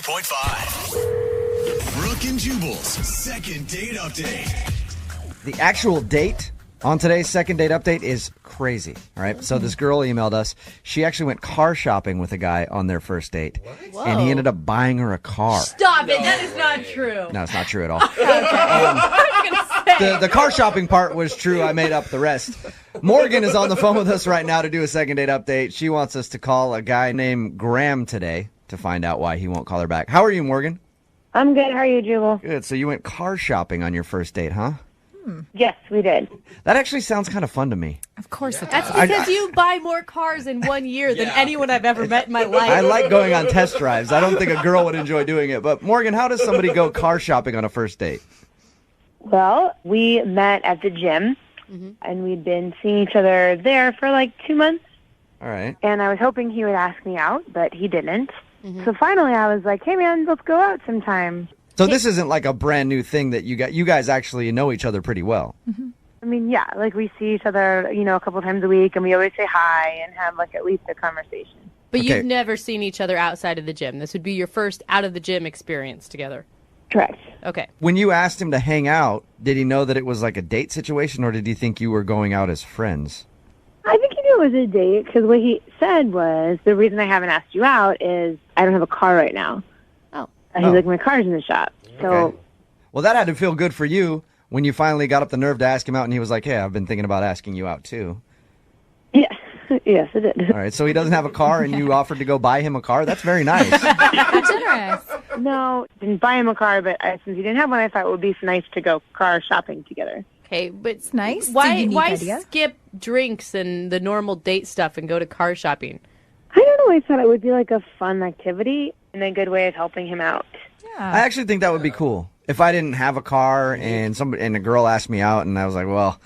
92.5. Brooke and Jubal's second date update. The actual date on today's second date update is crazy. All right. So this girl emailed us. She actually went car shopping with a guy on their first date. Whoa. And he ended up buying her a car. Stop it. That is not true. No, it's not true at all. I was going to say. The car shopping part was true. I made up the rest. Morgan is on the phone with us right now to do a second date update. She wants us to call a guy named Graham today to find out why he won't call her back. How are you, Morgan? I'm good. How are you, Jubal? Good. So you went car shopping on your first date, huh? Yes, we did. That actually sounds kind of fun to me. Of course it That's does. because you buy more cars in 1 year than anyone I've ever met in my life. I like going on test drives. I don't think a girl would enjoy doing it. But Morgan, how does somebody go car shopping on a first date? Well, we met at the gym, and we'd been seeing each other there for like 2 months. All right. And I was hoping he would ask me out, but he didn't. So finally I was like, hey, man, let's go out sometime. So this isn't like a brand new thing that you guys actually know each other pretty well. I mean, yeah, like we see each other, a couple times a week, and we always say hi and have like at least a conversation. But Okay. you've never seen each other outside of the gym. This would be your first out of the gym experience together. Correct. Okay. When you asked him to hang out, did he know that it was like a date situation, or did he think you were going out as friends? I think he knew it was a date because what he said was, the reason I haven't asked you out is I don't have a car right now. Oh. He's like, my car's in the shop. So Okay. Well, that had to feel good for you when you finally got up the nerve to ask him out, and he was like, hey, I've been thinking about asking you out too. yes, yes, it did. All right, so he doesn't have a car, and you offered to go buy him a car? That's very nice. How generous. No, didn't buy him a car, but since he didn't have one, I thought it would be nice to go car shopping together. Okay, but It's nice. It's a why unique why idea. skip drinks and the normal date stuff and go to car shopping? I don't know. I thought it would be like a fun activity and a good way of helping him out. I actually think that would be cool. If I didn't have a car and a girl asked me out, and I was like, well,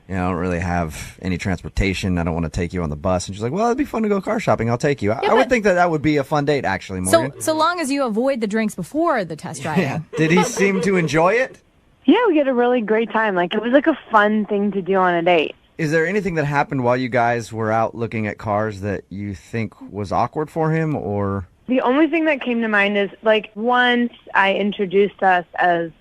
I don't really have any transportation. I don't want to take you on the bus. And she's like, well, it'd be fun to go car shopping. I'll take you. I would think that would be a fun date, actually, Morgan. So long as you avoid the drinks before the test driving. Yeah. Did he seem to enjoy it? Yeah, we had a really great time. Like, it was like a fun thing to do on a date. Is there anything that happened while you guys were out looking at cars that you think was awkward for him, or? The only thing that came to mind is, like, once I introduced us as,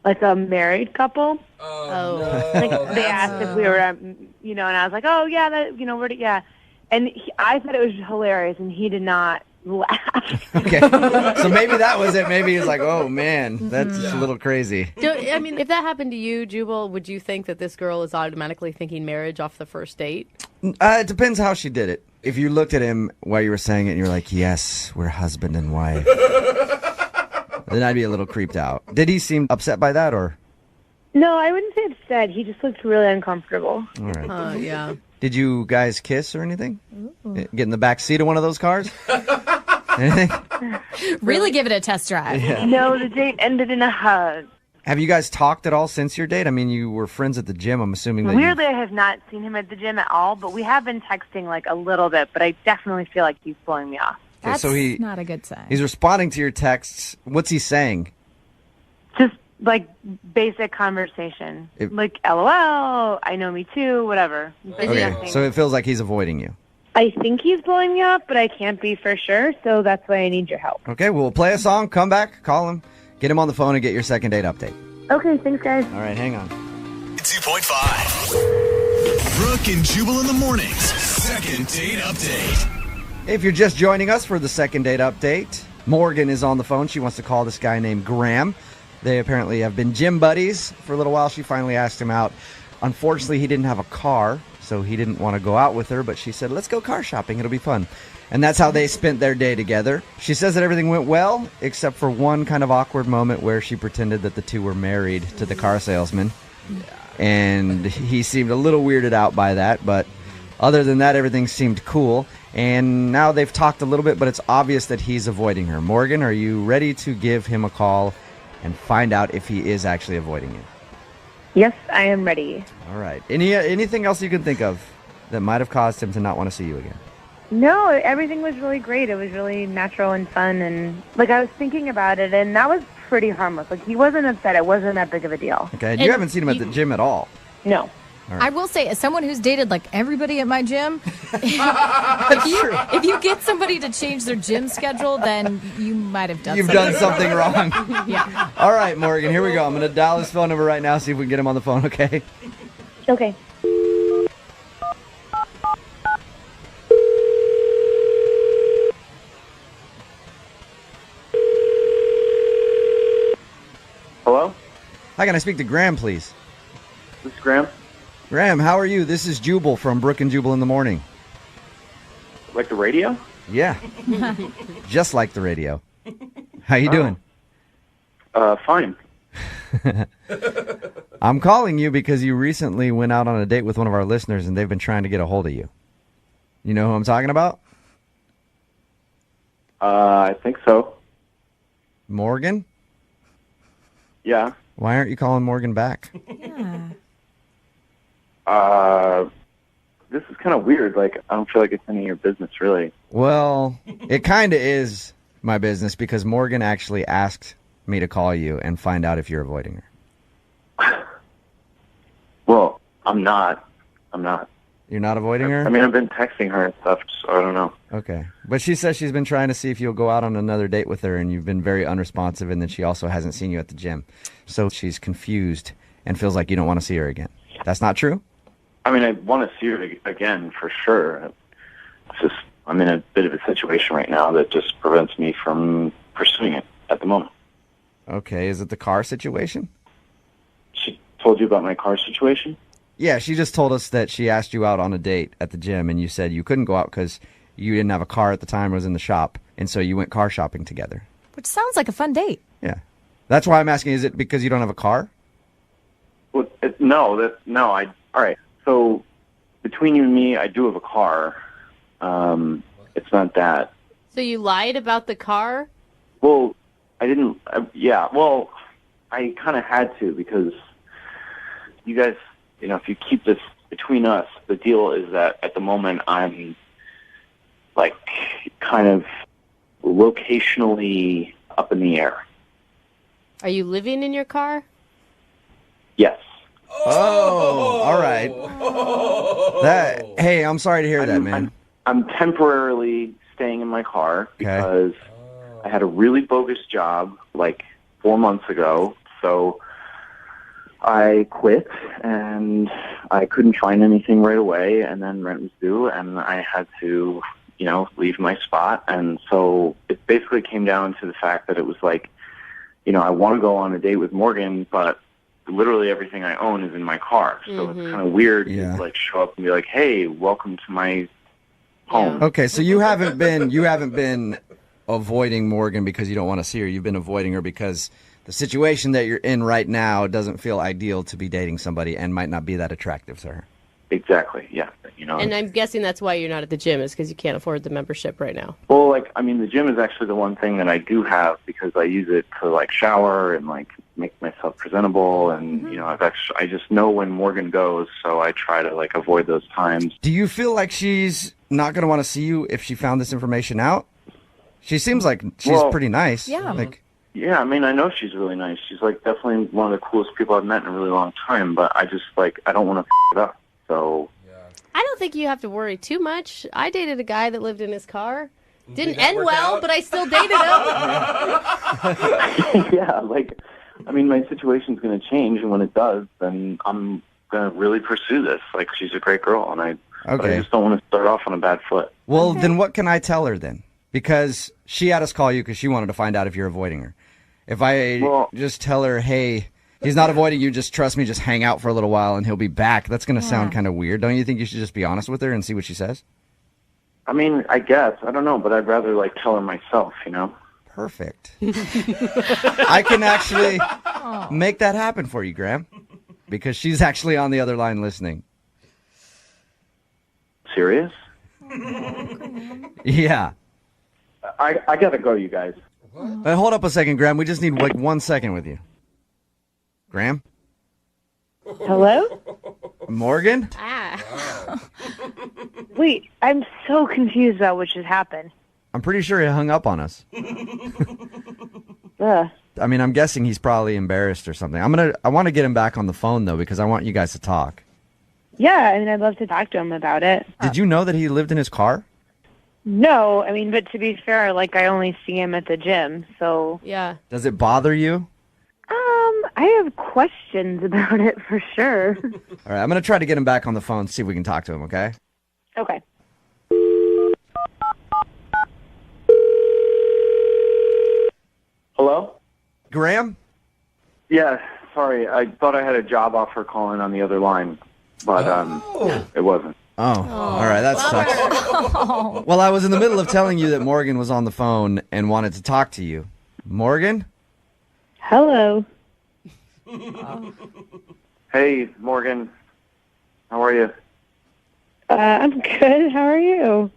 like, a married couple. Oh. Like, they asked if we were, and I was like, oh, yeah, yeah. And I thought it was hilarious, and he did not laugh. Okay. So maybe that was it. Maybe he was like, oh, man, that's a little crazy. I mean, if that happened to you, Jubal, would you think that this girl is automatically thinking marriage off the first date? It depends how she did it. If you looked at him while you were saying it and you're like, yes, we're husband and wife, then I'd be a little creeped out. Did he seem upset by that, or? No, I wouldn't say upset. He just looked really uncomfortable. All right. Oh, yeah. Did you guys kiss or anything? Get in the back seat of one of those cars? Anything? Really give it a test drive. Yeah. No, the date ended in a hug. Have you guys talked at all since your date? I mean, you were friends at the gym. I'm assuming that Weirdly, I have not seen him at the gym at all, but we have been texting like a little bit, but I definitely feel like he's blowing me off. Okay, That's so not a good sign. he's responding to your texts. What's he saying? Just like basic conversation. Like, LOL, I know, me too, whatever. Okay, so it feels like he's avoiding you. I think he's blowing me off, but I can't be for sure, so that's why I need your help. Okay, we'll play a song, come back, call him, get him on the phone, and get your second date update. Okay, thanks, guys. All right, hang on. 2.5. Brooke and Jubal in the mornings. Second date update. If you're just joining us for the second date update, Morgan is on the phone. She wants to call this guy named Graham. They apparently have been gym buddies for a little while. She finally asked him out. Unfortunately, he didn't have a car, so he didn't want to go out with her, but she said, let's go car shopping. It'll be fun. And that's how they spent their day together. She says that everything went well, except for one kind of awkward moment where she pretended that the two were married to the car salesman. And he seemed a little weirded out by that, but other than that, everything seemed cool. And now they've talked a little bit, but it's obvious that he's avoiding her. Morgan, are you ready to give him a call and find out if he is actually avoiding you? Yes, I am ready. All right. Anything else you can think of that might have caused him to not want to see you again? No, everything was really great. It was really natural and fun, and like I was thinking about it, and that was pretty harmless. Like, he wasn't upset. It wasn't that big of a deal. Okay, and you haven't seen him at the gym at all. No. I will say, as someone who's dated like everybody at my gym, if you get somebody to change their gym schedule, then you might have done You've something. done something wrong. Yeah. All right, Morgan, here we go. I'm going to dial his phone number right now, see if we can get him on the phone, okay? Okay. Hello? Hi, can I speak to Graham, please? This is Graham. Graham, how are you? This is Jubal from Brooke Jubal in the morning. Like the radio? Yeah. Just like the radio. How you doing? Fine. I'm calling you because you recently went out on a date with one of our listeners and they've been trying to get a hold of you. You know who I'm talking about? I think so. Morgan? Yeah. Why aren't you calling Morgan back? This is kind of weird. Like, I don't feel like it's any of your business, really. Well, it kind of is my business because Morgan actually asked me to call you and find out if you're avoiding her. Well, I'm not. You're not avoiding her? I mean, I've been texting her and stuff, so I don't know. Okay. But she says she's been trying to see if you'll go out on another date with her, and you've been very unresponsive, and then she also hasn't seen you at the gym. So she's confused and feels like you don't want to see her again. That's not true? I mean, I want to see her again, for sure. It's just, I'm in a bit of a situation right now that just prevents me from pursuing it at the moment. Okay. Is it the car situation? She told you about my car situation? Yeah, she just told us that she asked you out on a date at the gym, and you said you couldn't go out because you didn't have a car at the time, it was in the shop, and so you went car shopping together. Which sounds like a fun date. Yeah. That's why I'm asking, is it because you don't have a car? Well, all right. So between you and me, I do have a car. It's not that. So you lied about the car? Well, I didn't. Well, I kind of had to because you guys, if you keep this between us, the deal is that at the moment I'm like kind of locationally up in the air. Are you living in your car? Yes. Oh, all right. Hey, I'm sorry to hear that, man. I'm temporarily staying in my car because I had a really bogus job like 4 months ago. So I quit and I couldn't find anything right away, and then rent was due and I had to, leave my spot. And so it basically came down to the fact that it was like, I want to go on a date with Morgan, but literally everything I own is in my car. So it's kind of weird to show up and be like, hey, welcome to my home. Okay, so you haven't been avoiding Morgan because you don't want to see her. You've been avoiding her because the situation that you're in right now doesn't feel ideal to be dating somebody and might not be that attractive to her. Exactly, yeah. And I'm guessing that's why you're not at the gym, is because you can't afford the membership right now. Well, the gym is actually the one thing that I do have because I use it to shower and make myself presentable, and I just know when Morgan goes, so I try to avoid those times. Do you feel like she's not going to want to see you if she found this information out? She seems like she's pretty nice. Yeah. Yeah, I know she's really nice. She's definitely one of the coolest people I've met in a really long time, but I just I don't want to it up. So I don't think you have to worry too much. I dated a guy that lived in his car. Didn't end well, but I still dated him. yeah, my situation's going to change, and when it does, then I'm going to really pursue this. She's a great girl, and I just don't want to start off on a bad foot. Well, then what can I tell her then? Because she had us call you because she wanted to find out if you're avoiding her. If I just tell her, hey, he's not avoiding you, just trust me, just hang out for a little while and he'll be back, that's going to sound kind of weird. Don't you think you should just be honest with her and see what she says? I guess. I don't know, but I'd rather tell her myself, Perfect. I can actually make that happen for you, Graham, because she's actually on the other line listening. Serious? Yeah. I gotta go, you guys. Hold up a second, Graham. We just need 1 second with you. Graham? Hello? Morgan? Wait, I'm so confused about what just happened. I'm pretty sure he hung up on us. Ugh. I'm guessing he's probably embarrassed or something. I want to get him back on the phone though because I want you guys to talk. Yeah, I mean, I'd love to talk to him about it. Did you know that he lived in his car? No, I mean, but to be fair, like, I only see him at the gym, so... Yeah. Does it bother you? I have questions about it for sure. All right, I'm going to try to get him back on the phone, see if we can talk to him, okay? Okay. Hello? Graham? Yeah, sorry. I thought I had a job offer calling on the other line, but it wasn't. Oh, all right, that sucks. Well, I was in the middle of telling you that Morgan was on the phone and wanted to talk to you. Morgan? Hello. Hey, Morgan. How are you? I'm good. How are you?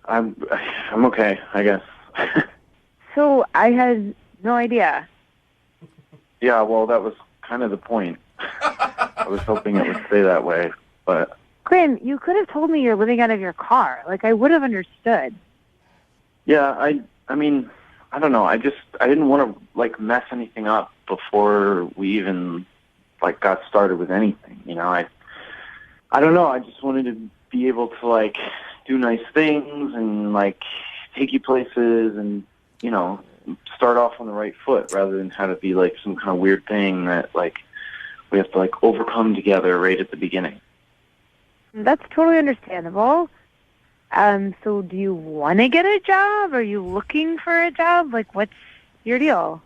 I'm okay, I guess. So, I had no idea. Yeah, well, that was kind of the point. I was hoping it would stay that way, but... Graham, you could have told me you're living out of your car. Like, I would have understood. Yeah, I mean, I don't know. I didn't want to, like, mess anything up before we even, like, got started with anything, you know? I don't know. I just wanted to be able to, like, do nice things and, like, take you places and, you know, start off on the right foot rather than have it be, like, some kind of weird thing that, like, we have to, like, overcome together right at the beginning. That's totally understandable. So do you want to get a job? Are you looking for a job? Like, what's your deal?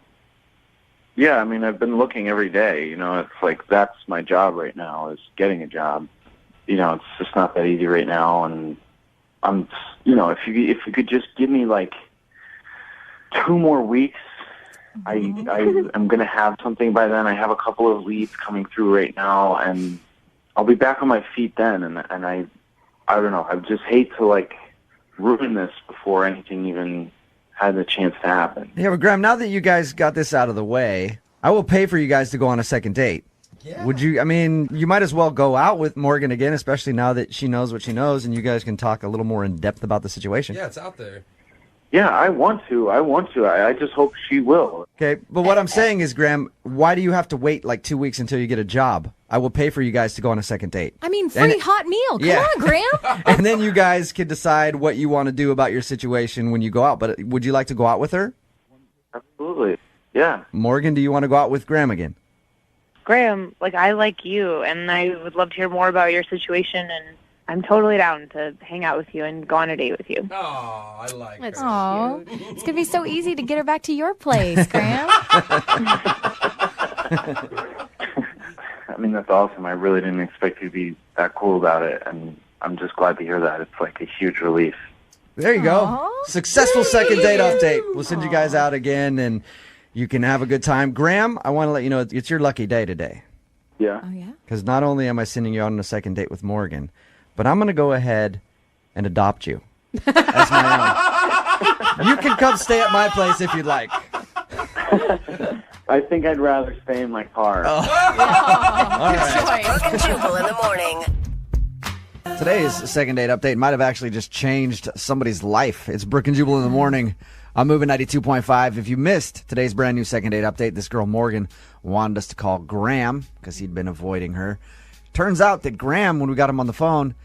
Yeah, I mean, I've been looking every day. You know, it's like that's my job right now is getting a job. You know, it's just not that easy right now. And I'm, you know, if you could just give me like 2 more weeks, I'm gonna have something by then. I have a couple of leads coming through right now, and I'll be back on my feet then. And I don't know. I just hate to like ruin this before anything even had the chance to happen. Yeah, but Graham, now that you guys got this out of the way, I will pay for you guys to go on a second date. Yeah. Would you, I mean, you might as well go out with Morgan again, especially now that she knows what she knows and you guys can talk a little more in depth about the situation. Yeah, it's out there. Yeah, I want to. I just hope she will. Okay, but what I'm saying is, Graham, why do you have to wait like 2 weeks until you get a job? I will pay for you guys to go on a second date. I mean, free hot meal. Come on, Graham. And then you guys can decide what you want to do about your situation when you go out. But would you like to go out with her? Absolutely. Yeah. Morgan, do you want to go out with Graham again? Graham, like, I like you, and I would love to hear more about your situation, and I'm totally down to hang out with you and go on a date with you. Oh, I like her. Aw, it's going to be so easy to get her back to your place, Graham. I mean, that's awesome. I really didn't expect you to be that cool about it, and I'm just glad to hear that. It's like a huge relief. There you go. Aw. Successful second date update. We'll send you guys out again, and you can have a good time. Graham, I want to let you know it's your lucky day today. Yeah. Oh, yeah? Because not only am I sending you out on a second date with Morgan, but I'm going to go ahead and adopt you as my own. You can come stay at my place if you'd like. I think I'd rather stay in my car. All right. Brooke and Jubal in the morning. Today's second date update might have actually just changed somebody's life. It's Brooke and Jubal in the morning. I'm moving 92.5. If you missed today's brand new second date update, this girl Morgan wanted us to call Graham because he'd been avoiding her. Turns out that Graham, when we got him on the phone,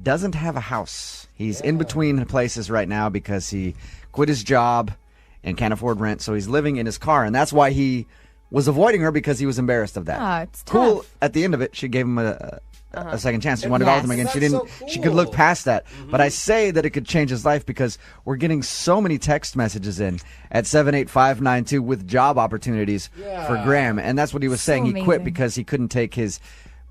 doesn't have a house. He's in between places right now because he quit his job and can't afford rent, so he's living in his car, and that's why he was avoiding her because he was embarrassed of that. Oh, it's cool. tough. At the end of it, she gave him a second chance. She wanted to go with him again. That's She didn't. so cool. She could look past that. But I say that it could change his life because we're getting so many text messages in at 78592 with job opportunities for Graham, and that's what he was saying. He quit amazing. because he couldn't take his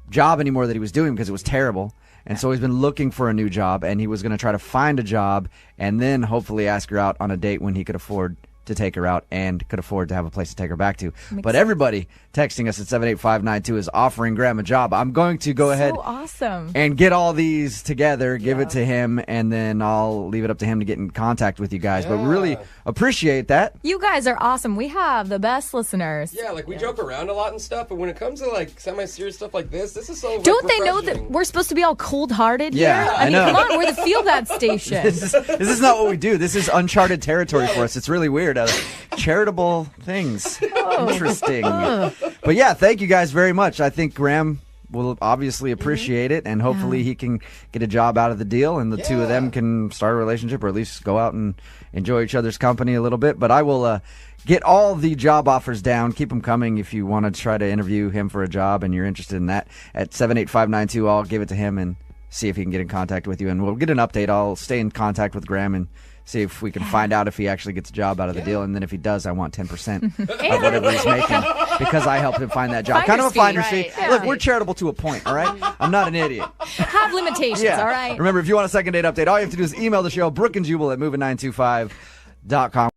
job anymore that he was doing because it was terrible. And so he's been looking for a new job, and he was going to try to find a job and then hopefully ask her out on a date when he could afford to take her out and could afford to have a place to take her back to. But everybody texting us at 78592 is offering Graham a job. I'm going to go ahead So awesome. and get all these together, give it to him, and then I'll leave it up to him to get in contact with you guys. But we really appreciate that. You guys are awesome. We have the best listeners. Yeah, like we joke around a lot and stuff, but when it comes to like semi-serious stuff like this is so. Don't they know that we're supposed to be all cold-hearted Yeah, here? I mean, know. come on, we're the Feel Bad station. This is not what we do. This is uncharted territory for us. It's really weird. Charitable things. Interesting. But yeah, thank you guys very much. I think Graham will obviously appreciate it, and hopefully he can get a job out of the deal, and the two of them can start a relationship, or at least go out and enjoy each other's company a little bit. But I will get all the job offers down. Keep them coming if you want to try to interview him for a job and you're interested in that. At 78592, I'll give it to him and see if he can get in contact with you, and we'll get an update. I'll stay in contact with Graham and see if we can find out if he actually gets a job out of the deal, and then if he does, I want 10% of whatever he's making because I helped him find that job. Kind of a finder's fee. Right. Look, we're charitable to a point, all right? I'm not an idiot. Have limitations, all right? Remember, if you want a second date update, all you have to do is email the show, Brooke and Jubal at moving925.com.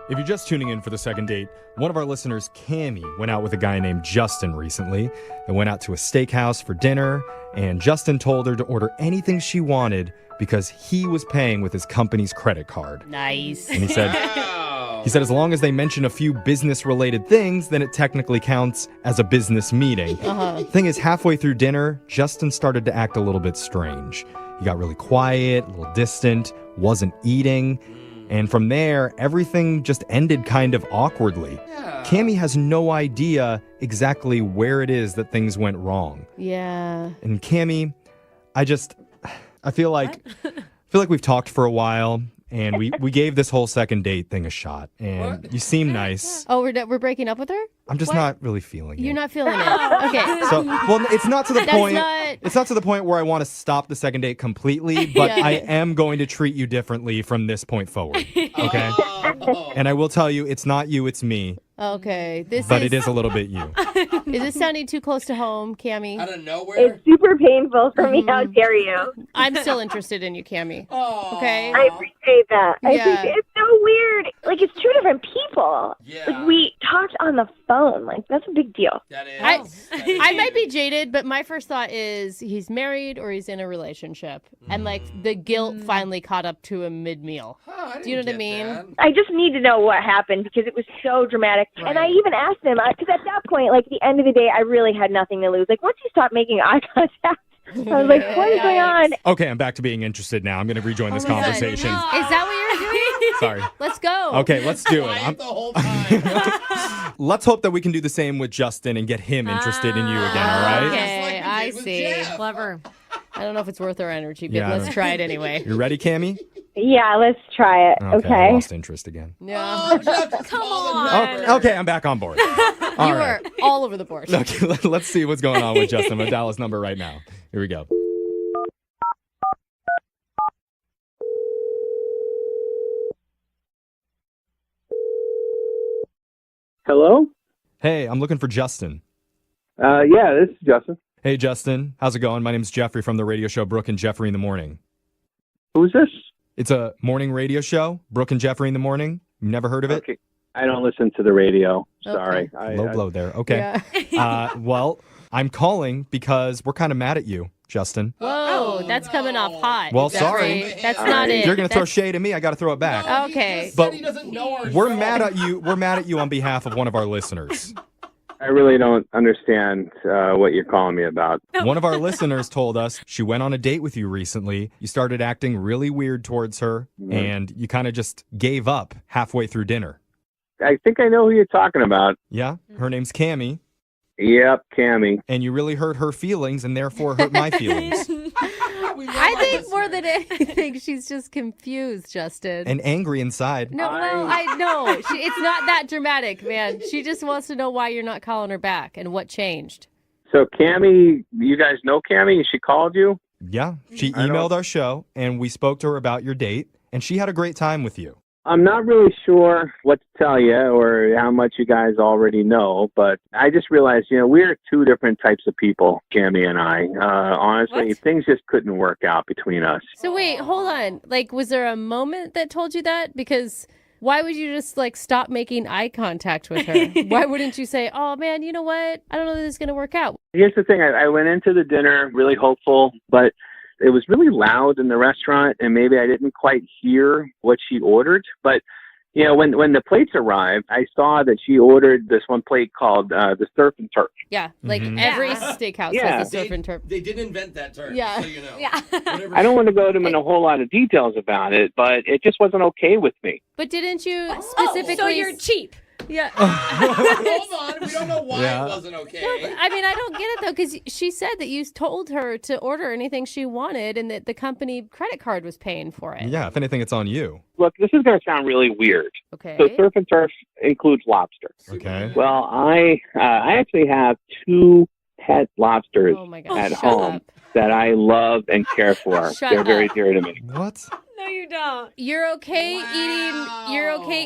If you're just tuning in for the second date, one of our listeners, Cammie, went out with a guy named Justin recently. They went out to a steakhouse for dinner, and Justin told her to order anything she wanted because he was paying with his company's credit card. Nice. And he said, as long as they mention a few business-related things, then it technically counts as a business meeting. Thing is, halfway through dinner, Justin started to act a little bit strange. He got really quiet, a little distant, wasn't eating. And from there, everything just ended kind of awkwardly. Cammie has no idea exactly where it is that things went wrong. Yeah. And Cammie, I feel like we've talked for a while, and we gave this whole second date thing a shot. And you seem nice. Oh, we're breaking up with her? I'm just not really feeling it. You're not feeling it. Okay. So, well, it's not to the point. not- It's not to the point where I want to stop the second date completely, but Yeah. I am going to treat you differently from this point forward. Okay. And I will tell you, it's not you, it's me, Okay. but it is a little bit you. Is this sounding too close to home, Cammie? Out of nowhere. It's super painful for me. How dare you? I'm still interested in you, Cammie. Okay. I appreciate that. I Yeah. appreciate it's so weird. Like, it's two different people. Yeah. Like, we talked on the phone. Like, that's a big deal. That is. I might be jaded, but my first thought is he's married or he's in a relationship. And, like, the guilt finally caught up to him mid-meal. Do you know what I mean? I just need to know what happened because it was so dramatic. Right. And I even asked him, because at that point, like, at the end of the day, I really had nothing to lose. Like, once he stopped making eye contact, I was like, what is going on? Okay, I'm back to being interested now. I'm going to rejoin this conversation. Is that what you're doing? Sorry. Let's go. Okay, let's do it. Quiet the whole time. Let's hope that we can do the same with Justin and get him interested in you again, all right? Okay, Just like we I did with see. Jeff. Clever. I don't know if it's worth our energy, but Yeah, I let's don't- try it anyway. You ready, Cammie? Yeah, let's try it. I Okay. lost interest again. Yeah. Oh, Jeff, just Come call the on. number. Oh, okay, I'm back on board. You All were right. all over the board. Okay, let's see what's going on with Justin. I'm going to dial his number right now. Here we go. Hello? Hey, I'm looking for Justin. Yeah, this is Justin. Hey, Justin. How's it going? My name's Jeffrey from the radio show Brooke and Jeffrey in the Morning. Who's this? It's a morning radio show, Brooke and Jeffrey in the Morning. You never heard of it? Okay. I don't listen to the radio. Sorry. Low blow there. Okay. Yeah. Well, I'm calling because we're kind of mad at you, Justin. Whoa, that's coming off hot. Well, Jeffrey. sorry. That's not it. You're going to throw That's- shade at me. I got to throw it back. No, he Okay. just But said he doesn't know our We're show. mad at you. We're mad at you on behalf of one of our listeners. I really don't understand what you're calling me about. One of our listeners told us she went on a date with you recently. You started acting really weird towards her, and you kind of just gave up halfway through dinner. I think I know who you're talking about. Yeah? Her name's Cammie, Yep, Cammie. and you really hurt her feelings and therefore hurt my feelings. We love I our think more listeners. than anything, she's just confused, Justin. And angry inside. No, I know. It's not that dramatic, man. She just wants to know why you're not calling her back and what changed. So Cammie, you guys know Cammie? She called you? Yeah, she I don't- emailed our show, and we spoke to her about your date, and she had a great time with you. I'm not really sure what to tell you or how much you guys already know, but I just realized, we're two different types of people, Cammie and I. Honestly, What? things just couldn't work out between us. So wait, hold on. Like, was there a moment that told you that? Because why would you just stop making eye contact with her? Why wouldn't you say, "Oh man, you know what? I don't know that this is gonna work out." Here's the thing. I went into the dinner really hopeful, but it was really loud in the restaurant, and maybe I didn't quite hear what she ordered. But, when the plates arrived, I saw that she ordered this one plate called the Surf and Turf. Yeah, like every steakhouse has a surf and turf. They did invent that term, yeah. so you know. Yeah. I don't want to go into a whole lot of details about it, but it just wasn't okay with me. But didn't you specifically... so you're cheap. Yeah. Hold on. We don't know why it wasn't okay. No, I mean, I don't get it, though, because she said that you told her to order anything she wanted and that the company credit card was paying for it. Yeah, if anything, it's on you. Look, this is going to sound really weird. Okay. So Surf and Turf includes lobster. Okay. Well, I actually have 2 pet lobsters at home that I love and care for. They're very dear to me. What? No, you don't. You're okay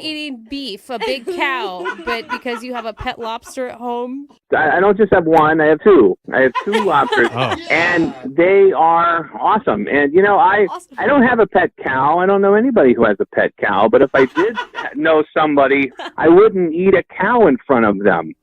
eating beef, a big cow, but because you have a pet lobster at home? I don't just have one. I have 2. I have 2 lobsters, and they are awesome. And, I don't have a pet cow. I don't know anybody who has a pet cow. But if I did know somebody, I wouldn't eat a cow in front of them.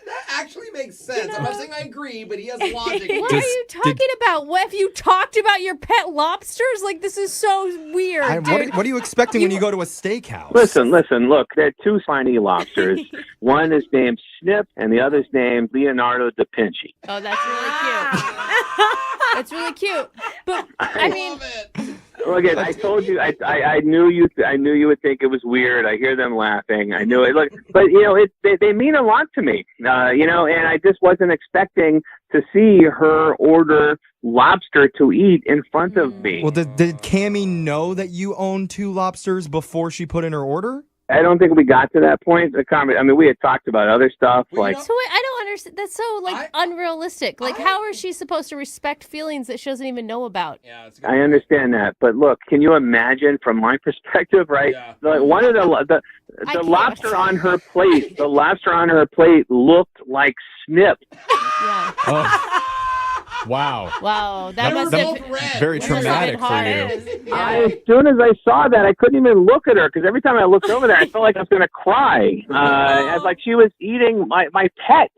That actually makes sense. I'm not saying I agree, but he has logic. What are you talking about? What have you talked about your pet lobsters? Like, this is so weird, dude. What are you expecting when you go to a steakhouse? Listen, look, there are 2 tiny lobsters. One is named Snip, and the other's named Leonardo da Vinci. Oh, that's really cute. That's really cute. But, I mean... Look, I told you, I knew you would think it was weird. I hear them laughing. I knew it. Look, but they mean a lot to me. And I just wasn't expecting to see her order lobster to eat in front of me. Well, did Cammie know that you owned 2 lobsters before she put in her order? I don't think we got to that point. I mean, we had talked about other stuff. So I don't understand. That's so unrealistic. Like, how is she supposed to respect feelings that she doesn't even know about? Yeah, I understand that, but look, can you imagine from my perspective, right? Yeah. Like one of the lobster on her plate, the lobster on her plate looked like Snip. Yeah. Oh. Wow. Wow. That must have very traumatic for you. Yeah. As soon as I saw that, I couldn't even look at her because every time I looked over there, I felt like I was going to cry. As like she was eating my pet.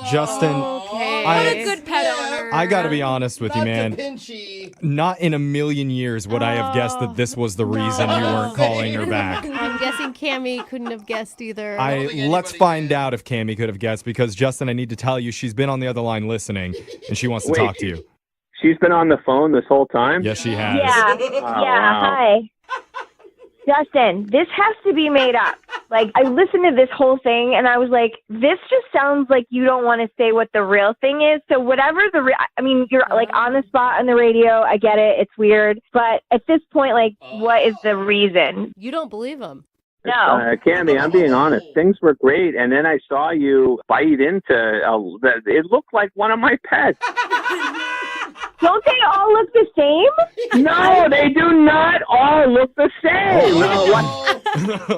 Justin, What a good pet owner. I got to be honest with you, man. Not in a million years would I have guessed that this was the reason you weren't calling her back. I'm guessing Cammie couldn't have guessed either. Let's find out if Cammie could have guessed because, Justin, I need to tell you, she's been on the other line listening, and she wants to talk to you. She's been on the phone this whole time? Yes, she has. Yeah. Wow. Hi. Justin, this has to be made up. Like, I listened to this whole thing, and I was like, this just sounds like you don't want to say what the real thing is. So whatever I mean, you're, like, on the spot on the radio. I get it. It's weird. But at this point, like, what is the reason? You don't believe him. No. Cammie, I'm being honest. Things were great, and then I saw you bite into it looked like one of my pets. Don't they all look the same? No, they do not all look the same.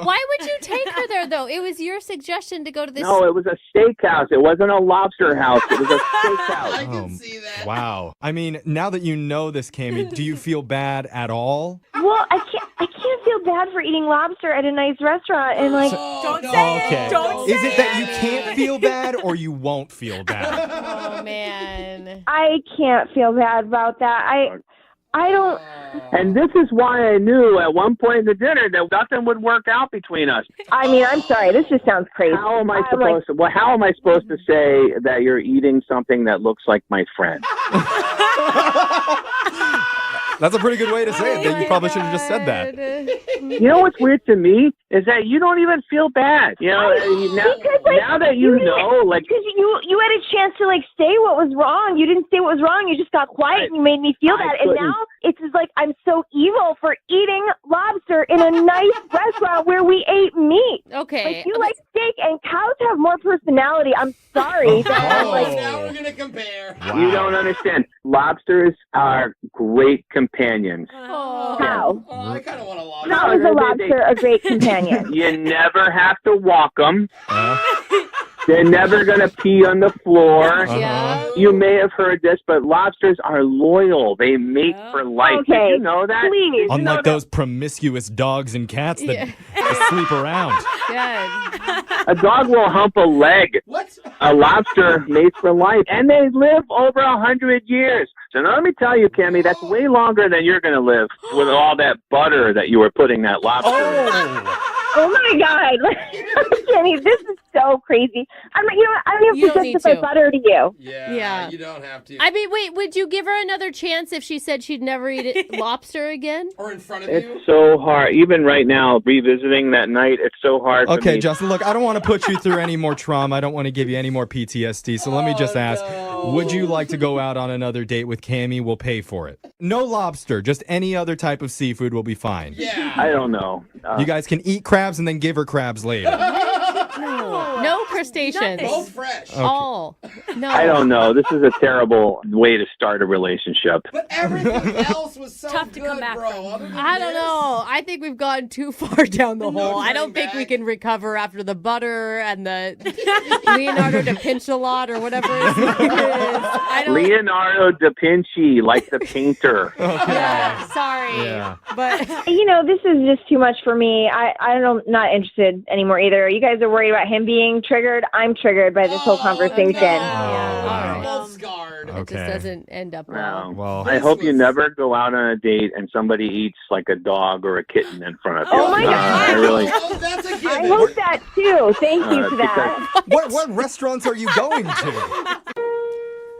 Why would you take her there, though? It was your suggestion to go to this. No, it was a steakhouse. It wasn't a lobster house. It was a steakhouse. I can see that. Wow. I mean, now that you know this, Cammie, do you feel bad at all? Well, I can't feel bad for eating lobster at a nice restaurant and like. Don't say Okay. it. Don't Is say it that you can't feel bad or you won't feel bad? Oh, man. I can't feel bad about that. I don't. And this is why I knew at one point in the dinner that nothing would work out between us. I mean, I'm sorry. This just sounds crazy. How am I supposed to say that you're eating something that looks like my friend? That's a pretty good way to say it. You probably should have just said that. You know what's weird to me is that you don't even feel bad. You know, now that you know, like, because you had a chance to like say what was wrong. You didn't say what was wrong. You just got quiet and you made me feel bad. And now it's just like I'm so evil for eating lobster in a nice restaurant where we ate meat. Okay. Like you like steak, and cows have more personality. I'm sorry. Now we're gonna compare. Wow. You don't understand. Lobsters are great companions. How? Oh, I kind of want a lobster. How is a lobster a great companion? You never have to walk them. They're never going to pee on the floor. Yeah. You may have heard this, but lobsters are loyal. They mate for life. Okay, Did you know that? please. Unlike those promiscuous dogs and cats that sleep around. Yeah. A dog will hump a leg. What? A lobster mates for life, and they live over 100 years. So now let me tell you, Cammie, that's way longer than you're going to live with all that butter that you were putting that lobster in. Oh my God, Kenny, this is so crazy. I don't have to justify butter to you. Yeah, you don't have to. I mean, wait, would you give her another chance if she said she'd never eat lobster again? Or in front of you? It's so hard. Even right now, revisiting that night, it's so hard for me. Okay, Justin, look, I don't want to put you through any more trauma. I don't want to give you any more PTSD. So let me just ask, would you like to go out on another date with Cammie? We'll pay for it. No lobster, just any other type of seafood will be fine. Yeah. I don't know. You guys can eat crabs and then give her crabs later. No crustaceans. Both fresh. Okay. All. No. I don't know. This is a terrible way to start a relationship. But everything else was so Tough to good, come back bro. from. Other than I don't this, know. I think we've gone too far down the No hole. I don't turning think we back. can recover after the butter and the Leonardo da Vinci lot or whatever his name is. I don't. Leonardo da Vinci, like the painter. Yeah, sorry, Yeah. but This is just too much for me. I'm not interested anymore either. You guys are worried about him being triggered. I'm triggered by this whole conversation. No. Yeah. We're both scarred. it Okay. just doesn't end up well. Well, I hope you never go out on a date and somebody eats like a dog or a kitten in front of you. Oh my God. I really. Oh, that's a given. I hope that too. Thank you for that. what restaurants are you going to?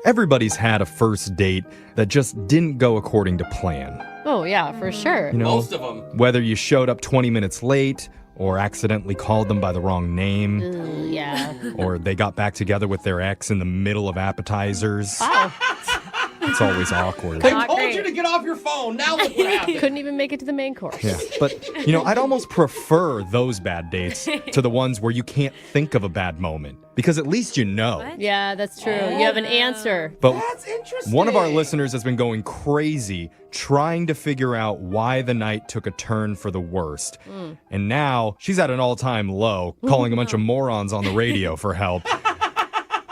Everybody's had a first date that just didn't go according to plan. Oh yeah, for sure. You know, Most of them. whether you showed up 20 minutes late or accidentally called them by the wrong name, Yeah. or they got back together with their ex in the middle of appetizers. Wow. It's always awkward. I told you to get off your phone. Now look what happened. Couldn't even make it to the main course. Yeah, but, I'd almost prefer those bad dates to the ones where you can't think of a bad moment, because at least you know. Yeah, that's true. You have an answer. But That's interesting. one of our listeners has been going crazy trying to figure out why the night took a turn for the worst. And now she's at an all-time low, calling a bunch of morons on the radio for help.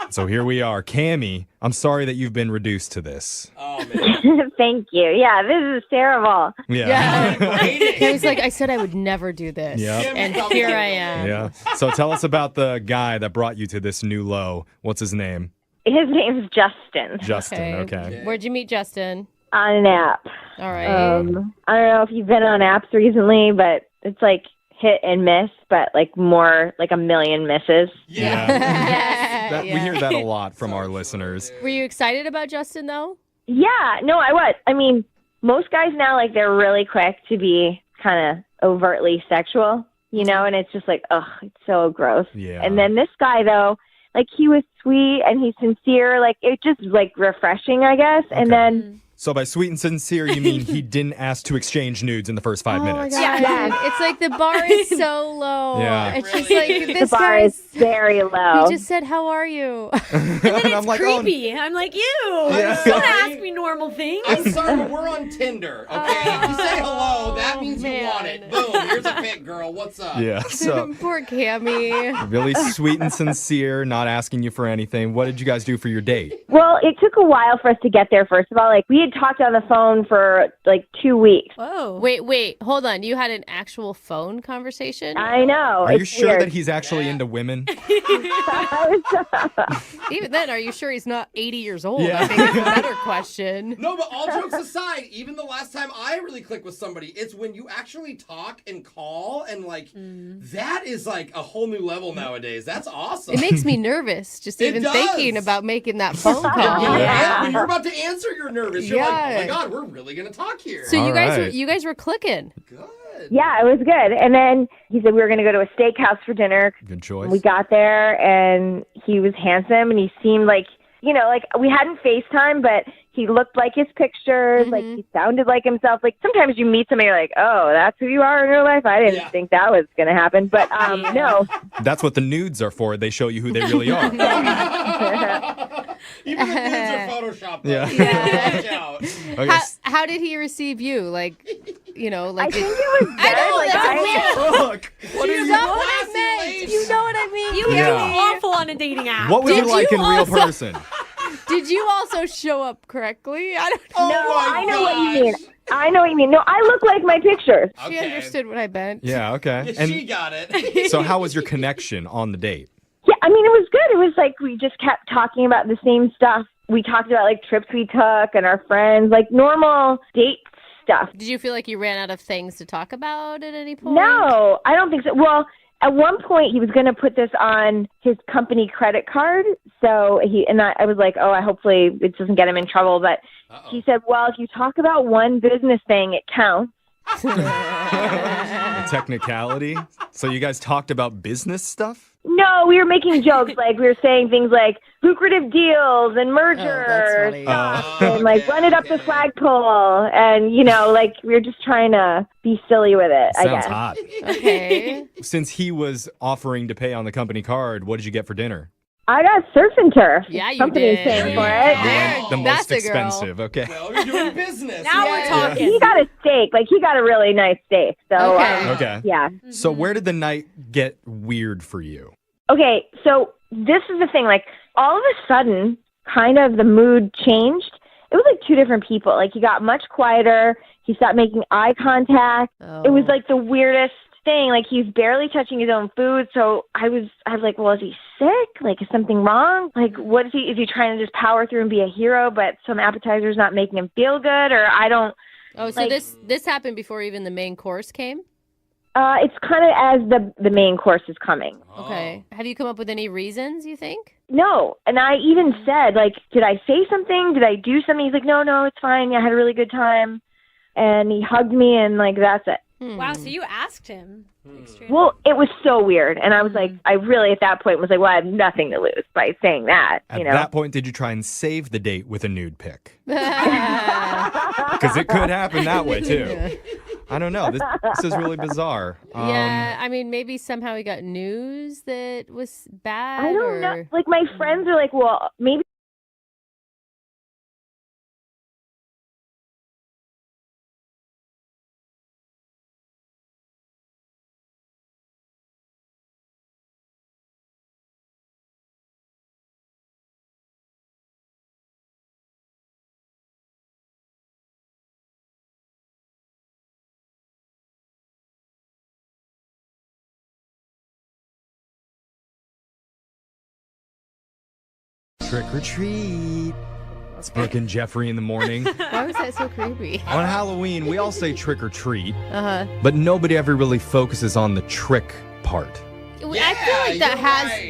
So here we are. Cammie, I'm sorry that you've been reduced to this. Oh, man. Thank you. Yeah, this is terrible. Yeah. He was like, I said I would never do this. Yep. And here I am. Yeah. So tell us about the guy that brought you to this new low. What's his name? His name's Justin. Justin. Okay. Where'd you meet Justin? On an app. All right. I don't know if you've been on apps recently, but it's like hit and miss, but like more like a million misses. Yeah. We hear that a lot from our listeners. Were you excited about Justin, though? Yeah, no, I was. I mean, most guys now, like, they're really quick to be kind of overtly sexual, and it's just like, ugh, it's so gross. Yeah. And then this guy, though, like, he was sweet and he's sincere. Like, it just, like, refreshing, I guess. Okay. And then... So by sweet and sincere, you mean he didn't ask to exchange nudes in the first 5 minutes? Oh my God. It's like the bar is so low. Yeah. It's just like, this the bar guy is very low. He just said, how are you? And then it's I'm like, creepy. I'm like, ew. Yeah. Don't ask me normal things. I'm sorry, but we're on Tinder, okay? If you say hello, that means you want it. Boom, here's a pic, girl. What's up? Yeah. So Poor Cammie. really sweet and sincere, not asking you for anything. What did you guys do for your date? Well, it took a while for us to get there, first of all. Like, we had talked on the phone for, like, 2 weeks. Whoa. Wait, hold on. You had an actual phone conversation? I know. Are you it's sure weird. that he's actually into women? Even then, are you sure he's not 80 years old? Yeah. I think it's a better question. No, but all jokes aside, even the last time I really clicked with somebody, it's when you actually talk and call, and, like, that is, like, a whole new level nowadays. That's awesome. It makes me nervous just It even does. thinking about making that phone call. Yeah. When you're about to answer, you're nervous. You're like, oh Yeah. my God, we're really going to talk here. So All right. you guys were clicking. Good. Yeah, it was good. And then he said we were going to go to a steakhouse for dinner. Good choice. We got there, and he was handsome, and he seemed like, like we hadn't FaceTime, but he looked like his pictures, like he sounded like himself. Like sometimes you meet somebody, you're like, oh, that's who you are in real life? I didn't think that was going to happen. But no. That's what the nudes are for. They show you who they really are. Even the nudes are Photoshopped. Though. Yeah. Watch out. Okay. How did he receive you? Like, like I think it was good. I know, like, that's weird. Look. You know what I meant. You know what I mean. You Yeah. have awful on a dating app. What was Did you like you in real also- person? Did you also show up correctly? I don't Oh No, my I know what you gosh. mean. I know what you mean. No, I look like my pictures. She understood what I meant. Yeah, okay. Yeah, she got it. So how was your connection on the date? Yeah, I mean, it was good. It was like we just kept talking about the same stuff. We talked about like trips we took and our friends, like normal date stuff. Did you feel like you ran out of things to talk about at any point? No, I don't think so. Well, at one point he was going to put this on his company credit card. So I was like, oh, hopefully it doesn't get him in trouble. But he said, well, if you talk about one business thing, it counts. A technicality? So you guys talked about business stuff? No, we were making jokes. Like we were saying things like lucrative deals and mergers and like run it up the flagpole. And, like we were just trying to be silly with it, I Sounds guess. hot. Okay. Since he was offering to pay on the company card, what did you get for dinner? I got surf and turf. Yeah, you Company's did. paying for Yeah. it. The That's most a girl. expensive. Okay. Well, you're doing business. Now we're talking. He got a steak. Like he got a really nice steak. So Okay. Okay. yeah. So where did the night get weird for you? Okay, so this is the thing. Like all of a sudden, kind of the mood changed. It was like two different people. Like he got much quieter. He stopped making eye contact. It was like the weirdest thing. Like he's barely touching his own food. So I was like, well, is he sick? Like, is something wrong? Like, what is he trying to just power through and be a hero, but some appetizers not making him feel good? Or I don't. Oh, so this happened before even the main course came? It's kind of as the main course is coming. Okay. Have you come up with any reasons, you think? No. And I even said, like, did I say something? Did I do something? He's like, no, it's fine. I had a really good time. And he hugged me and like, that's it. Wow, so you asked him. Well, it was so weird. And I was like, I really at that point was like, well, I have nothing to lose by saying that. At that point, did you try and save the date with a nude pic? Because it could happen that way, too. I don't know. This is really bizarre. Yeah, I mean, maybe somehow he got news that was bad. I don't know. Like, my friends are like, well, maybe. Trick or treat. It's Brooke and Jeffrey in the morning. Why was that so creepy? On Halloween, we all say trick or treat, Uh-huh. but nobody ever really focuses on the trick part. I feel like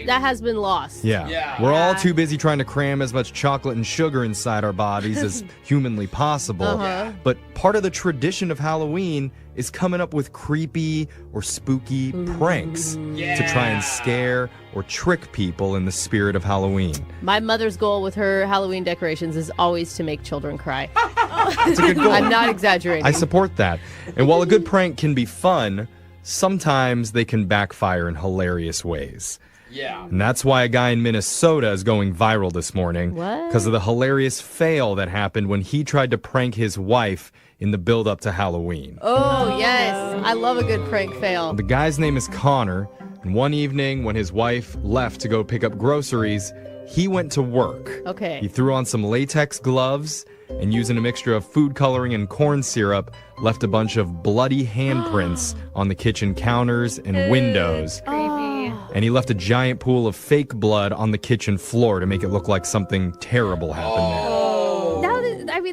that has been lost. Yeah. We're all too busy trying to cram as much chocolate and sugar inside our bodies as humanly possible. Uh-huh. But part of the tradition of Halloween is coming up with creepy or spooky pranks to try and scare or trick people in the spirit of Halloween. My mother's goal with her Halloween decorations is always to make children cry. It's a good goal. I'm not exaggerating. I support that. And while a good prank can be fun, sometimes they can backfire in hilarious ways. Yeah. And that's why a guy in Minnesota is going viral this morning. What? Because of the hilarious fail that happened when he tried to prank his wife in the build-up to Halloween. Oh, yes. I love a good prank fail. The guy's name is Connor, and one evening when his wife left to go pick up groceries, he went to work. Okay. He threw on some latex gloves and using a mixture of food coloring and corn syrup, left a bunch of bloody handprints on the kitchen counters and windows. Creepy. And he left a giant pool of fake blood on the kitchen floor to make it look like something terrible happened there.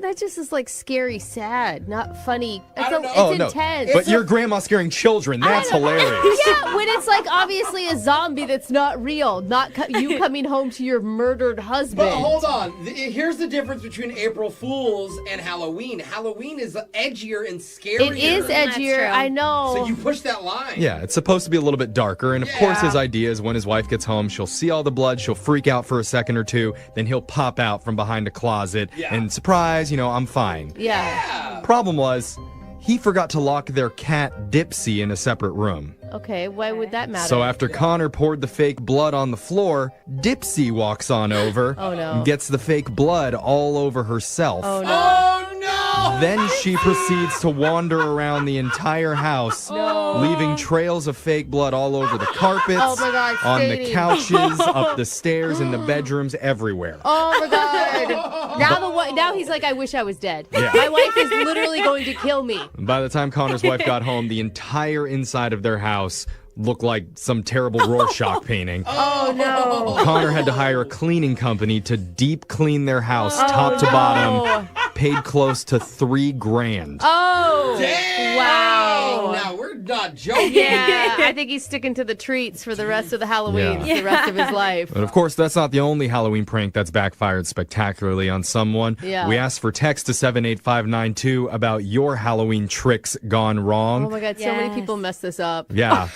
That just is like scary, sad, not funny. It's intense. But your grandma scaring children, that's hilarious. Yeah, when it's like obviously a zombie that's not real, not you coming home to your murdered husband. But hold on. Here's the difference between April Fools and Halloween. Halloween is edgier and scarier. It is edgier, I know. So you push that line. Yeah, it's supposed to be a little bit darker. And of course, his idea is when his wife gets home, she'll see all the blood, she'll freak out for a second or two, then he'll pop out from behind a closet and surprise, I'm fine. Yeah. Problem was, he forgot to lock their cat Dipsy in a separate room. Okay, why would that matter? So after Connor poured the fake blood on the floor, Dipsy walks on over Oh, no. and gets the fake blood all over herself. Oh, no. Oh, no! Then she proceeds to wander around the entire house, leaving trails of fake blood all over the carpets, Oh my God, on the Sadie. couches, up the stairs, in the bedrooms, everywhere. Oh my God. Now he's like, I wish I was dead. Yeah. My wife is literally going to kill me. By the time Connor's wife got home, the entire inside of their house looked like some terrible Rorschach painting. Oh no. Connor had to hire a cleaning company to deep clean their house top to bottom. Paid close to $3,000. Oh. Dang! Wow. Now we're not joking. Yeah, I think he's sticking to the treats for the rest of the Halloween, Yeah. the rest of his life. But of course, that's not the only Halloween prank that's backfired spectacularly on someone. Yeah. We asked for text to 78592 about your Halloween tricks gone wrong. Oh my God, so many people mess this up. Yeah.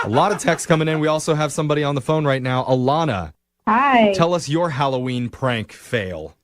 A lot of texts coming in. We also have somebody on the phone right now. Alana, Hi. tell us your Halloween prank fail.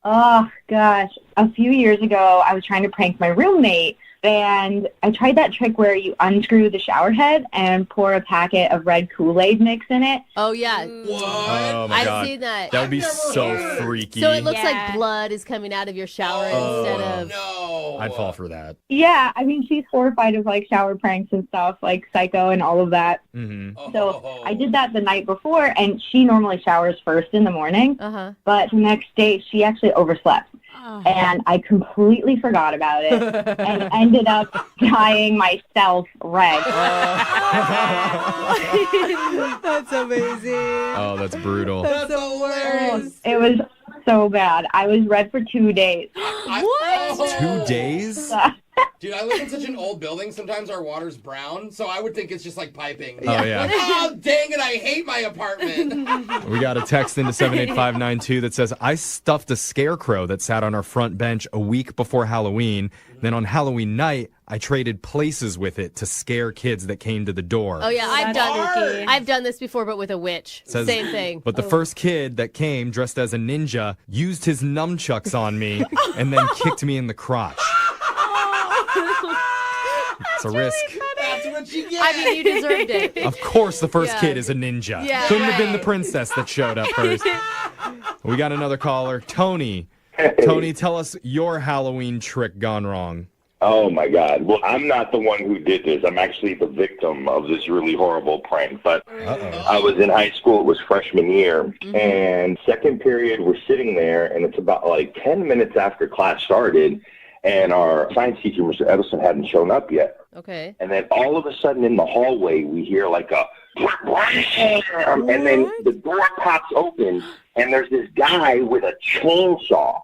Oh, gosh. A few years ago, I was trying to prank my roommate, and I tried that trick where you unscrew the shower head and pour a packet of red Kool-Aid mix in it. Oh, yeah. What? Oh my I've God. seen that. That would be I've never so heard. freaky. So it looks like blood is coming out of your shower instead of... No. I'd fall for that. Yeah, I mean, she's horrified of, like, shower pranks and stuff, like Psycho and all of that. Mm-hmm. So I did that the night before, and she normally showers first in the morning. Uh-huh. But the next day, she actually overslept. And I completely forgot about it and ended up dyeing myself red. That's amazing. Oh, that's brutal. That's hilarious. It was so bad. I was red for 2 days. What? 2 days? Dude, I live in such an old building. Sometimes our water's brown, so I would think it's just like piping. Oh, yeah. Oh, dang it. I hate my apartment. We got a text into 78592 that says, I stuffed a scarecrow that sat on our front bench a week before Halloween. Then on Halloween night, I traded places with it to scare kids that came to the door. Oh, yeah, I've done this before, but with a witch. Says, Same thing. But the first kid that came dressed as a ninja used his nunchucks on me and then kicked me in the crotch. It's a risk. That's what you get. I mean, you deserved it. Of course the first Yeah. kid is a ninja. Yeah, Couldn't have been the right. princess that showed up first. We got another caller. Tony. Tony, tell us your Halloween trick gone wrong. Oh, my God. Well, I'm not the one who did this. I'm actually the victim of this really horrible prank. But I was in high school. It was freshman year. And second period, we're sitting there, and it's about like 10 minutes after class started. And our science teacher, Mr. Edison, hadn't shown up yet. Okay. And then all of a sudden in the hallway, we hear like a, and then the door pops open, and there's this guy with a chainsaw.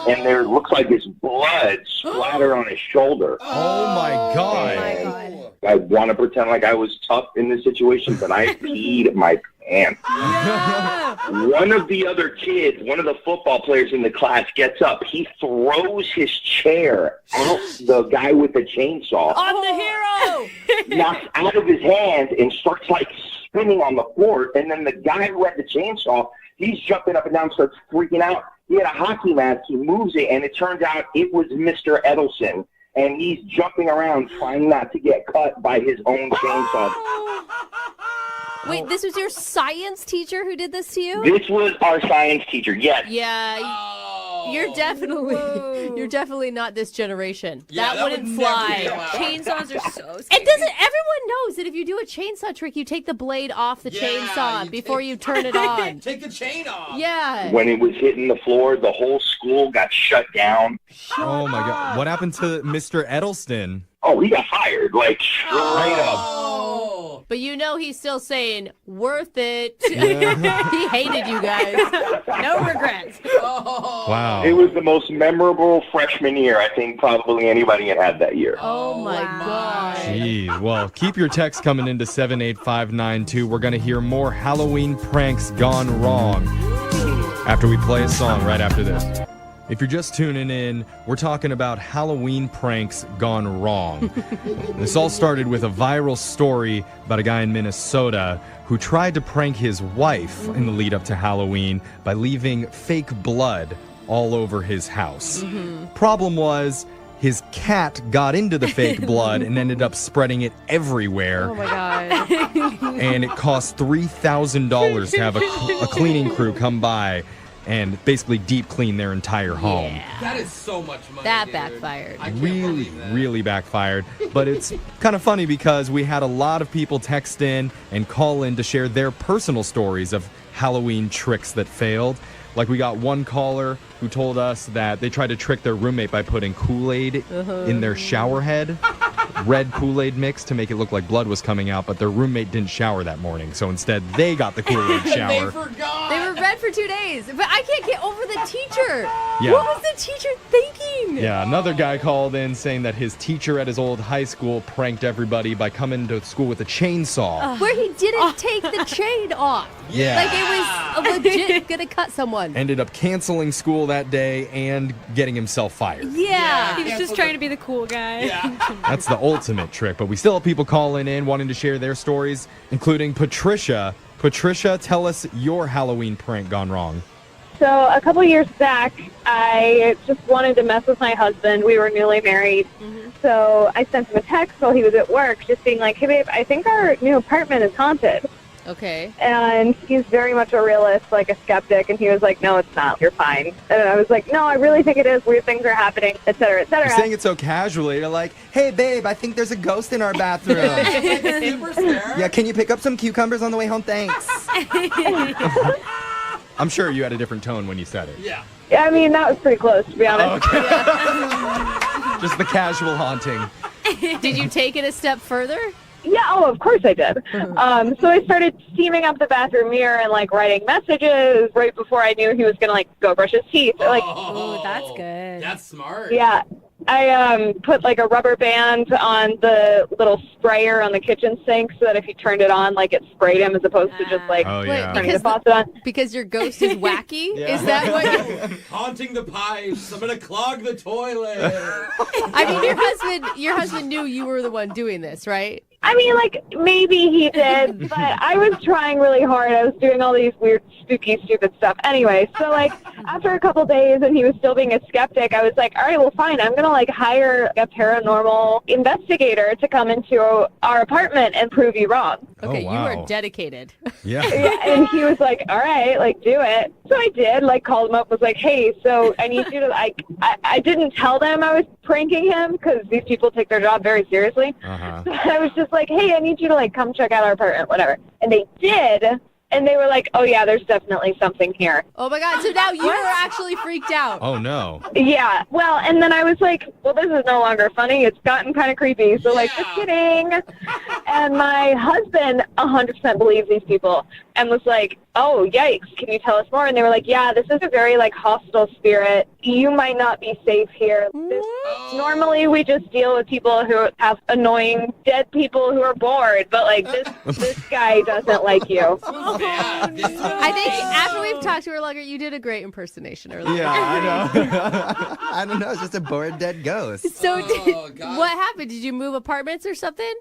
And there looks like his blood splattered on his shoulder. Oh, my God. And I want to pretend like I was tough in this situation, but I peed my pants. One of the other kids, one of the football players in the class gets up. He throws his chair at the guy with the chainsaw. I'm the hero! Knocks out of his hand and starts like spinning on the floor. And then the guy who had the chainsaw, he's jumping up and down, starts freaking out. He had a hockey mask. He moves it, and it turns out it was Mr. Edelson. And he's jumping around trying not to get cut by his own chainsaw. Wait, this was your science teacher who did this to you? This was our science teacher, yes. Yeah, you're definitely not this generation. Yeah, that wouldn't fly. Chainsaws are so It scary. doesn't. Everyone knows that if you do a chainsaw trick, you take the blade off the chainsaw before you turn it on. Take the chain off. Yeah. When it was hitting the floor, the whole school got shut down. Oh, my God. What happened to Mr. Edelston? Oh, he got fired, like straight up. Oh. But you know he's still saying, worth it. Yeah. He hated you guys. No regrets. Wow. It was the most memorable freshman year I think probably anybody had that year. Oh my God. Jeez. Well, keep your text coming into 78592. We're going to hear more Halloween pranks gone wrong after we play a song right after this. If you're just tuning in, we're talking about Halloween pranks gone wrong. This all started with a viral story about a guy in Minnesota who tried to prank his wife in the lead up to Halloween by leaving fake blood all over his house. Problem was, his cat got into the fake blood and ended up spreading it everywhere. Oh my God. And it cost $3,000 to have a cleaning crew come by and basically deep clean their entire home. That is so much money. That dude. backfired. I can't Really, believe that. really backfired. But it's kind of funny because we had a lot of people text in and call in to share their personal stories of Halloween tricks that failed. Like we got one caller who told us that they tried to trick their roommate by putting Kool-Aid in their shower head. Red Kool-Aid mix to make it look like blood was coming out, but their roommate didn't shower that morning. So instead, they got the Kool-Aid shower. They were red for 2 days. But I can't get over the teacher. Yeah. What was the teacher thinking? Yeah, another guy called in saying that his teacher at his old high school pranked everybody by coming to school with a chainsaw. Where he didn't take the chain off. Yeah. Like it was legit gonna cut someone. Ended up canceling school that day and getting himself fired. Yeah. He was just trying to be the cool guy. Yeah. That's the ultimate trick, but we still have people calling in wanting to share their stories, including Patricia. Patricia, tell us your Halloween prank gone wrong. So a couple years back, I just wanted to mess with my husband. We were newly married. So I sent him a text while he was at work just being like, hey, babe, I think our new apartment is haunted. Okay. And he's very much a realist, like a skeptic. And he was like, no, it's not. You're fine. And I was like, no, I really think it is. Weird things are happening, et cetera, et cetera. You're saying it so casually. You're like, hey, babe, I think there's a ghost in our bathroom. Yeah, can you pick up some cucumbers on the way home? Thanks. I'm sure you had a different tone when you said it. Yeah. I mean, that was pretty close, to be honest. Okay. Just the casual haunting. Did you take it a step further? Yeah, oh, of course I did. So I started steaming up the bathroom mirror and, like, writing messages right before I knew he was going to, like, go brush his teeth. Like, Oh, that's good. That's smart. yeah. I put, like, a rubber band on the little sprayer on the kitchen sink so that if he turned it on, like, it sprayed him as opposed to just, like, Oh, yeah. turning the faucet on. Because your ghost is wacky? Yeah. Is that what you... Haunting the pipes. I'm gonna clog the toilet. I mean, your husband knew you were the one doing this, right? I mean, like, maybe he did, but I was trying really hard. I was doing all these weird, spooky, stupid stuff. Anyway, so, like, after a couple days and he was still being a skeptic, I was like, all right, well, fine. I'm going to, like, hire a paranormal investigator to come into our apartment and prove you wrong. Okay, Oh, you wow. are dedicated. Yeah. Yeah, and he was like, all right, like, do it. So I did, like, called him up, was like, hey, so I need you to, like, I didn't tell them I was pranking him because these people take their job very seriously. Uh-huh. So I was just like, hey, I need you to, like, come check out our apartment, whatever. And they did, and they were like, oh, yeah, there's definitely something here. Oh, my God. So now you are actually freaked out. Oh, no. Yeah, well, and then I was like, well, this is no longer funny. It's gotten kind of creepy. So, like, just kidding. And my husband 100% believes these people and was like, oh, yikes, can you tell us more? And they were like, yeah, this is a very, like, hostile spirit. You might not be safe here. Normally we just deal with people who have annoying dead people who are bored, but, like, this guy doesn't like you. I think after we've talked to her longer, you did a great impersonation earlier. Yeah, I know. I don't know. It's just a bored dead ghost. So what happened? Did you move apartments or something?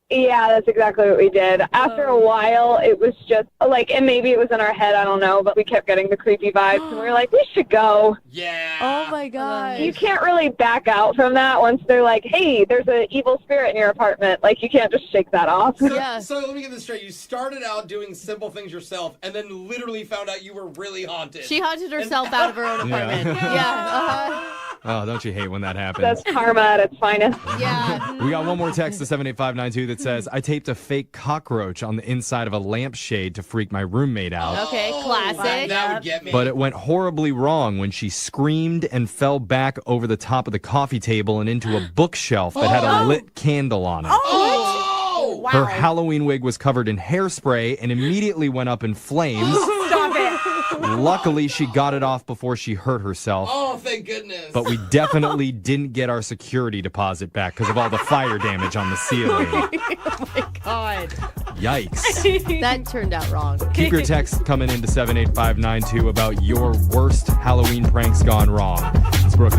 Yeah, that's exactly what we did. After a while, it was just, like, and maybe it was in our head, I don't know, but we kept getting the creepy vibes, and we were like, we should go. Yeah. Oh, my God. You can't really back out from that once they're like, hey, there's an evil spirit in your apartment. Like, you can't just shake that off. So let me get this straight. You started out doing simple things yourself, and then literally found out you were really haunted. She haunted herself out of her own apartment. Yeah. Oh, don't you hate when that happens? That's karma at its finest. Yeah. We got one more text to 78592 that says, I taped a fake cockroach on the inside of a lampshade to freak my roommate out. Okay, classic. That would get me. But it went horribly wrong when she screamed and fell back over the top of the coffee table and into a bookshelf that had a lit candle on it. Oh! Her Halloween wig was covered in hairspray and immediately went up in flames. Stop it. Luckily, she got it off before she hurt herself. Oh, thank goodness. But we definitely didn't get our security deposit back because of all the fire damage on the ceiling. Oh, my God. Yikes. That turned out wrong. Keep your text coming into 78592 about your worst Halloween pranks gone wrong. It's Brooke.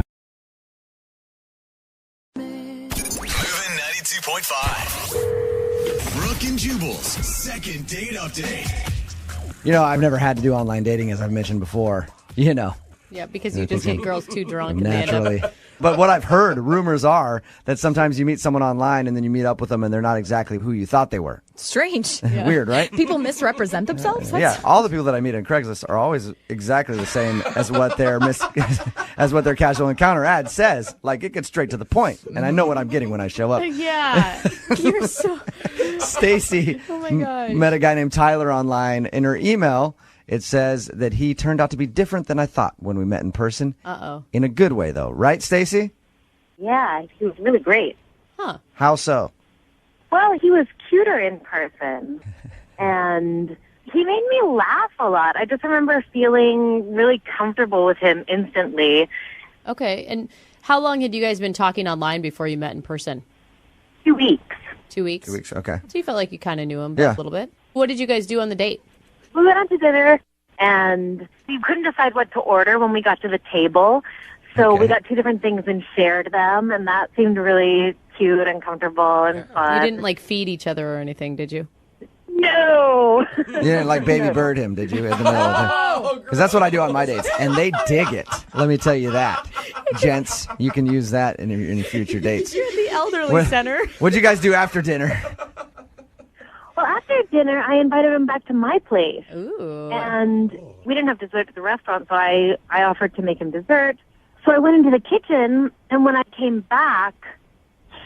Moving 92.5. Brooke and Jubal's second date update. You know, I've never had to do online dating, as I've mentioned before. You know, Yeah, because you just get girls too drunk and they end up naturally. But what I've heard, rumors are that sometimes you meet someone online and then you meet up with them and they're not exactly who you thought they were. Strange. Weird, right? People misrepresent themselves? Yeah, all the people that I meet on Craigslist are always exactly the same as what their as what their casual encounter ad says. Like, it gets straight to the point, and I know what I'm getting when I show up. Yeah. You're so... Stacy Oh my gosh. met a guy named Tyler online. In her email, it says that he turned out to be different than I thought when we met in person. Uh-oh. In a good way, though. Right, Stacy? Yeah, he was really great. Huh. How so? Well, he was cuter in person, and he made me laugh a lot. I just remember feeling really comfortable with him instantly. Okay, and how long had you guys been talking online before you met in person? 2 weeks. 2 weeks? 2 weeks, okay. So you felt like you kind of knew him Yeah. a little bit. What did you guys do on the date? We went out to dinner, and we couldn't decide what to order when we got to the table. So we got two different things and shared them, and that seemed really cute and comfortable and fun. You didn't like feed each other or anything, did you? No. You didn't like baby bird him, did you? In the middle of it? Because that's what I do on my dates, and they dig it. Let me tell you that. Gents, you can use that in your future dates. You're the elderly center. What'd you guys do after dinner? Well, after dinner, I invited him back to my place. Ooh. And we didn't have dessert at the restaurant, so I offered to make him dessert. So I went into the kitchen, and when I came back,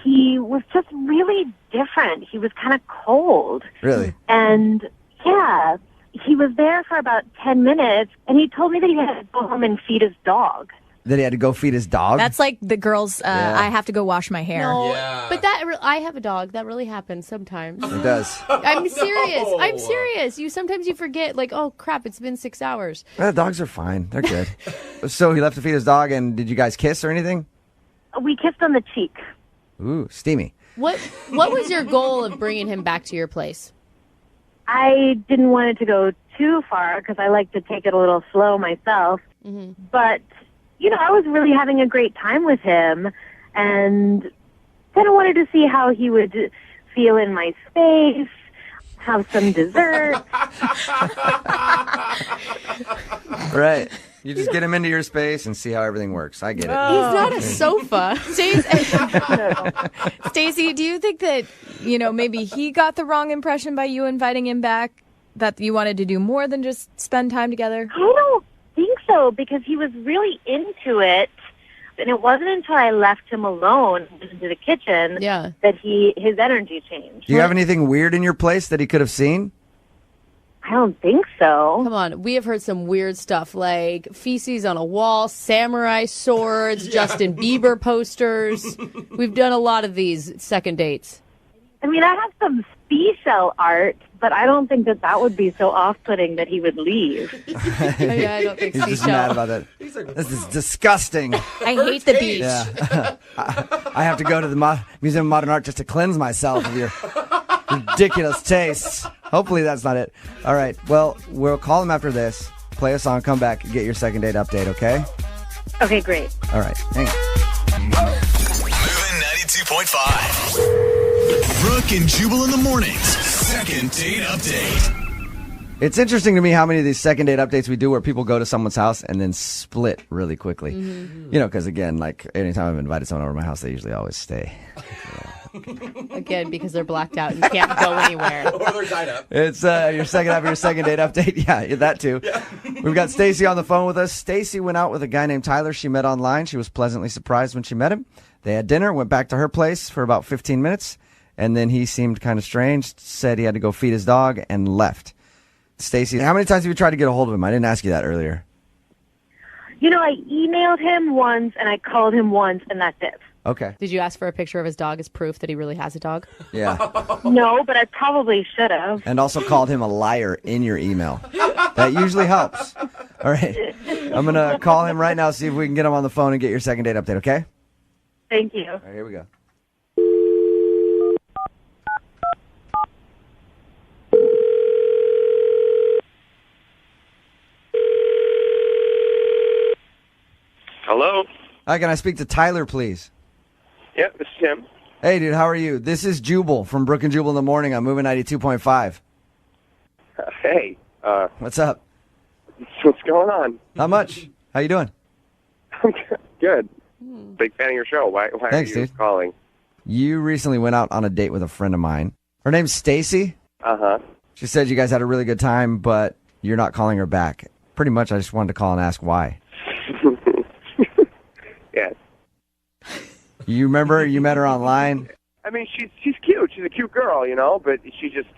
he was just really different. He was kind of cold. Really? And, yeah, he was there for about 10 minutes, and he told me that he had to go home and feed his dog. That he had to go feed his dog? That's like the girls, I have to go wash my hair. No, but I have a dog. That really happens sometimes. It does. I'm serious. I'm serious. Sometimes you forget, like, oh, crap, it's been 6 hours. Dogs are fine. They're good. So he left to feed his dog, and did you guys kiss or anything? We kissed on the cheek. Ooh, steamy. What was your goal of bringing him back to your place? I didn't want it to go too far because I like to take it a little slow myself. Mm-hmm. But, you know, I was really having a great time with him and kind of wanted to see how he would feel in my space, have some dessert. Right. You just get him into your space and see how everything works. I get it. He's not a sofa. Stacey, do you think that, maybe he got the wrong impression by you inviting him back? That you wanted to do more than just spend time together? I don't think so, because he was really into it. And it wasn't until I left him alone into the kitchen that his energy changed. Do you have anything weird in your place that he could have seen? I don't think so. Come on. We have heard some weird stuff like feces on a wall, samurai swords, Justin Bieber posters. We've done a lot of these second dates. I mean, I have some seashell art, but I don't think that would be so off-putting that he would leave. Yeah, I don't think He's just mad about that. This is disgusting. I hate the beach. Yeah. I have to go to the Museum of Modern Art just to cleanse myself of your ridiculous tastes. Hopefully that's not it. All right. Well, we'll call him after this. Play a song, come back, and get your second date update, okay? Okay, great. All right. Hang on. Moving 92.5. Brooke and Jubal in the mornings. Second date update. It's interesting to me how many of these second date updates we do where people go to someone's house and then split really quickly. Mm-hmm. You know, because again, like anytime I've invited someone over to my house, they usually always stay. Again, because they're blacked out and can't go anywhere. Or they're tied up. It's your second date update. Yeah, that too. Yeah. We've got Stacy on the phone with us. Stacy went out with a guy named Tyler she met online. She was pleasantly surprised when she met him. They had dinner, went back to her place for about 15 minutes, and then he seemed kind of strange, said he had to go feed his dog, and left. Stacy, how many times have you tried to get a hold of him? I didn't ask you that earlier. You know, I emailed him once, and I called him once, and that's it. Okay. Did you ask for a picture of his dog as proof that he really has a dog? Yeah. No, but I probably should have. And also called him a liar in your email. That usually helps. All right. I'm going to call him right now, see if we can get him on the phone and get your second date update, okay? Thank you. All right, here we go. Hello? Hi, can I speak to Tyler, please? Yeah, this is him. Hey, dude, how are you? This is Jubal from Brooke and Jubal in the Morning. I'm moving 92.5. Hey. What's up? What's going on? Not much. How you doing? Good. Big fan of your show. Why Thanks, are you dude. calling? You recently went out on a date with a friend of mine. Her name's Stacy. Uh-huh. She said you guys had a really good time, but you're not calling her back. Pretty much, I just wanted to call and ask why. Yes. You remember you met her online? I mean, she's cute. She's a cute girl, but she just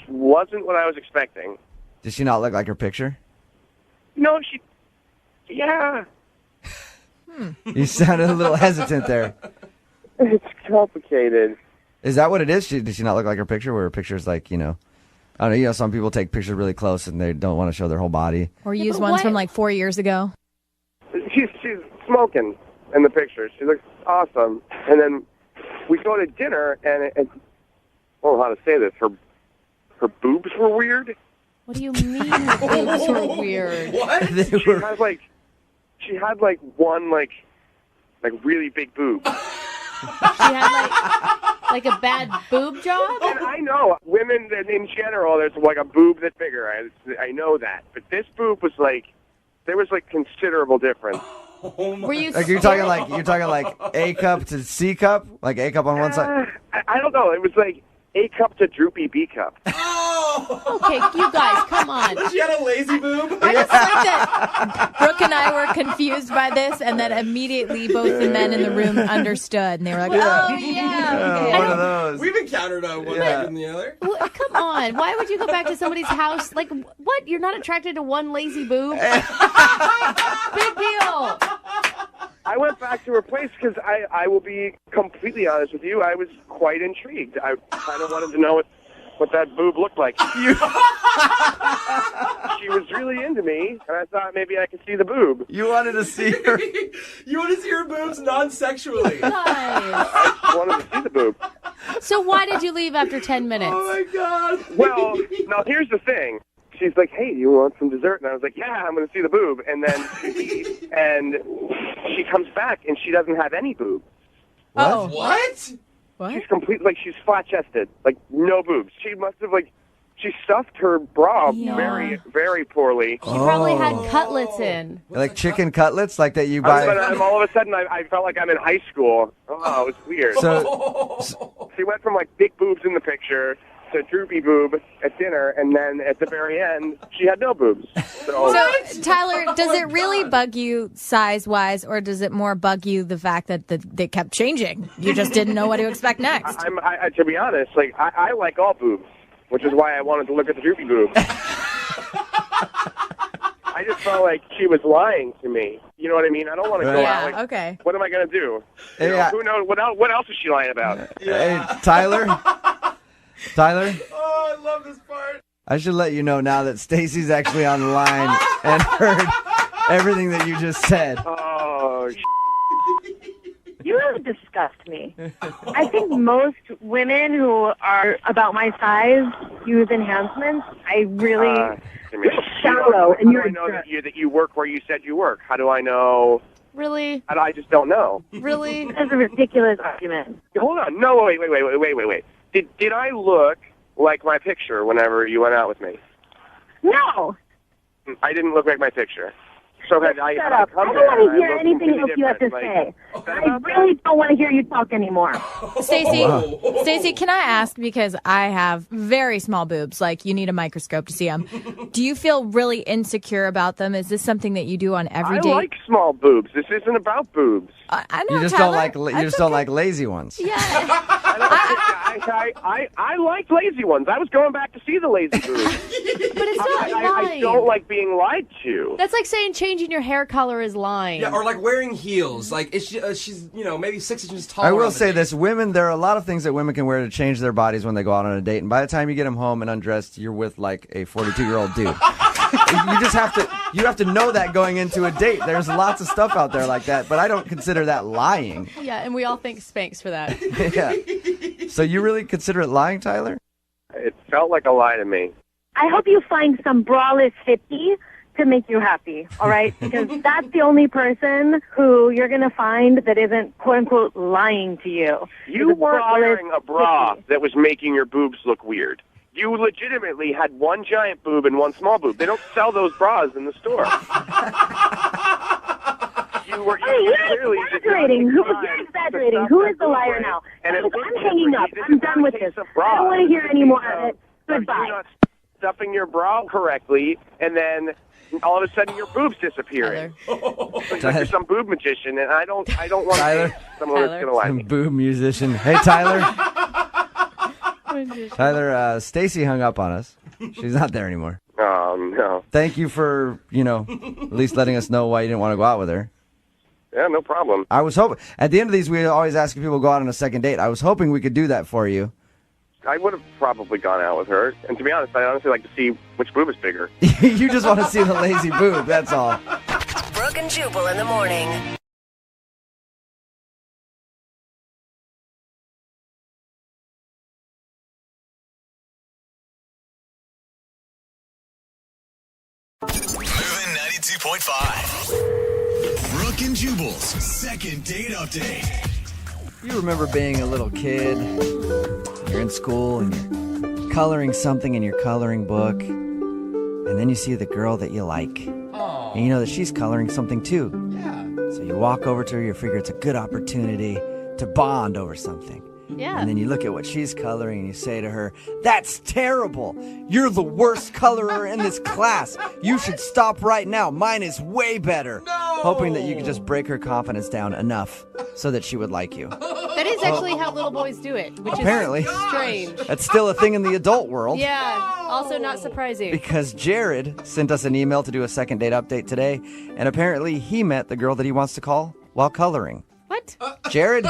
wasn't what I was expecting. Did she not look like her picture? No, yeah. You sounded a little hesitant there. It's complicated. Is that what it is? Did she not look like her picture? Where her picture's like, I don't know, some people take pictures really close and they don't want to show their whole body. Or use ones from like 4 years ago. She's smoking in the picture. She looks awesome. And then we go to dinner, and I don't know how to say this. Her boobs were weird. What do you mean the boobs were weird? What? She had one really big boob. She had like a bad boob job? And I know women in general, there's like a boob that's bigger. I know that, but this boob was there was considerable difference. Were you? Like you're talking like A cup to C cup, like A cup on one side. I don't know. It was like A cup to droopy B cup. Okay, you guys, come on. She had a lazy boob. I just like that Brooke and I were confused by this, and that immediately both the men in the room understood, and they were like, "Oh yeah, one of those." We've encountered one better than the other. Well, come on. Why would you go back to somebody's house? Like, what? You're not attracted to one lazy boob? Big deal. I went back to her place because I will be completely honest with you. I was quite intrigued. I kind of wanted to know what that boob looked like. She was really into me, and I thought maybe I could see the boob. You wanted to see her. You want to see her boobs non-sexually. Nice. I just wanted to see the boob. So why did you leave after 10 minutes? Oh my God. Well, now here's the thing. She's like, "Hey, do you want some dessert?" And I was like, "Yeah, I'm going to see the boob." And then she leaves, and she comes back, and she doesn't have any boob. Oh. What? She's completely, she's flat-chested, no boobs. She must have, she stuffed her bra very, very poorly. She probably had cutlets in. Like chicken cutlets, like that you buy. All of a sudden, I felt like I'm in high school. Oh, it was weird. So she went from, big boobs in the picture to droopy boob at dinner, and then at the very end, she had no boobs. So Tyler, does it really bug you size-wise, or does it more bug you the fact that they kept changing? You just didn't know what to expect next. To be honest, I like all boobs, which is why I wanted to look at the droopy boob. I just felt like she was lying to me. You know what I mean? I don't want to go out. Okay. What am I going to do? Who knows? What else is she lying about? Hey, Tyler. Oh, I love this part. I should let you know now that Stacy's actually on the line and heard everything that you just said. Oh, You really disgust me. I think most women who are about my size use enhancements. I really you're shallow, and you're. How do I know that you work where you said you work? How do I know? Really? I just don't know. Really? That's a ridiculous argument. Hold on. No, wait. Did I look like my picture whenever you went out with me? No. I didn't look like my picture. So Shut up. I don't want to hear anything else you have to say. I really don't want to hear you talk anymore. Stacey, can I ask, because I have very small boobs, you need a microscope to see them. Do you feel really insecure about them? Is this something that you do on every date? I like small boobs. This isn't about boobs. I know, You just Tyler. don't like lazy ones. Yeah. I like lazy ones. I was going back to see the lazy boobs. But it's not lying. I don't like being lied to. That's like saying changing your hair color is lying. Yeah, or wearing heels. She's maybe 6 inches taller. I will say this: there are a lot of things that women can wear to change their bodies when they go out on a date, and by the time you get them home and undressed, you're with a 42-year-old dude. You just have to know that going into a date. There's lots of stuff out there like that, but I don't consider that lying. Yeah, and we all thank Spanx for that. Yeah. So you really consider it lying, Tyler? It felt like a lie to me. I hope you find some braless hippie to make you happy, all right? Because that's the only person who you're going to find that isn't, quote-unquote, lying to you. You weren't wearing a bra that was making your boobs look weird. You legitimately had one giant boob and one small boob. They don't sell those bras in the store. you're exaggerating. You're exaggerating. Who is the liar now? And I'm hanging up. I'm done with this. I don't want to hear any more of it. Goodbye. You're not stuffing your bra correctly, and then all of a sudden your boobs disappearing. It's like you're some boob magician, and I don't want to be someone that's going to lie to me. Boob musician. Hey, Tyler. Tyler, Stacy hung up on us. She's not there anymore. Oh, no. Thank you for, at least letting us know why you didn't want to go out with her. Yeah, no problem. I was hoping, at the end of these, we always ask if people go out on a second date. I was hoping we could do that for you. I would have probably gone out with her. And to be honest, I honestly like to see which boob is bigger. You just want to see the lazy boob, that's all. Brooke and Jubal in the morning. Moving 92.5. Brooke and Jubal's second date update. You remember being a little kid, you're in school and you're coloring something in your coloring book, and then you see the girl that you like. And you know that she's coloring something too. Yeah. So you walk over to her, you figure it's a good opportunity to bond over something. Yeah. And then you look at what she's coloring and you say to her, "That's terrible. You're the worst colorer in this class. You should stop right now. Mine is way better." No! Hoping that you could just break her confidence down enough so that she would like you. That is actually how little boys do it, which Apparently. is strange. That's still a thing in the adult world. Yeah, also not surprising. Because Jared sent us an email to do a second date update today, and apparently he met the girl that he wants to call while coloring. What? Jared,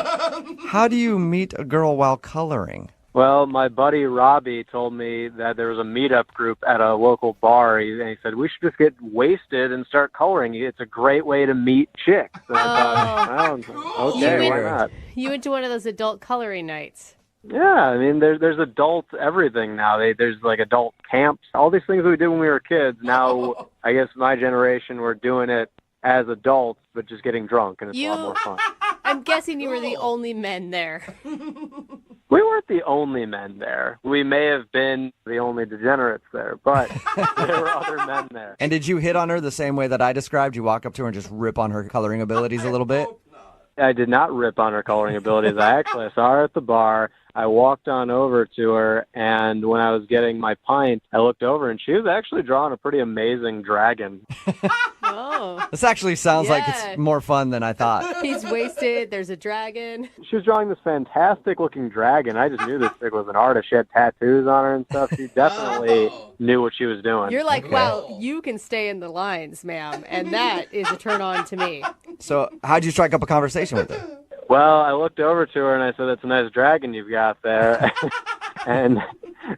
how do you meet a girl while coloring? Well, my buddy Robbie told me that there was a meetup group at a local bar, and he said, we should just get wasted and start coloring. It's a great way to meet chicks. And I thought, well, okay, why not? You went to one of those adult coloring nights. Yeah, I mean, there's adult everything now. There's like adult camps, all these things we did when we were kids. Now, I guess my generation, we're doing it as adults, but just getting drunk, and it's a lot more fun. I'm guessing you were the only men there. We weren't the only men there. We may have been the only degenerates there, but there were other men there. And did you hit on her the same way that I described? You walk up to her and just rip on her coloring abilities a little bit? I did not rip on her coloring abilities. I saw her at the bar. I walked on over to her, and when I was getting my pint, I looked over, and she was actually drawing a pretty amazing dragon. Oh. This actually sounds like it's more fun than I thought. He's wasted. There's a dragon. She was drawing this fantastic-looking dragon. I just knew this chick was an artist. She had tattoos on her and stuff. She definitely knew what she was doing. You're like, wow, you can stay in the lines, ma'am, and that is a turn-on to me. So how'd you strike up a conversation with her? Well, I looked over to her and I said, "That's a nice dragon you've got there." and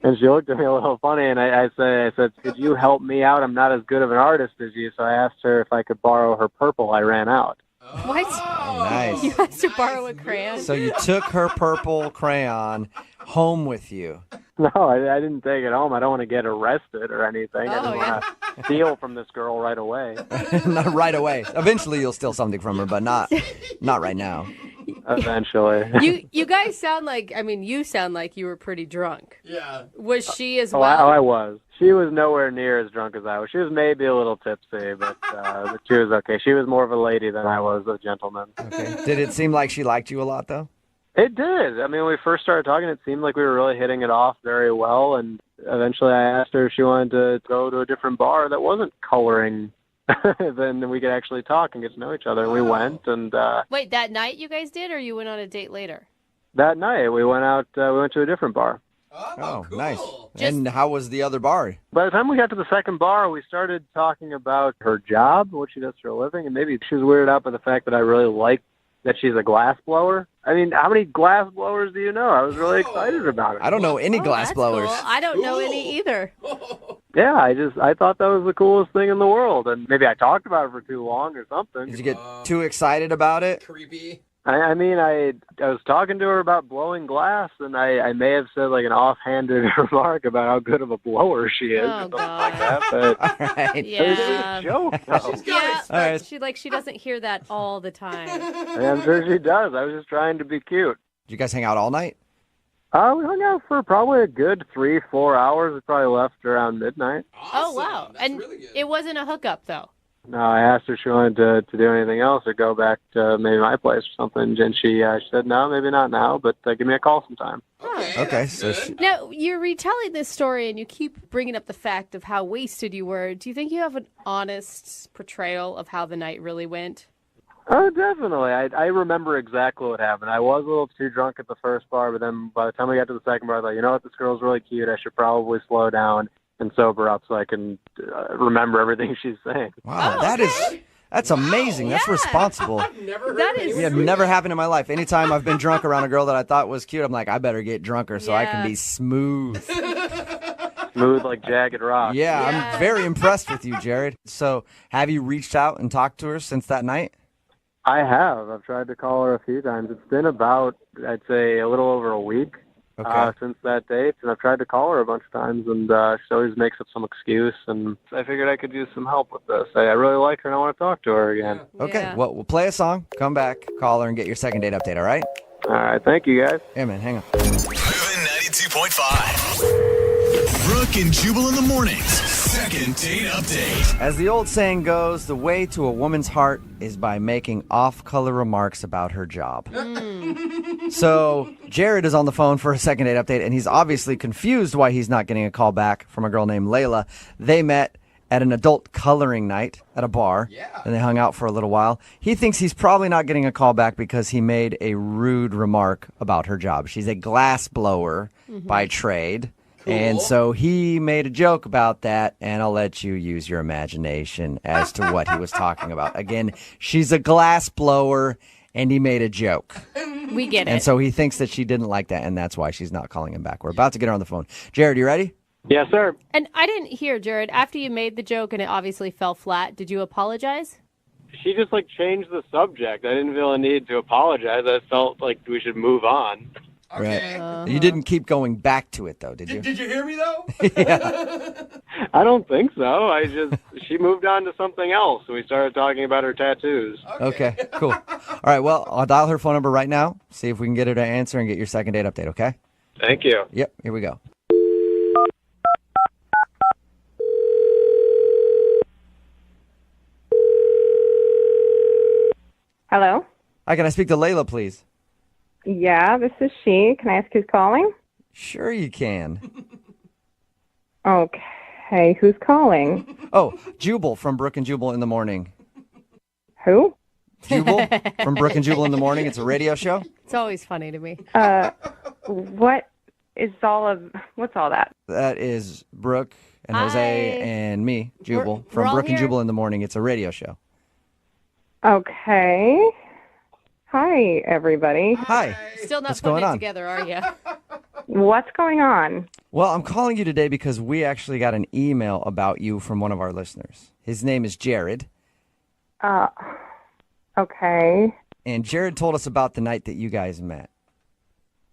she looked at me a little funny, and I said, "Could you help me out? I'm not as good of an artist as you." So I asked her if I could borrow her purple. I ran out. What? Oh, nice. You asked to borrow a crayon? So you took her purple crayon home with you. No, I didn't take it home. I don't want to get arrested or anything. I don't want to steal from this girl right away. Not right away. Eventually you'll steal something from her, but not right now. Eventually. You guys sound like, you sound like you were pretty drunk. Yeah. Was she as well? I was. She was nowhere near as drunk as I was. She was maybe a little tipsy, but she was okay. She was more of a lady than I was a gentleman. Okay. Did it seem like she liked you a lot, though? It did. I mean, when we first started talking, it seemed like we were really hitting it off very well, and eventually I asked her if she wanted to go to a different bar that wasn't coloring. Then we could actually talk and get to know each other. And we went, and Wait, that night you guys did, or you went on a date later? that night we went out. We went to a different bar. Oh, cool. Nice. And how was the other bar? By the time we got to the second bar, we started talking about her job, what she does for a living, and maybe she was weirded out by the fact that I really liked that she's a glass blower. I mean, how many glass blowers do you know? I was really excited about it. I don't know any glass blowers. Cool. I don't know any either. Yeah, I thought that was the coolest thing in the world, and maybe I talked about it for too long or something. Did you get too excited about it? Creepy. I mean, I was talking to her about blowing glass, and I may have said like an offhanded remark about how good of a blower she is, or something like that. But All right. Yeah. It was a joke. Though. Yeah, All right. she doesn't hear that all the time. I'm sure she does. I was just trying to be cute. Did you guys hang out all night? We hung out for probably a good 3-4 hours. We probably left around midnight. Oh, wow. And it wasn't a hookup, though. No, I asked her if she wanted to do anything else or go back to maybe my place or something, and she said, no, maybe not now, but give me a call sometime. Okay, so Now, you're retelling this story and you keep bringing up the fact of how wasted you were. Do you think you have an honest portrayal of how the night really went? Oh, definitely. I remember exactly what happened. I was a little too drunk at the first bar, but then by the time we got to the second bar, I thought, you know what, this girl's really cute. I should probably slow down and sober up so I can remember everything she's saying. Wow, that's amazing. That's responsible. That is. Yeah, never happened in my life. Anytime I've been drunk around a girl that I thought was cute, I'm like, I better get drunker so I can be smooth. Smooth like jagged rock. Yeah, I'm very impressed with you, Jared. So have you reached out and talked to her since that night? I have. I've tried to call her a few times. It's been about, I'd say, a little over a week since that date, and I've tried to call her a bunch of times, and she always makes up some excuse, and I figured I could use some help with this. I really like her, and I want to talk to her again. Okay, well, we'll play a song, come back, call her, and get your second date update, all right? All right, thank you, guys. Yeah, man, hang on. Moving 92.5. Brooke and Jubal in the mornings. Second date update. As the old saying goes, the way to a woman's heart is by making off-color remarks about her job. So Jared is on the phone for a second date update, and he's obviously confused why he's not getting a call back from a girl named Layla. They met at an adult coloring night at a bar, and they hung out for a little while. He thinks he's probably not getting a call back because he made a rude remark about her job. She's a glass blower by trade. And so he made a joke about that, and I'll let you use your imagination as to what he was talking about. Again, she's a glass blower, and he made a joke. We get it. And so he thinks that she didn't like that, and that's why she's not calling him back. We're about to get her on the phone. Jared, you ready? Yes, sir. And I didn't hear, Jared, after you made the joke and it obviously fell flat, did you apologize? She just changed the subject. I didn't feel a need to apologize. I felt like we should move on. Right. You didn't keep going back to it, though, did you? Did you hear me, though? I don't think so. She moved on to something else. We started talking about her tattoos. Okay, cool. All right, well, I'll dial her phone number right now, see if we can get her to answer and get your second date update, okay? Thank you. Yep, here we go. Hello? Hi, can I speak to Layla, please? Yeah, this is she. Can I ask who's calling? Sure you can. Okay, who's calling? Oh, Jubal from Brooke and Jubal in the Morning. Who? Jubal from Brooke and Jubal in the Morning. It's a radio show. It's always funny to me. What's all that? That is Brooke and Jose and me, Jubal, We're from all Brooke and here. Jubal in the Morning. It's a radio show. Okay. Hi, everybody. Hi. Still not What's putting going it on? together, are you? What's going on? Well, I'm calling you today because we actually got an email about you from one of our listeners. His name is Jared. Okay. And Jared told us about the night that you guys met.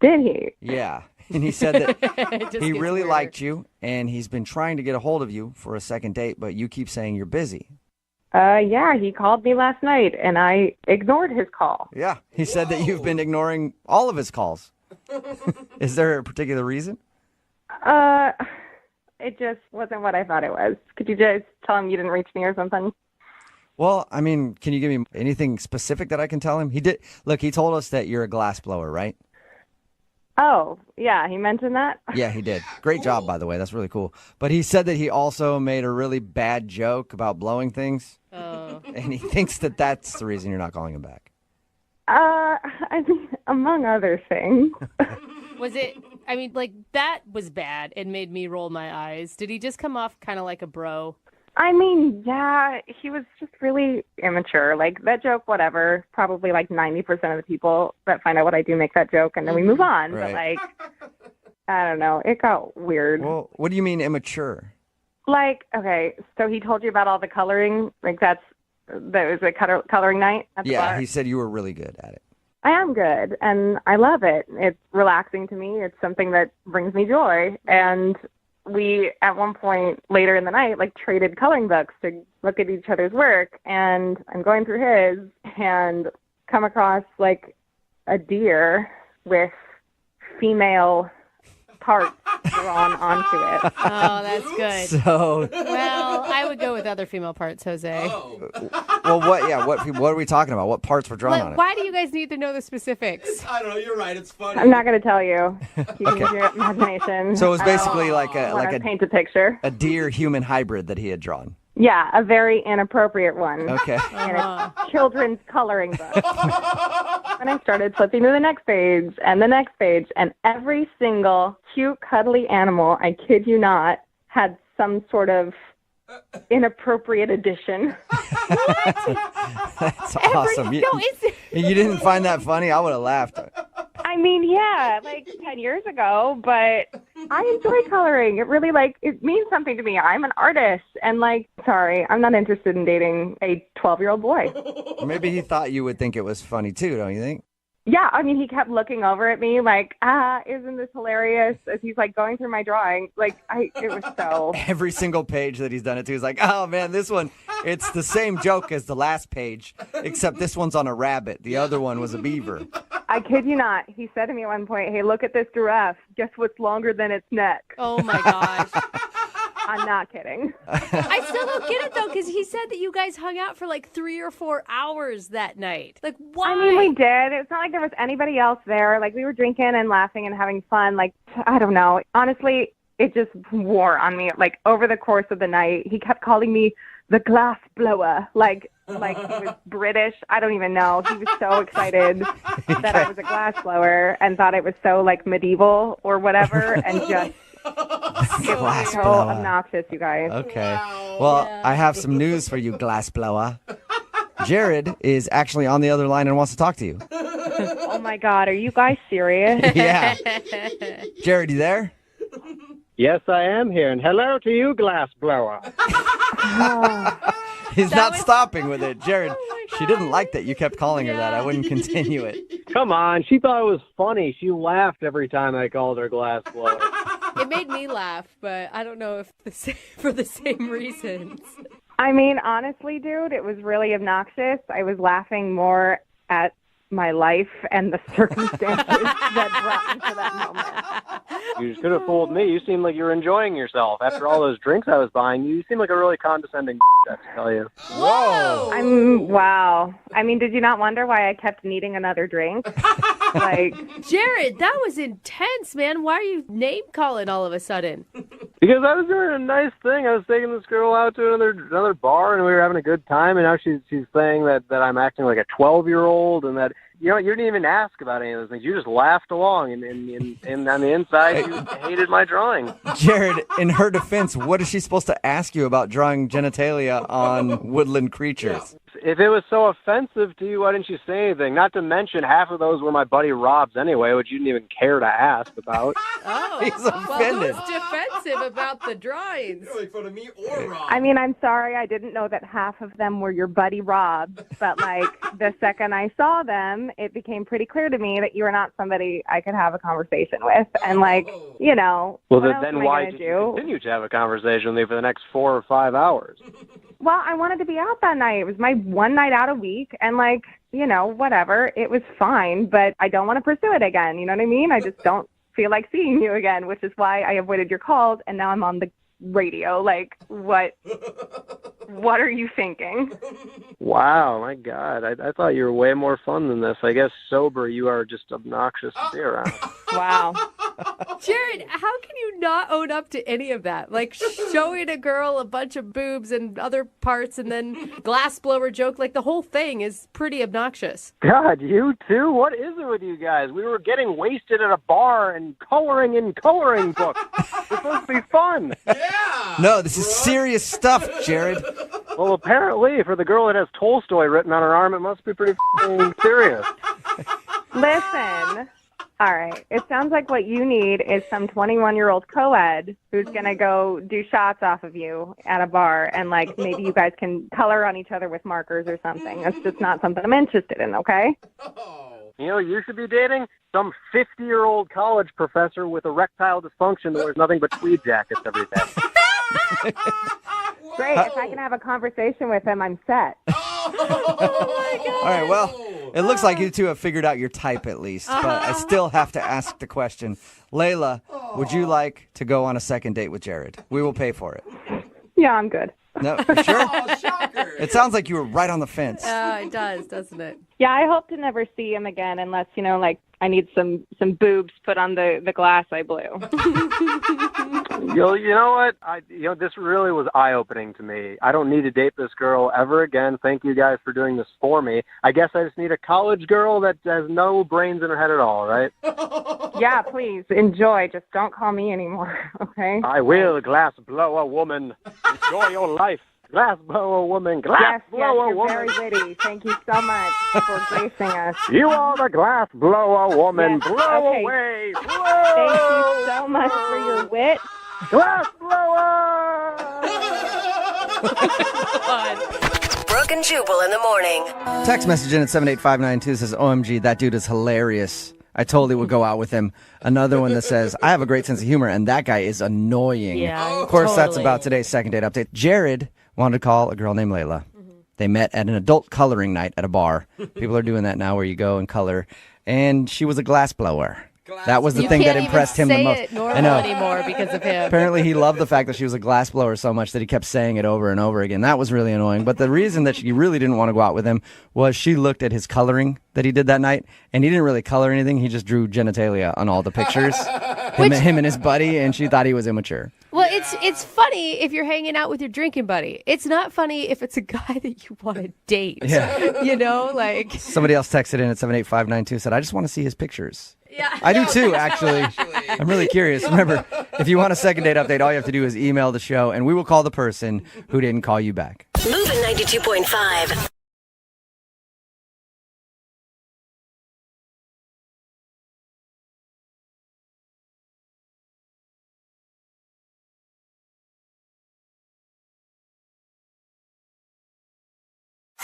Did he? Yeah. And he said that It just he gets really weirder. liked you, and he's been trying to get a hold of you for a second date, but you keep saying you're busy. Yeah, he called me last night, and I ignored his call. Yeah. He said that you've been ignoring all of his calls. Is there a particular reason? It just wasn't what I thought it was. Could you just tell him you didn't reach me or something? Well, I mean, can you give me anything specific that I can tell him? He did. Look, he told us that you're a glass blower, right? Oh, yeah, he mentioned that? Yeah, he did. Great job, by the way. That's really cool. But he said that he also made a really bad joke about blowing things. Oh. And he thinks that that's the reason you're not calling him back. I mean, among other things. Was it, I mean, that was bad and made me roll my eyes. Did he just come off kind of like a bro? I mean, yeah, he was just really immature. That joke, whatever, probably 90% of the people that find out what I do make that joke, and then we move on. Right. But, I don't know. It got weird. Well, what do you mean immature? Okay, so he told you about all the coloring? That was a coloring night at the bar? Yeah, he said you were really good at it. I am good, and I love it. It's relaxing to me. It's something that brings me joy. And we, at one point later in the night, traded coloring books to look at each other's work. And I'm going through his and come across, a deer with female parts drawn onto it. Oh, that's good. So, Well, I would go with other female parts, Jose. well, what? Yeah, what are we talking about? What parts were drawn on it? Why do you guys need to know the specifics? I don't know. You're right. It's funny. I'm not going to tell you. You can use your imagination. So it was basically like a paint a picture. a deer-human hybrid that he had drawn. Yeah, a very inappropriate one. Okay. In a children's coloring book. And I started flipping to the next page and the next page, and every single cute, cuddly animal, I kid you not, had some sort of inappropriate addition. That's awesome. You didn't find that funny? I would have laughed. I mean, yeah, like 10 years ago, but I enjoy coloring. It really, it means something to me. I'm an artist, and, sorry, I'm not interested in dating a 12-year-old boy. Maybe he thought you would think it was funny, too, don't you think? Yeah, I mean, he kept looking over at me isn't this hilarious? As he's, going through my drawing. It was so... Every single page that he's done it to, he's like, oh, man, this one, it's the same joke as the last page, except this one's on a rabbit. The other one was a beaver. I kid you not. He said to me at one point, hey, look at this giraffe. Guess what's longer than its neck? Oh, my gosh. I'm not kidding. I still don't get it, though, because he said that you guys hung out for 3 or 4 hours that night. Why? I mean, we did. It's not like there was anybody else there. We were drinking and laughing and having fun. I don't know. Honestly, it just wore on me. Over the course of the night, he kept calling me the glass blower. Like he was British. I don't even know. He was so excited that I was a glass blower and thought it was so, medieval or whatever, and just... It was so obnoxious, you guys. Okay. Well, I have some news for you, glassblower. Jared is actually on the other line and wants to talk to you. Oh, my God. Are you guys serious? Yeah. Jared, you there? Yes, I am here. And hello to you, glassblower. He's not stopping with it. Jared, she didn't like that you kept calling her that. I wouldn't continue it. Come on. She thought it was funny. She laughed every time I called her glassblower. It made me laugh, but I don't know if for the same reasons. I mean, honestly, dude, it was really obnoxious. I was laughing more at my life and the circumstances that brought me to that moment. You could have fooled me. You seemed like you were enjoying yourself. After all those drinks I was buying, you seemed like a really condescending I have to tell you. Whoa! Wow. I mean, did you not wonder why I kept needing another drink? Jared, that was intense, man. Why are you name-calling all of a sudden? Because I was doing a nice thing. I was taking this girl out to another bar, and we were having a good time, and now she's saying that I'm acting like a 12-year-old, and that, you didn't even ask about any of those things. You just laughed along, and on the inside, you hated my drawing. Jared, in her defense, what is she supposed to ask you about drawing genitalia on woodland creatures? If it was so offensive to you, why didn't you say anything? Not to mention, half of those were my buddy Rob's anyway, which you didn't even care to ask about. Oh, he's offended. Well, who's defensive about the drawings? You don't make fun of me or Rob. I mean, I'm sorry. I didn't know that half of them were your buddy Rob. But, the second I saw them, it became pretty clear to me that you were not somebody I could have a conversation with. And, Well, then why did you continue to have a conversation with me for the next 4 or 5 hours? Well, I wanted to be out that night. It was my one night out a week, and whatever. It was fine, but I don't want to pursue it again. You know what I mean? I just don't feel like seeing you again, which is why I avoided your calls, and now I'm on the radio. What are you thinking? Wow, my God. I thought you were way more fun than this. I guess sober, you are just obnoxious to be around. Wow. Jared, how can you not own up to any of that? Showing a girl a bunch of boobs and other parts and then glassblower joke, the whole thing is pretty obnoxious. God, you too? What is it with you guys? We were getting wasted at a bar and coloring in coloring books. It's supposed to be fun. Yeah. No, this is serious stuff, Jared. Well, apparently, for the girl that has Tolstoy written on her arm, it must be pretty serious. Listen. All right. It sounds like what you need is some 21-year-old co-ed who's going to go do shots off of you at a bar, and maybe you guys can color on each other with markers or something. That's just not something I'm interested in, okay? You should be dating some 50-year-old college professor with erectile dysfunction that wears nothing but tweed jackets every day. Great. If I can have a conversation with him, I'm set. All right, well, it looks like you two have figured out your type at least, but I still have to ask the question. Layla, would you like to go on a second date with Jared? We will pay for it. Yeah, I'm good. No, for sure? It sounds like you were right on the fence. It does, doesn't it? Yeah, I hope to never see him again unless, like I need some boobs put on the glass I blew. You know what? This really was eye-opening to me. I don't need to date this girl ever again. Thank you guys for doing this for me. I guess I just need a college girl that has no brains in her head at all, right? Yeah, please, enjoy. Just don't call me anymore, okay? I will, glass blower woman. Enjoy your life. Glass blower woman. Glass blower you're woman. very witty. Thank you so much for gracing us. You are the glass blower woman. Yes, Blow okay. away. Blow. Thank you so much for your wit. Glass blower. Brooke and Jubal in the morning. Text message in at 78592 says, OMG, that dude is hilarious. I totally would go out with him. Another one that says, I have a great sense of humor, and that guy is annoying. Yeah, of course, that's totally. about today's second date update. Jared wanted to call a girl named Layla. They met at an adult coloring night at a bar. People are doing that now where you go and color. And she was a glass blower. That was the thing that impressed him the most. You can't even say it normal anymore because of him. Apparently, he loved the fact that she was a glass blower so much that he kept saying it over and over again. That was really annoying. But the reason that she really didn't want to go out with him was she looked at his coloring that he did that night, and he didn't really color anything. He just drew genitalia on all the pictures, him and his buddy, and she thought he was immature. Well, it's funny if you're hanging out with your drinking buddy. It's not funny if it's a guy that you want to date. Yeah. You know, like... Somebody else texted in at 78592 said, I just want to see his pictures. Yeah. I do too, actually. I'm really curious. Remember, if you want a second date update, all you have to do is email the show, and we will call the person who didn't call you back. Moving 92.5.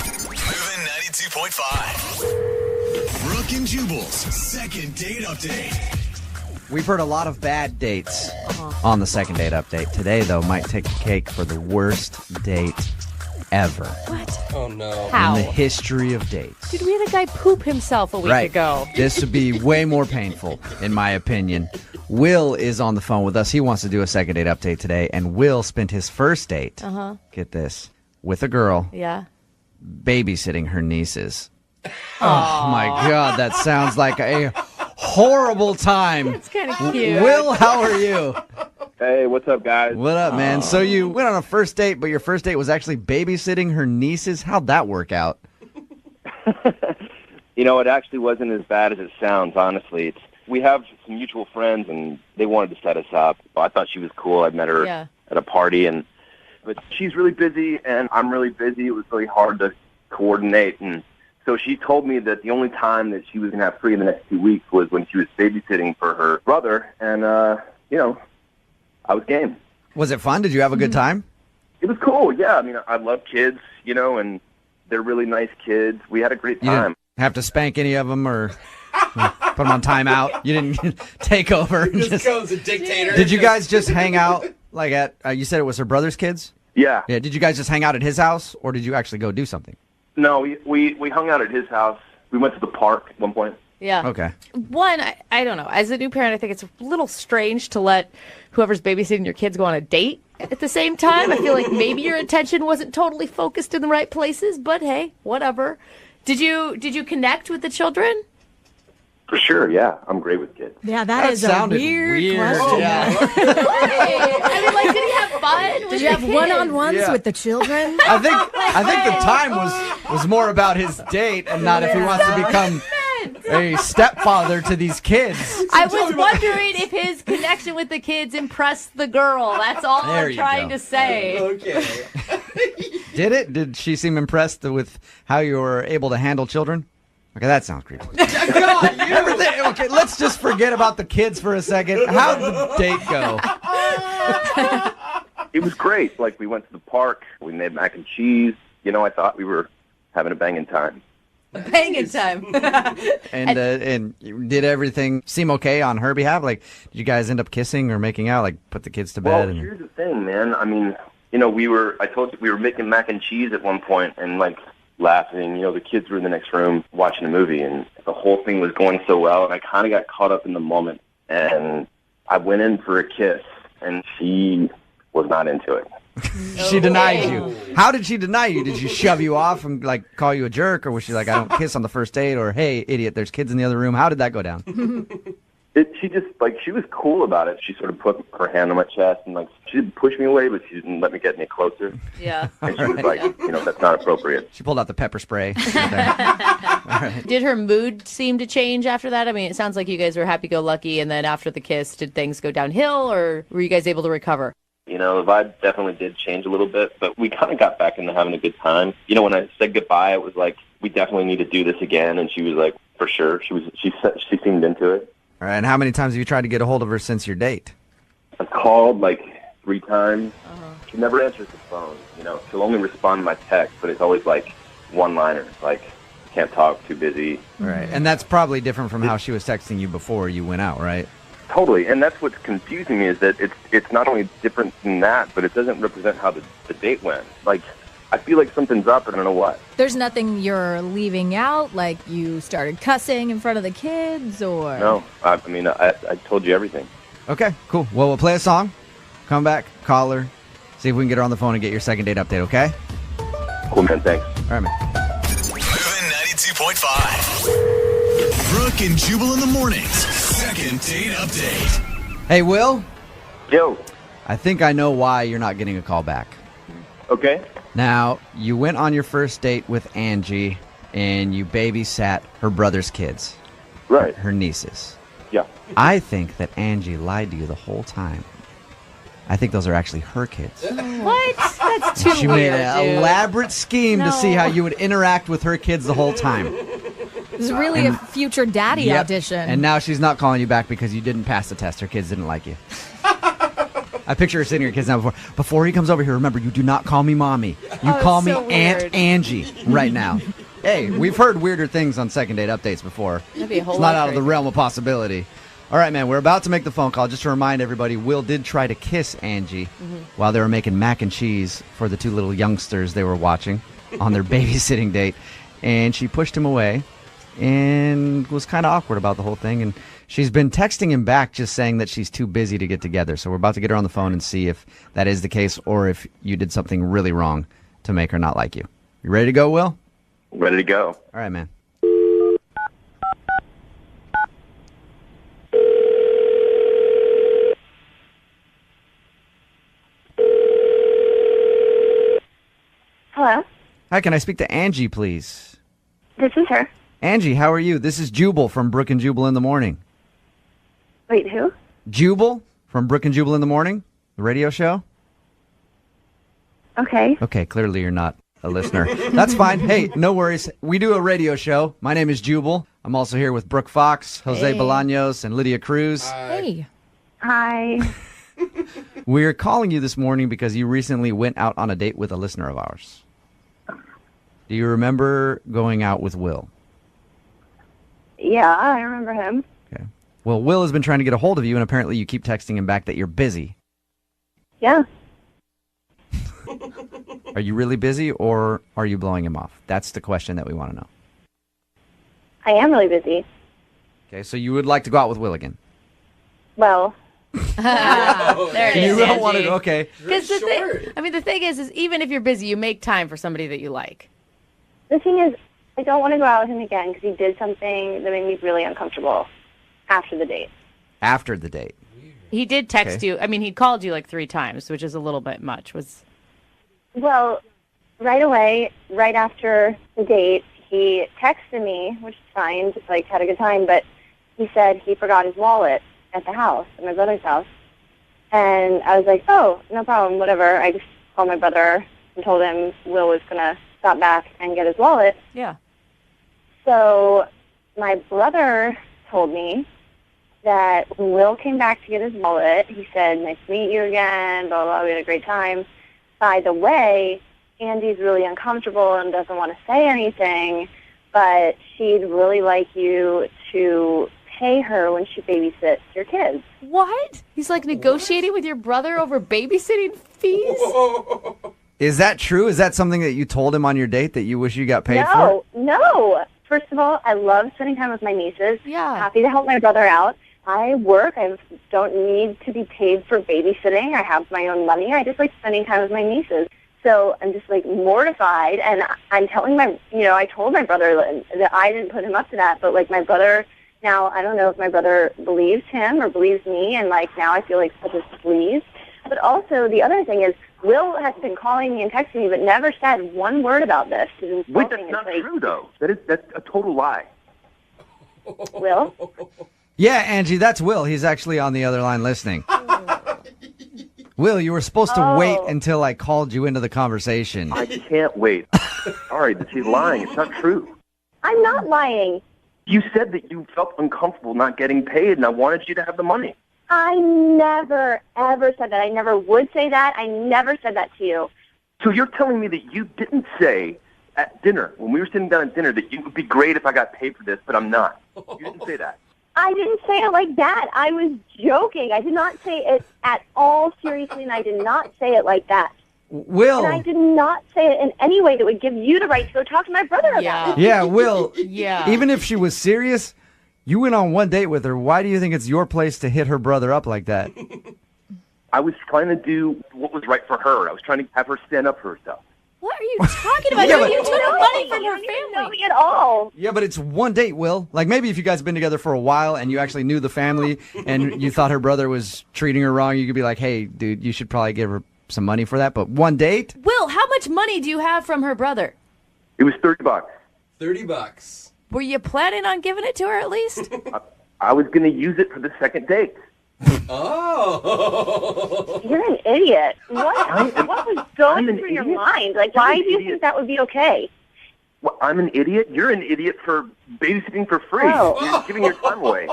Moving 92.5. Brooke and Jubal's second date update. We've heard a lot of bad dates on the second date update. Today, though, might take the cake for the worst date ever What? Oh, no. How? in the history of dates. Dude, we had a guy poop himself a week ago. This would be way more painful, in my opinion. Will is on the phone with us. He wants to do a second date update today, and Will spent his first date, get this, with a girl Yeah. babysitting her nieces. Oh, my God, that sounds like a horrible time. It's kind of cute. Will, how are you? Hey, what's up, guys? What up, man? So you went on a first date, but your first date was actually babysitting her nieces? How'd that work out? You know, it actually wasn't as bad as it sounds, honestly. We have some mutual friends, and they wanted to set us up. I thought she was cool. I met her at a party, but she's really busy, and I'm really busy. It was really hard to coordinate, and so she told me that the only time that she was going to have free in the next 2 weeks was when she was babysitting for her brother, and, I was game. Was it fun? Did you have a good time? It was cool, yeah. I mean, I love kids, and they're really nice kids. We had a great You time. didn't have to spank any of them or put them on timeout? You didn't take over? And Just goes a dictator. Did you guys just hang out, like at, you said it was her brother's kids? Yeah. Yeah. Did you guys just hang out at his house, or did you actually go do something? No, we hung out at his house. We went to the park at one point. Yeah. Okay. One, I don't know. As a new parent, I think it's a little strange to let whoever's babysitting your kids go on a date at the same time. I feel like maybe your attention wasn't totally focused in the right places, but hey, whatever. Did you connect with the children? For sure, yeah. I'm great with kids. Yeah, that is a sounded weird weird. question. Yeah. I mean, like, did he have fun? Did with you the have kids? one-on-ones Yeah. with the children? I think the time was more about his date and not if he wants to become a stepfather to these kids. I was wondering if his connection with the kids impressed the girl. That's all There I'm you trying go. to say. Okay. Did it? Did she seem impressed with how you were able to handle children? Okay, that sounds creepy. God, Everything, okay, let's just forget about the kids for a second. How'd the date go? It was great. Like, we went to the park. We made mac and cheese. I thought we were having a banging time. Banging time. And did everything seem okay on her behalf? Like, did you guys end up kissing or making out? Like, put the kids to bed? Well, here's the thing, man. I mean, I told you we were making mac and cheese at one point, and, like, laughing. You know, the kids were in the next room watching a movie, and the whole thing was going so well, and I kind of got caught up in the moment, and I went in for a kiss, and she was not into it. She denied you. How did she deny you? Did she shove you off and like call you a jerk, or was she like, I don't kiss on the first date, or hey, idiot, there's kids in the other room? How did that go down? She just, like, she was cool about it. She sort of put her hand on my chest and, like, she didn't push me away, but she didn't let me get any closer. Yeah. And she was like, you know, that's not appropriate. She pulled out the pepper spray. Did her mood seem to change after that? I mean, it sounds like you guys were happy-go-lucky, and then after the kiss, did things go downhill, or were you guys able to recover? You know, the vibe definitely did change a little bit, but we kind of got back into having a good time. You know, when I said goodbye, it was like, we definitely need to do this again, and she was like, for sure. She seemed into it. All right, and how many times have you tried to get a hold of her since your date? I've called like 3 times. She never answers the phone. You know, she'll only respond to my text, but it's always like one-liners, like, can't talk, too busy. Right, and that's probably different from how she was texting you before you went out, right? Totally, and that's what's confusing me is that it's not only different than that, but it doesn't represent how the date went. Like, I feel like something's up, and I don't know what. There's nothing you're leaving out, like you started cussing in front of the kids, or... No, I mean, I told you everything. Okay, cool. Well, we'll play a song, come back, call her, see if we can get her on the phone and get your second date update, okay? Cool, man, thanks. All right, man. Moving 92.5. Brooke and Jubal in the mornings. Second date update. Hey, Will? Yo. I think I know why you're not getting a call back. Okay. Now, you went on your first date with Angie, and you babysat her brother's kids. Right. Her nieces. Yeah. I think that Angie lied to you the whole time. I think those are actually her kids. What? That's too She weird, made an dude. elaborate scheme to see No. how you would interact with her kids the whole time. This is really a future daddy Yep. audition. And now she's not calling you back because you didn't pass the test. Her kids didn't like you. I picture her sitting her kids now before he comes over here. Remember, you do not call me mommy. You Oh, call it's me so Aunt weird. Angie right now. Hey, we've heard weirder things on second date updates before. That'd be a whole It's not lot out of the crazy. realm of possibility. All right, man, we're about to make the phone call. Just to remind everybody, Will did try to kiss Angie while they were making mac and cheese for the 2 little youngsters they were watching on their babysitting date. And she pushed him away and was kind of awkward about the whole thing. And she's been texting him back just saying that she's too busy to get together. So we're about to get her on the phone and see if that is the case or if you did something really wrong to make her not like you. You ready to go, Will? Ready to go. All right, man. Hello, Hi, can I speak to Angie, please? this is her. Angie, how are you? This is Jubal from Brooke and Jubal in the Morning. Wait, who? Jubal from Brooke and Jubal in the Morning, the radio show? Okay. Okay, clearly you're not a listener. That's fine. Hey, no worries. We do a radio show. My name is Jubal. I'm also here with Brooke Fox, Jose Hey. Bolaños, and Lydia Cruz. Hey. Hi. We're calling you this morning because you recently went out on a date with a listener of ours. Do you remember going out with Will? Yeah, I remember him. Okay. Well, Will has been trying to get a hold of you, and apparently you keep texting him back that you're busy. Yeah. Are you really busy, or are you blowing him off? That's the question that we want to know. I am really busy. Okay, so you would like to go out with Will again? Well, There it is. You don't want to. Angie. Okay. Because the thing is even if you're busy, you make time for somebody that you like. the thing is, I don't want to go out with him again because he did something that made me really uncomfortable after the date. After the date. He did text Okay. you. I mean, he called you like 3 times, which is a little bit much. Well, right away, right after the date, he texted me, which is fine, just like had a good time, but he said he forgot his wallet at the house, at my brother's house. And I was like, oh, no problem, whatever. I just called my brother and told him Will was going to stop back and get his wallet. Yeah. So my brother told me that when Will came back to get his wallet, he said, nice to meet you again, blah, blah, we had a great time. By the way, Andy's really uncomfortable and doesn't want to say anything, but she'd really like you to pay her when she babysits your kids. What? He's like negotiating with your brother over babysitting fees? Is that true? Is that something that you told him on your date that you wish you got paid for? No. First of all, I love spending time with my nieces. Yeah. Happy to help my brother out. I work. I don't need to be paid for babysitting. I have my own money. I just like spending time with my nieces. So I'm just like mortified, and I'm telling I told my brother that I didn't put him up to that, but like my brother, now I don't know if my brother believes him or believes me, and like now I feel like such a squeeze. But also the other thing is, Will has been calling me and texting me, but never said one word about this. Wait, that's not true, though. That's a total lie. Will? Yeah, Angie, that's Will. He's actually on the other line listening. Will, you were supposed to wait until I called you into the conversation. I can't wait. Sorry, that she's lying. It's not true. I'm not lying. You said that you felt uncomfortable not getting paid, and I wanted you to have the money. I never, ever said that. I never would say that. I never said that to you. So you're telling me that you didn't say at dinner, when we were sitting down at dinner, that it would be great if I got paid for this, but I'm not. You didn't say that. I didn't say it like that. I was joking. I did not say it at all seriously, and I did not say it like that. Will. And I did not say it in any way that would give you the right to go talk to my brother about it. Yeah, Will. Yeah. Even if she was serious, you went on one date with her. Why do you think it's your place to hit her brother up like that? I was trying to do what was right for her. I was trying to have her stand up for herself. What are you talking about? Yeah, You but- took money from her You don't know family. me at all. Yeah, but it's one date, Will. Like maybe if you guys have been together for a while and you actually knew the family and you thought her brother was treating her wrong, you could be like, hey, dude, you should probably give her some money for that. But one date? Will, how much money do you have from her brother? It was $30. $30. Were you planning on giving it to her at least? I was going to use it for the second date. Oh. You're an idiot. What was going through your mind? Like, why do you think that would be okay? Well, I'm an idiot. You're an idiot for babysitting for free. Oh. You're giving your time away.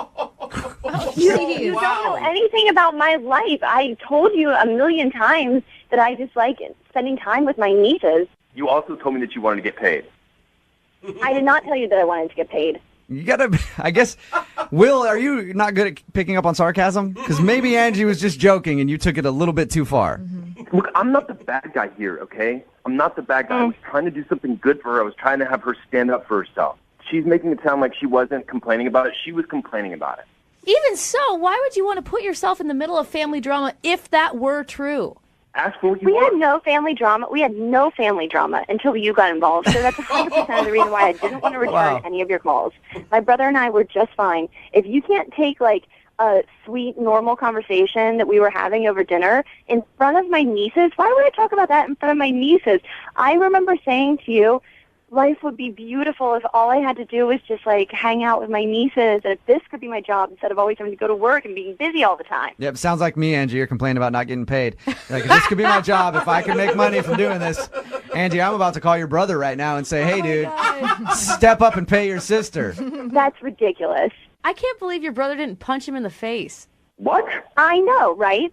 You don't know anything about my life. I told you a million times that I just like spending time with my nieces. You also told me that you wanted to get paid. I did not tell you that I wanted to get paid. You gotta, I guess, Will, are you not good at picking up on sarcasm? Because maybe Angie was just joking and you took it a little bit too far. Look, I'm not the bad guy here, okay? I'm not the bad guy. I was trying to do something good for her. I was trying to have her stand up for herself. She's making it sound like she wasn't complaining about it. She was complaining about it. Even so, why would you want to put yourself in the middle of family drama if that were true? Ask for what you We want. had no family drama. We had no family drama until you got involved. So that's 100% of the reason why I didn't want to return any of your calls. My brother and I were just fine. If you can't take, like, a sweet, normal conversation that we were having over dinner in front of my nieces, why would I talk about that in front of my nieces? I remember saying to you, life would be beautiful if all I had to do was just, like, hang out with my nieces, and if this could be my job instead of always having to go to work and being busy all the time. Yep, sounds like me, Angie. You're complaining about not getting paid. Like, if this could be my job, if I could make money from doing this. Angie, I'm about to call your brother right now and say, hey, dude, step up and pay your sister. That's ridiculous. I can't believe your brother didn't punch him in the face. What? I know, right?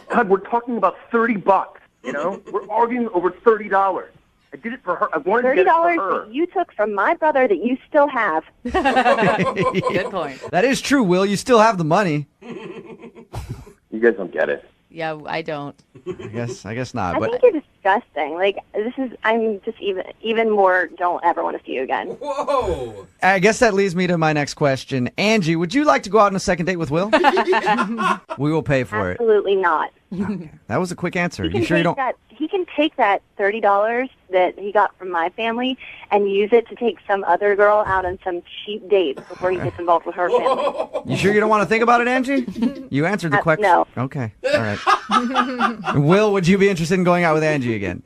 God, we're talking about $30, you know? We're arguing over $30. I did it for her. I wanted to get it for her. that you took from my brother that you still have. Good point. That is true, Will. You still have the money. You guys don't get it. Yeah, I don't. I guess not. I But think you're disgusting. Like, I'm just even more don't ever want to see you again. Whoa. I guess that leads me to my next question. Angie, would you like to go out on a second date with Will? We will pay for it. Absolutely not. That was a quick answer. He can You sure you take don't? He can take that $30 that he got from my family and use it to take some other girl out on some cheap date before he gets involved with her family. You sure you don't want to think about it, Angie? You answered the question. No. Okay. All right. Will, would you be interested in going out with Angie again?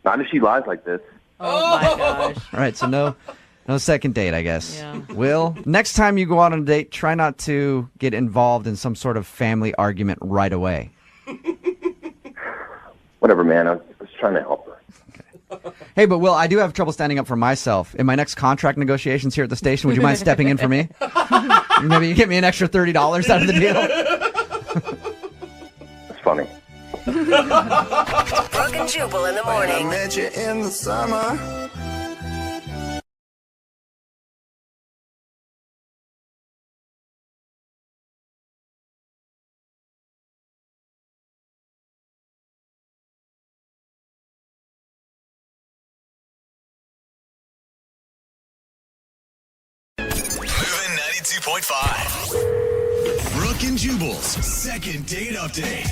Not if she lies like this. Oh my gosh. All right. So no second date, I guess. Yeah. Will, next time you go out on a date, try not to get involved in some sort of family argument right away. Whatever, man. I was trying to help her. Hey, but Will, I do have trouble standing up for myself. In my next contract negotiations here at the station, would you mind stepping in for me? Maybe you get me an extra $30 out of the deal. It's funny. Brooke and Jubal in the morning. I met you in the summer. 92.5. Brooke and Jubal's second date update.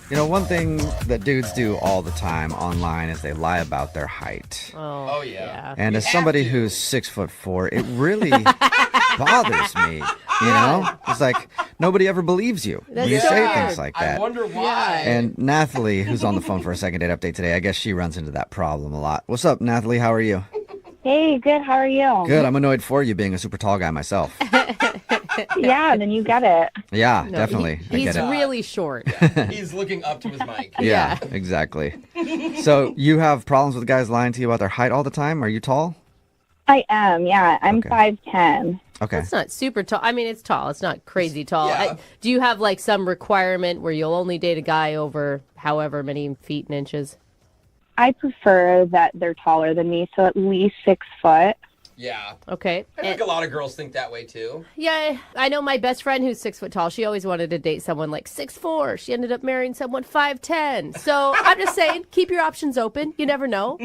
You know, one thing that dudes do all the time online is they lie about their height. Oh yeah. And as somebody who's 6'4", it really bothers me. You know, it's like nobody ever believes you when you say things like that. I wonder why. And Nathalie, who's on the phone for a second date update today, I guess she runs into that problem a lot. What's up, Nathalie? How are you? Hey, good. How are you? Good. I'm annoyed for you being a super tall guy myself. Yeah, then you get it. Yeah, definitely. I He's get it. really short. He's looking up to his mic. Yeah, exactly. So you have problems with guys lying to you about their height all the time? Are you tall? I am, yeah. I'm 5'10". Okay. It's not super tall. I mean, it's tall. It's not crazy tall. Yeah. Do you have like some requirement where you'll only date a guy over however many feet and inches? I prefer that they're taller than me, so at least 6 foot. Yeah. Okay. I think a lot of girls think that way too. Yeah, I know my best friend who's 6 foot tall. She always wanted to date someone like 6'4". She ended up marrying someone 5'10". So I'm just saying, keep your options open. You never know.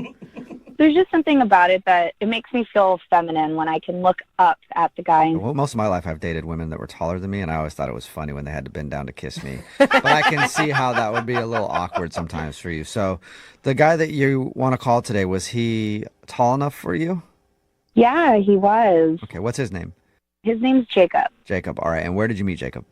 There's just something about it that it makes me feel feminine when I can look up at the guy. Well, most of my life I've dated women that were taller than me, and I always thought it was funny when they had to bend down to kiss me. But I can see how that would be a little awkward sometimes for you. So the guy that you want to call today, was he tall enough for you? Yeah, he was. Okay, what's his name? His name's Jacob. Jacob. All right, and where did you meet Jacob?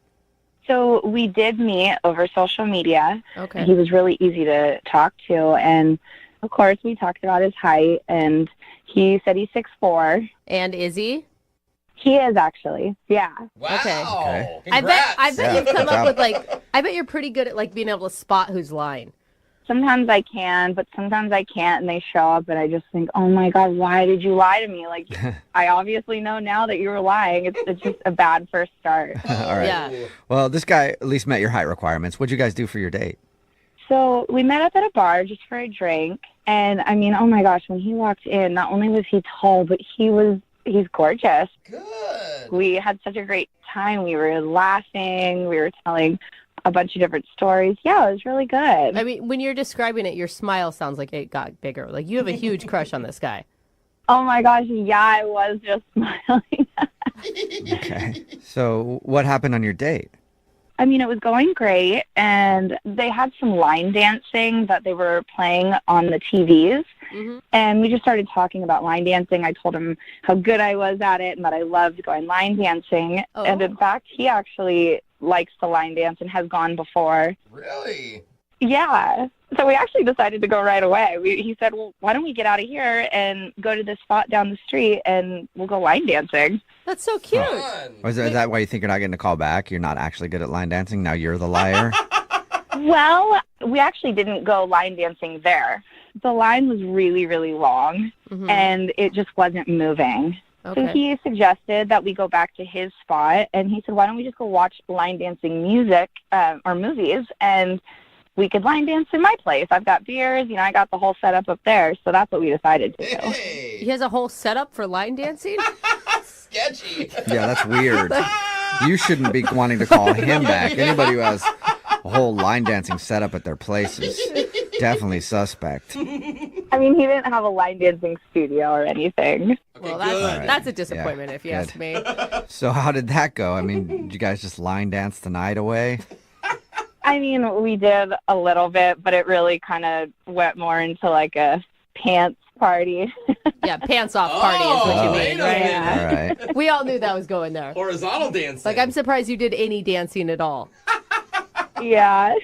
So we did meet over social media. Okay. He was really easy to talk to, and of course we talked about his height, and he said he's 6'4". And is he? He is actually, yeah. Wow. Okay. I bet Yeah, you've come good up job. with like, I bet you're pretty good at like being able to spot who's lying. Sometimes I can, but sometimes I can't, and they show up, and I just think, oh my God, why did you lie to me? Like, I obviously know now that you were lying. It's just a bad first start. All right. Yeah. Well, this guy at least met your height requirements. What'd you guys do for your date? So we met up at a bar just for a drink, and I mean, oh my gosh, when he walked in, not only was he tall, but he's gorgeous. Good. We had such a great time. We were laughing. We were telling a bunch of different stories. Yeah, it was really good. I mean, when you're describing it, your smile sounds like it got bigger. Like you have a huge crush on this guy. Oh my gosh, yeah, I was just smiling. Okay. So what happened on your date? I mean, it was going great, and they had some line dancing that they were playing on the TVs, and we just started talking about line dancing. I told him how good I was at it and that I loved going line dancing, and in fact, he actually likes to line dance and has gone before. Really? Yeah. So we actually decided to go right away. He said, well, why don't we get out of here and go to this spot down the street and we'll go line dancing. That's so cute. Or is that why you think you're not getting a call back? You're not actually good at line dancing? Now you're the liar? Well, we actually didn't go line dancing there. The line was really, really long, and it just wasn't moving. Okay. So he suggested that we go back to his spot, and he said, why don't we just go watch line dancing music or movies, and we could line dance in my place. I've got beers, I got the whole setup up there, so that's what we decided to do. He has a whole setup for line dancing? Sketchy. Yeah, that's weird. You shouldn't be wanting to call him back. Anybody who has a whole line dancing setup at their place is definitely suspect. I mean, he didn't have a line dancing studio or anything. Well, that's a disappointment if you ask me. So how did that go? I mean, did you guys just line dance the night away? I mean, we did a little bit, but it really kind of went more into like a pants party. Yeah, pants off party is what you mean, right? All right. We all knew that was going there. Horizontal dancing. Like, I'm surprised you did any dancing at all. Yeah.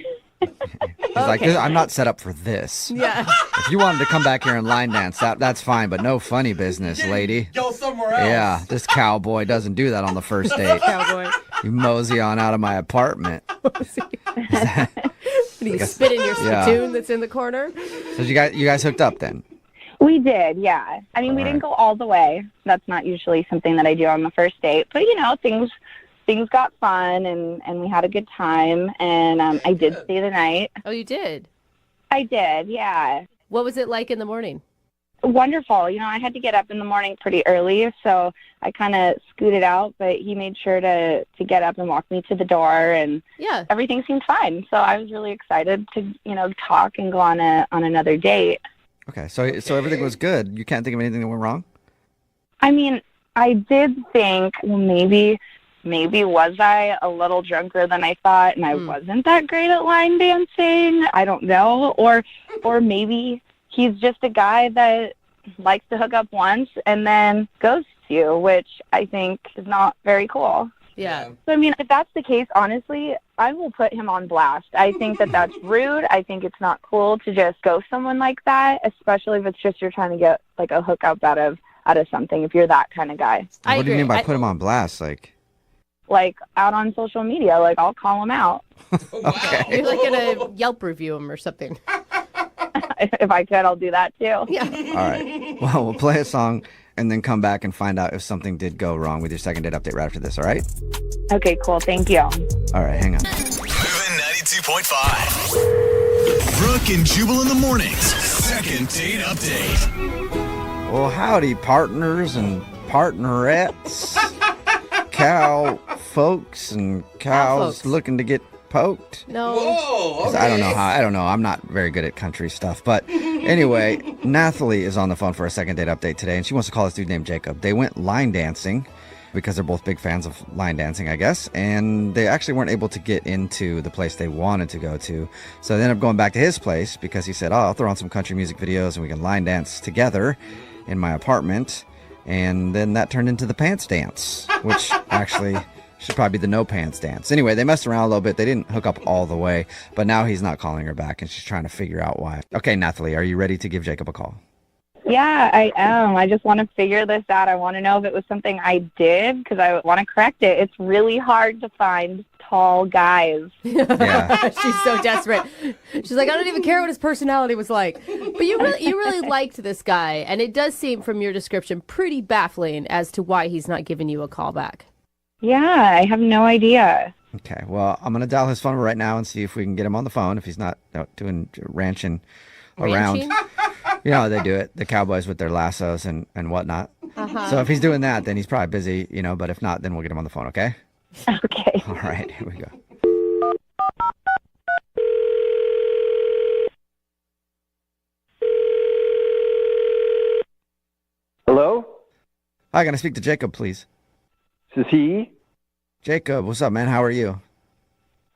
He's like, I'm not set up for this. Yeah. If you wanted to come back here and line dance, that's fine, but no funny business, lady. Go somewhere else. Yeah, this cowboy doesn't do that on the first date. Cowboy. You mosey on out of my apartment. You spit in your spittoon that's in the corner. So you guys hooked up then? We did, yeah. I mean, we didn't go all the way. That's not usually something that I do on the first date. But, things got fun, and we had a good time, and I did stay the night. Oh, you did? I did, yeah. What was it like in the morning? Wonderful. I had to get up in the morning pretty early, so I kind of scooted out, but he made sure to get up and walk me to the door, and everything seemed fine. So I was really excited to, talk and go on another date. Okay, so everything was good. You can't think of anything that went wrong? I mean, I did think, well, maybe was I a little drunker than I thought, and I wasn't that great at line dancing? I don't know. Or maybe he's just a guy that likes to hook up once and then ghosts you, which I think is not very cool. Yeah. So, I mean, if that's the case, honestly, I will put him on blast. I think that that's rude. I think it's not cool to just ghost someone like that, especially if it's just you're trying to get, like, a hookup out of something, if you're that kind of guy. What do you mean by put him on blast? Like, out on social media. Like, I'll call him out. Okay. You're like gonna Yelp review him or something. If I could, I'll do that too. Yeah. All right. Well, we'll play a song and then come back and find out if something did go wrong with your second date update right after this, all right? Okay, cool. Thank you. All right, hang on. Moving 92.5. Brooke and Jubal in the mornings. Second date update. Well, howdy, partners and partnerettes. Cow folks and cows folks. looking to get poked. No. Whoa, 'Cause okay. I don't know. I'm not very good at country stuff. But anyway, Nathalie is on the phone for a second date update today, and she wants to call this dude named Jacob. They went line dancing because they're both big fans of line dancing, I guess, and they actually weren't able to get into the place they wanted to go to. So they ended up going back to his place because he said, I'll throw on some country music videos and we can line dance together in my apartment. And then that turned into the pants dance, which actually should probably be the no pants dance. Anyway, they messed around a little bit. They didn't hook up all the way, but now he's not calling her back and she's trying to figure out why. Okay, Nathalie, are you ready to give Jacob a call? Yeah, I am. I just want to figure this out. I want to know if it was something I did because I want to correct it. It's really hard to find tall guys. Yeah. She's so desperate. She's like, I don't even care what his personality was like. But you really liked this guy, and it does seem from your description pretty baffling as to why he's not giving you a call back. Yeah, I have no idea. Okay, well, I'm going to dial his phone right now and see if we can get him on the phone if he's not out doing ranching around. Ranching? You know how they do it, the cowboys with their lassos and whatnot. Uh-huh. So if he's doing that, then he's probably busy, but if not, then we'll get him on the phone, okay? Okay. All right, here we go. Hello? Hi, can I speak to Jacob, please? This is he? Jacob, what's up, man? How are you?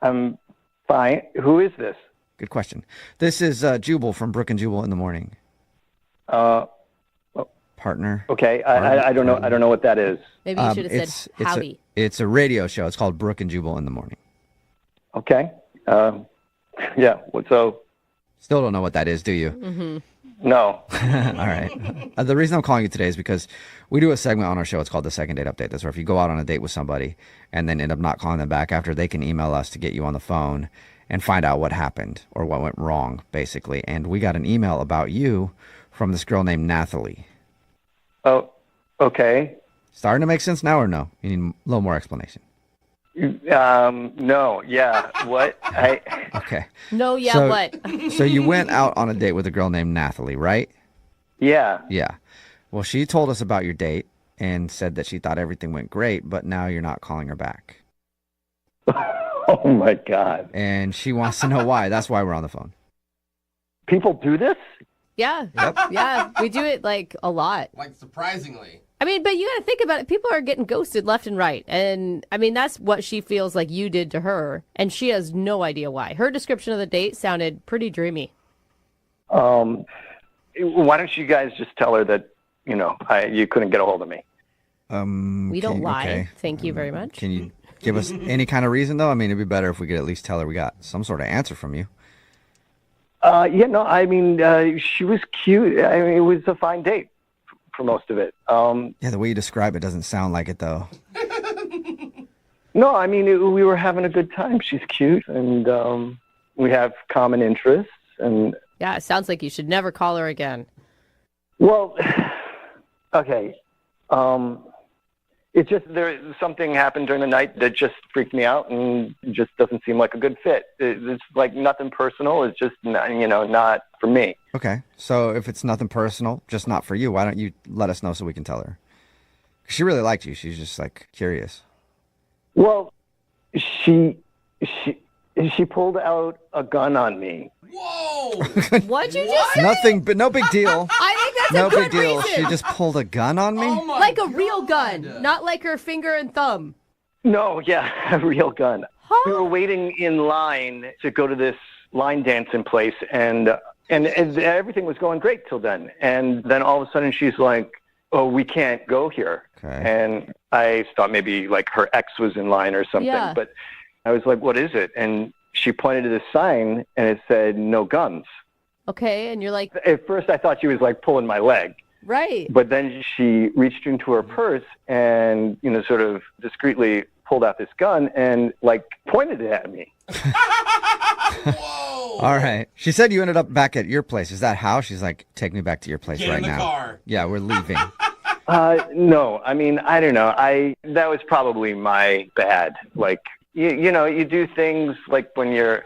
I'm fine. Who is this? Good question. This is Jubal from Brooke and Jubal in the morning. Partner. Okay, I don't know. I don't know what that is. Maybe you should have said howdy. It's a radio show. It's called Brooke and Jubal in the morning. Okay. Yeah. So. Still don't know what that is, do you? Mm-hmm. No. All right. The reason I'm calling you today is because we do a segment on our show. It's called the second date update. That's where if you go out on a date with somebody and then end up not calling them back after, they can email us to get you on the phone and find out what happened or what went wrong, basically. And we got an email about you from this girl named Nathalie. Oh, okay. Starting to make sense now or no? You need a little more explanation. No. Yeah. What? Okay. No, yeah, what? So you went out on a date with a girl named Nathalie, right? Yeah. Yeah. Well, she told us about your date and said that she thought everything went great, but now you're not calling her back. Oh, my God. And she wants to know why. That's why we're on the phone. People do this? Yeah. Yep. Yeah, we do it like a lot. Like surprisingly. I mean, but you got to think about it. People are getting ghosted left and right. And I mean, that's what she feels like you did to her. And she has no idea why. Her description of the date sounded pretty dreamy. Why don't you guys just tell her that, you couldn't get a hold of me? We don't lie. Okay. Thank you very much. Can you give us any kind of reason, though? I mean, it'd be better if we could at least tell her we got some sort of answer from you. She was cute. I mean, it was a fine date for most of it. Yeah, the way you describe it doesn't sound like it, though. No, I mean, we were having a good time. She's cute, and we have common interests. And yeah, it sounds like you should never call her again. Well, okay. It's just something happened during the night that just freaked me out and just doesn't seem like a good fit. It's like nothing personal. It's just, not for me. Okay. So if it's nothing personal, just not for you, why don't you let us know so we can tell her? 'Cause she really liked you. She's just like curious. Well, she pulled out a gun on me. Whoa! What'd you just say? Nothing, but no big deal. I think That's no a good big deal. reason. She just pulled a gun on me? Like a real gun, not like her finger and thumb. No, yeah, a real gun. We were waiting in line to go to this line dancing place, and everything was going great till then. And then all of a sudden she's like, "Oh, we can't go here." Okay. And I thought maybe like her ex was in line or something. Yeah. But I was like, "What is it?" And she pointed to the sign, and it said, "No guns." Okay, and you're like, At first, I thought she was like pulling my leg. right. But then she reached into her purse and, sort of discreetly pulled out this gun and like pointed it at me. All right. She said you ended up back at your place. Is that how? She's like, take me back to your place Get right in the now. car. Yeah, we're leaving. No, I mean, I don't know. That was probably my bad. Like, you do things like when you're.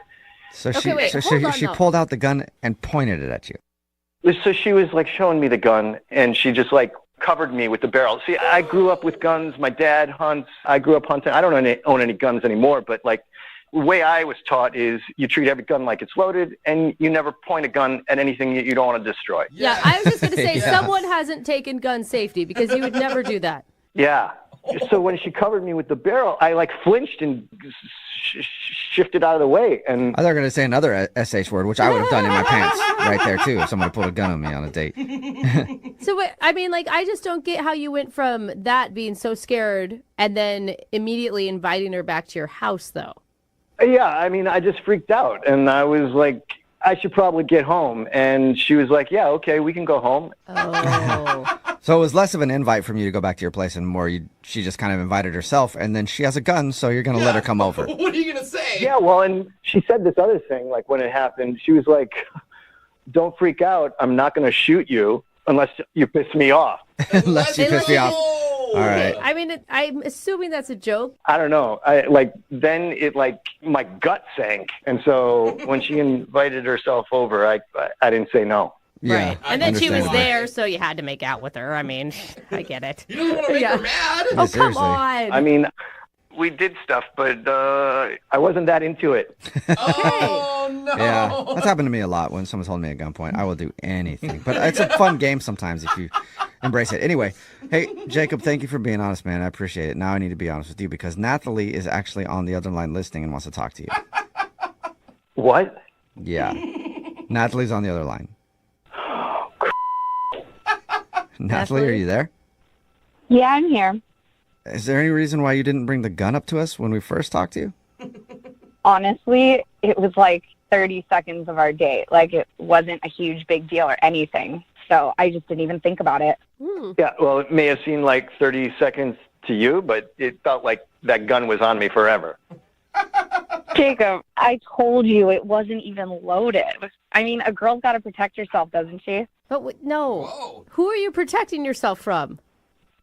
So Okay, wait, hold on, she though. pulled out the gun and pointed it at you. So she was like showing me the gun, and she just like covered me with the barrel. See, I grew up with guns. My dad hunts. I grew up hunting. I don't own any guns anymore, but like the way I was taught is you treat every gun like it's loaded, and you never point a gun at anything that you don't want to destroy. Yeah, I was just going to say, Yeah. someone hasn't taken gun safety because you would never do that. Yeah. So when she covered me with the barrel, I like flinched and shifted out of the way. And I thought you were going to say another SH word, which I would have done in my pants right there, too, if someone pulled a gun on me on a date. So, wait, I mean, like, I just don't get how you went from that being so scared and then immediately inviting her back to your house, though. yeah, I mean, I just freaked out, and I was like, I should probably get home. And she was like, yeah, okay, we can go home. Oh. So it was less of an invite from you to go back to your place and more she just kind of invited herself, and then she has a gun, so you're going to let her come over. What are you going to say? Yeah, well, and she said this other thing, like when it happened, she was like, don't freak out. I'm not going to shoot you unless you piss me off. Unless you piss me off. All right. I mean, I'm assuming that's a joke. I don't know. Then my gut sank. And so when she invited herself over, I didn't say no. Yeah, Right. And then she was understandable. there, so you had to make out with her. I mean, I get it. You don't want to make her mad. Yeah, Oh, come seriously. on. I mean, we did stuff, but I wasn't that into it. Oh, no. Yeah, that's happened to me a lot when someone's holding me at gunpoint. I will do anything. But it's a fun game sometimes if you embrace it. Anyway, hey, Jacob, thank you for being honest, man. I appreciate it. Now I need to be honest with you because Nathalie is actually on the other line listening and wants to talk to you. What? Yeah. Nathalie's on the other line. Nathalie, are you there? Yeah, I'm here. Is there any reason why you didn't bring the gun up to us when we first talked to you? Honestly, it was like 30 seconds of our date. Like, it wasn't a huge big deal or anything. So I just didn't even think about it. Yeah, well, it may have seemed like 30 seconds to you, but it felt like that gun was on me forever. Jacob, I told you it wasn't even loaded. I mean, a girl's got to protect herself, doesn't she? But no. Who are you protecting yourself from?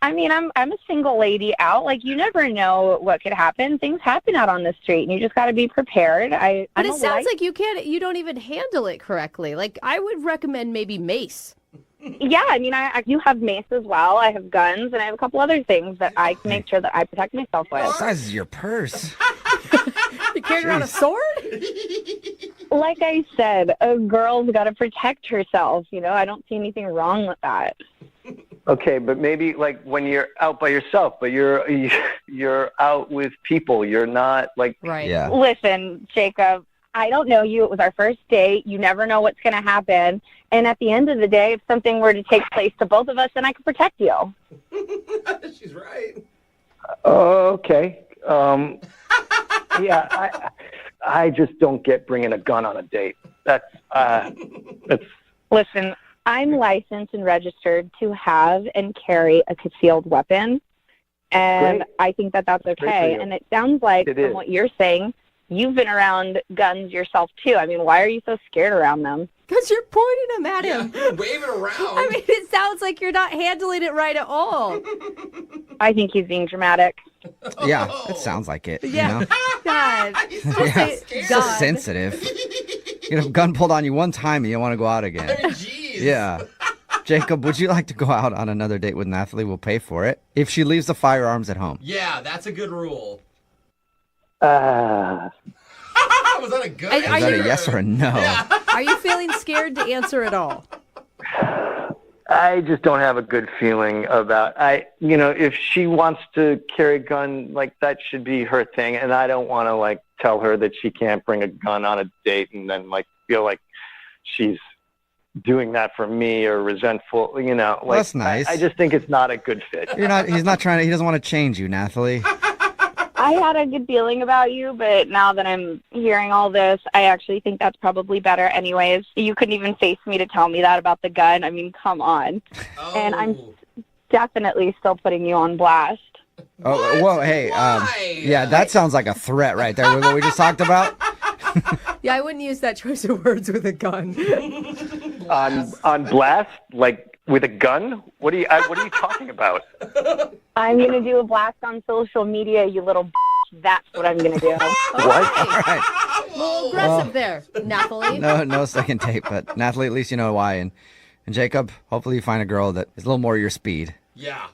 I mean, I'm a single lady out. Like, you never know what could happen. Things happen out on the street, and you just got to be prepared. But it sounds like you don't even handle it correctly. Like, I would recommend maybe mace. Yeah, I mean, I do have mace as well. I have guns, and I have a couple other things that I can make sure that I protect myself with. What size is your purse? You carrying around a sword? Like I said, a girl's got to protect herself. You know, I don't see anything wrong with that. Okay, but maybe like when you're out by yourself, but you're out with people. You're not like right. Yeah. Listen, Jacob, I don't know you. It was our first date. You never know what's going to happen. And at the end of the day, if something were to take place to both of us, then I could protect you. She's right. Okay. Yeah, I just don't get bringing a gun on a date. That's. Listen, I'm licensed and registered to have and carry a concealed weapon, and Great. I think that that's Great for okay. you. And it sounds like, It from is. what you're saying, you've been around guns yourself, too. I mean, why are you so scared around them? Because you're pointing them at him. Yeah, wave it around. I mean, it sounds like you're not handling it right at all. I think he's being dramatic. Yeah, it sounds like it. Yeah. You know? God. Yeah, it's so sensitive. You know, gun pulled on you one time and you want to go out again. Jeez. Yeah. Jacob, would you like to go out on another date with Nathalie? We'll pay for it. If she leaves the firearms at home. Yeah, that's a good rule. Uh, Was that a good Is that a yes or a no? Are you feeling scared to answer at all? I just don't have a good feeling about if she wants to carry a gun, like that should be her thing, and I don't want to like tell her that she can't bring a gun on a date and then like feel like she's doing that for me or resentful, Well, that's nice. I just think it's not a good fit. He's not trying to. He doesn't want to change you, Nathalie. I had a good feeling about you, but now that I'm hearing all this, I actually think that's probably better anyways. You couldn't even face me to tell me that about the gun. I mean, come on. Oh. And I'm definitely still putting you on blast. Oh, whoa, hey, yeah, that sounds like a threat right there with what we just talked about. Yeah, I wouldn't use that choice of words with a gun. On blast, like with a gun? What are you talking about? I'm going to do a blast on social media, you little b****. That's what I'm going to do. What? All right. A little aggressive there, Nathalie. No second date, but Nathalie, at least you know why. And Jacob, hopefully you find a girl that is a little more your speed. Yeah.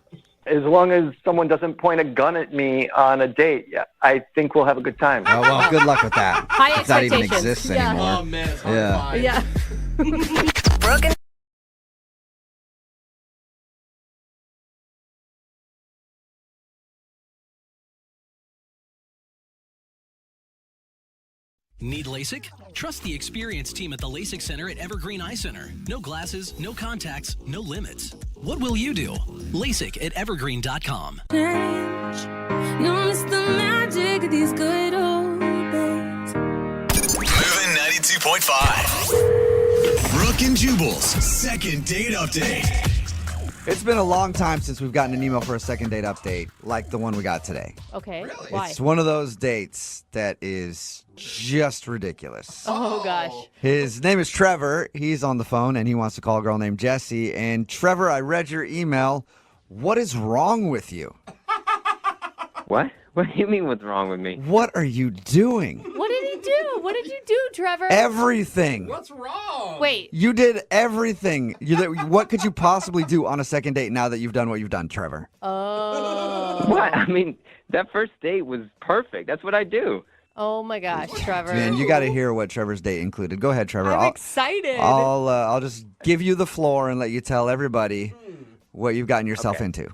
As long as someone doesn't point a gun at me on a date, I think we'll have a good time. Oh, well, good luck with that. High if that even expectations. exists Yeah. anymore. Oh, man, it's Yeah. Brooke and Need LASIK? Trust the experienced team at the LASIK Center at Evergreen Eye Center. No glasses, no contacts, no limits. What will you do? LASIK at evergreen.com. Notice the magic of these good old days. Moving 92.5. Brooke and Jubal's second date update. It's been a long time since we've gotten an email for a second date update like the one we got today. Okay. Why? It's one of those dates that is just ridiculous. Oh, gosh. His name is Trevor. He's on the phone, and he wants to call a girl named Jessie. And Trevor, I read your email. What is wrong with you? What? What do you mean what's wrong with me? What are you doing? What did he do? What did you do, Trevor? Everything. What's wrong? Wait. You did everything. What could you possibly do on a second date now that you've done what you've done, Trevor? Oh. What? I mean, that first date was perfect. That's what I do. Oh, my gosh, Trevor. Man, you got to hear what Trevor's date included. Go ahead, Trevor. I'm excited. I'll just give you the floor and let you tell everybody what you've gotten yourself into.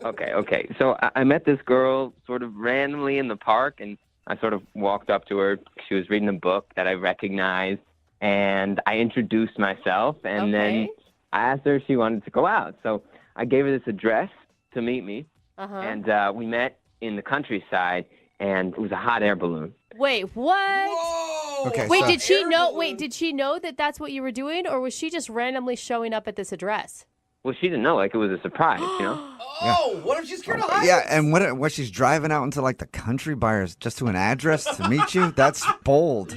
Okay. So I met this girl sort of randomly in the park, and I sort of walked up to her. She was reading a book that I recognized, and I introduced myself, and then I asked her if she wanted to go out. So I gave her this address to meet me, and we met in the countryside, and it was a hot air balloon. Wait, what? Whoa. Okay, Wait, so- did she know? Wait, did she know that that's what you were doing, or was she just randomly showing up at this address? Well, she didn't know. Like, it was a surprise, you know? Oh, what if she's scared of heights? Yeah, and what she's driving out into like the country buyers just to an address to meet you? That's bold.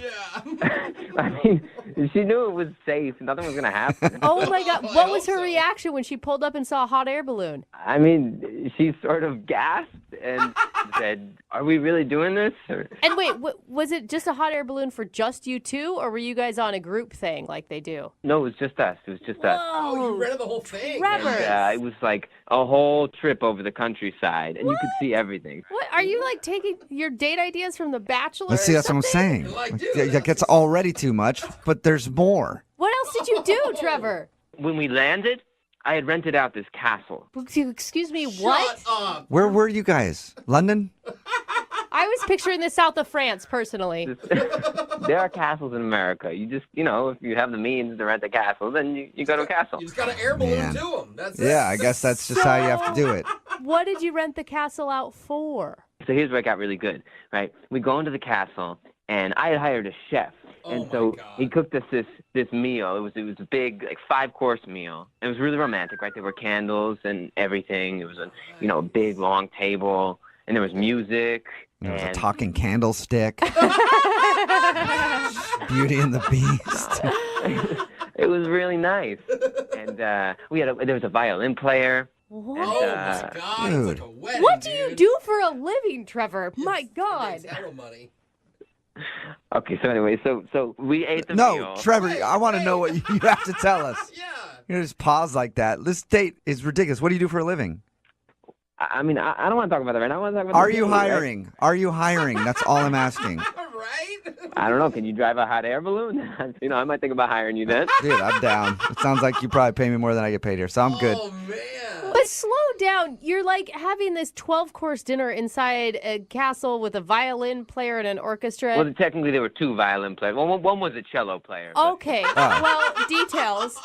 I mean, she knew it was safe. Nothing was going to happen. Oh my God! What was her reaction when she pulled up and saw a hot air balloon? I mean, she sort of gasped and said, "Are we really doing this?" Or... And wait, was it just a hot air balloon for just you two, or were you guys on a group thing like they do? No, it was just us. It was just us. Oh, you read the whole thing. Trevor. Yeah, it was like a whole trip over the countryside, and you could see everything. What are you like taking your date ideas from The Bachelor? Let's see, that's what I'm saying. That gets already too much, but there's more. What else did you do, Trevor? When we landed, I had rented out this castle. Excuse me, what? Where were you guys? London? I was picturing the south of France, personally. There are castles in America. You just, if you have the means to rent a castle, then you go to a castle. You just got an air balloon Man. to them. That's it. Yeah, I guess that's just how you have to do it. What did you rent the castle out for? So here's where it got really good, right? We go into the castle, and I had hired a chef. And so he cooked us this meal. It was a big, like, 5-course meal. It was really romantic, right? There were candles and everything. It was a big long table, and there was music. There was a talking candlestick. Beauty and the Beast. It was really nice. And there was a violin player. What? Oh my God! Dude. It's like a wedding, What do you do for a living, Trevor? My God. Title money. Okay, so anyway, so we ate the No, meal. Trevor, I want to know what you have to tell us. Yeah. You just pause like that. This date is ridiculous. What do you do for a living? I mean, I don't want to talk about that right now. I want to talk about Are the you food, right? hiring? Are you hiring? That's all I'm asking. right? I don't know. Can you drive a hot air balloon? I might think about hiring you then. Dude, I'm down. It sounds like you probably pay me more than I get paid here, so I'm good. Oh, man. But slow down. You're like having this 12-course dinner inside a castle with a violin player and an orchestra. Well, technically there were 2 violin players. Well, one was a cello player. but- Okay. Well, details.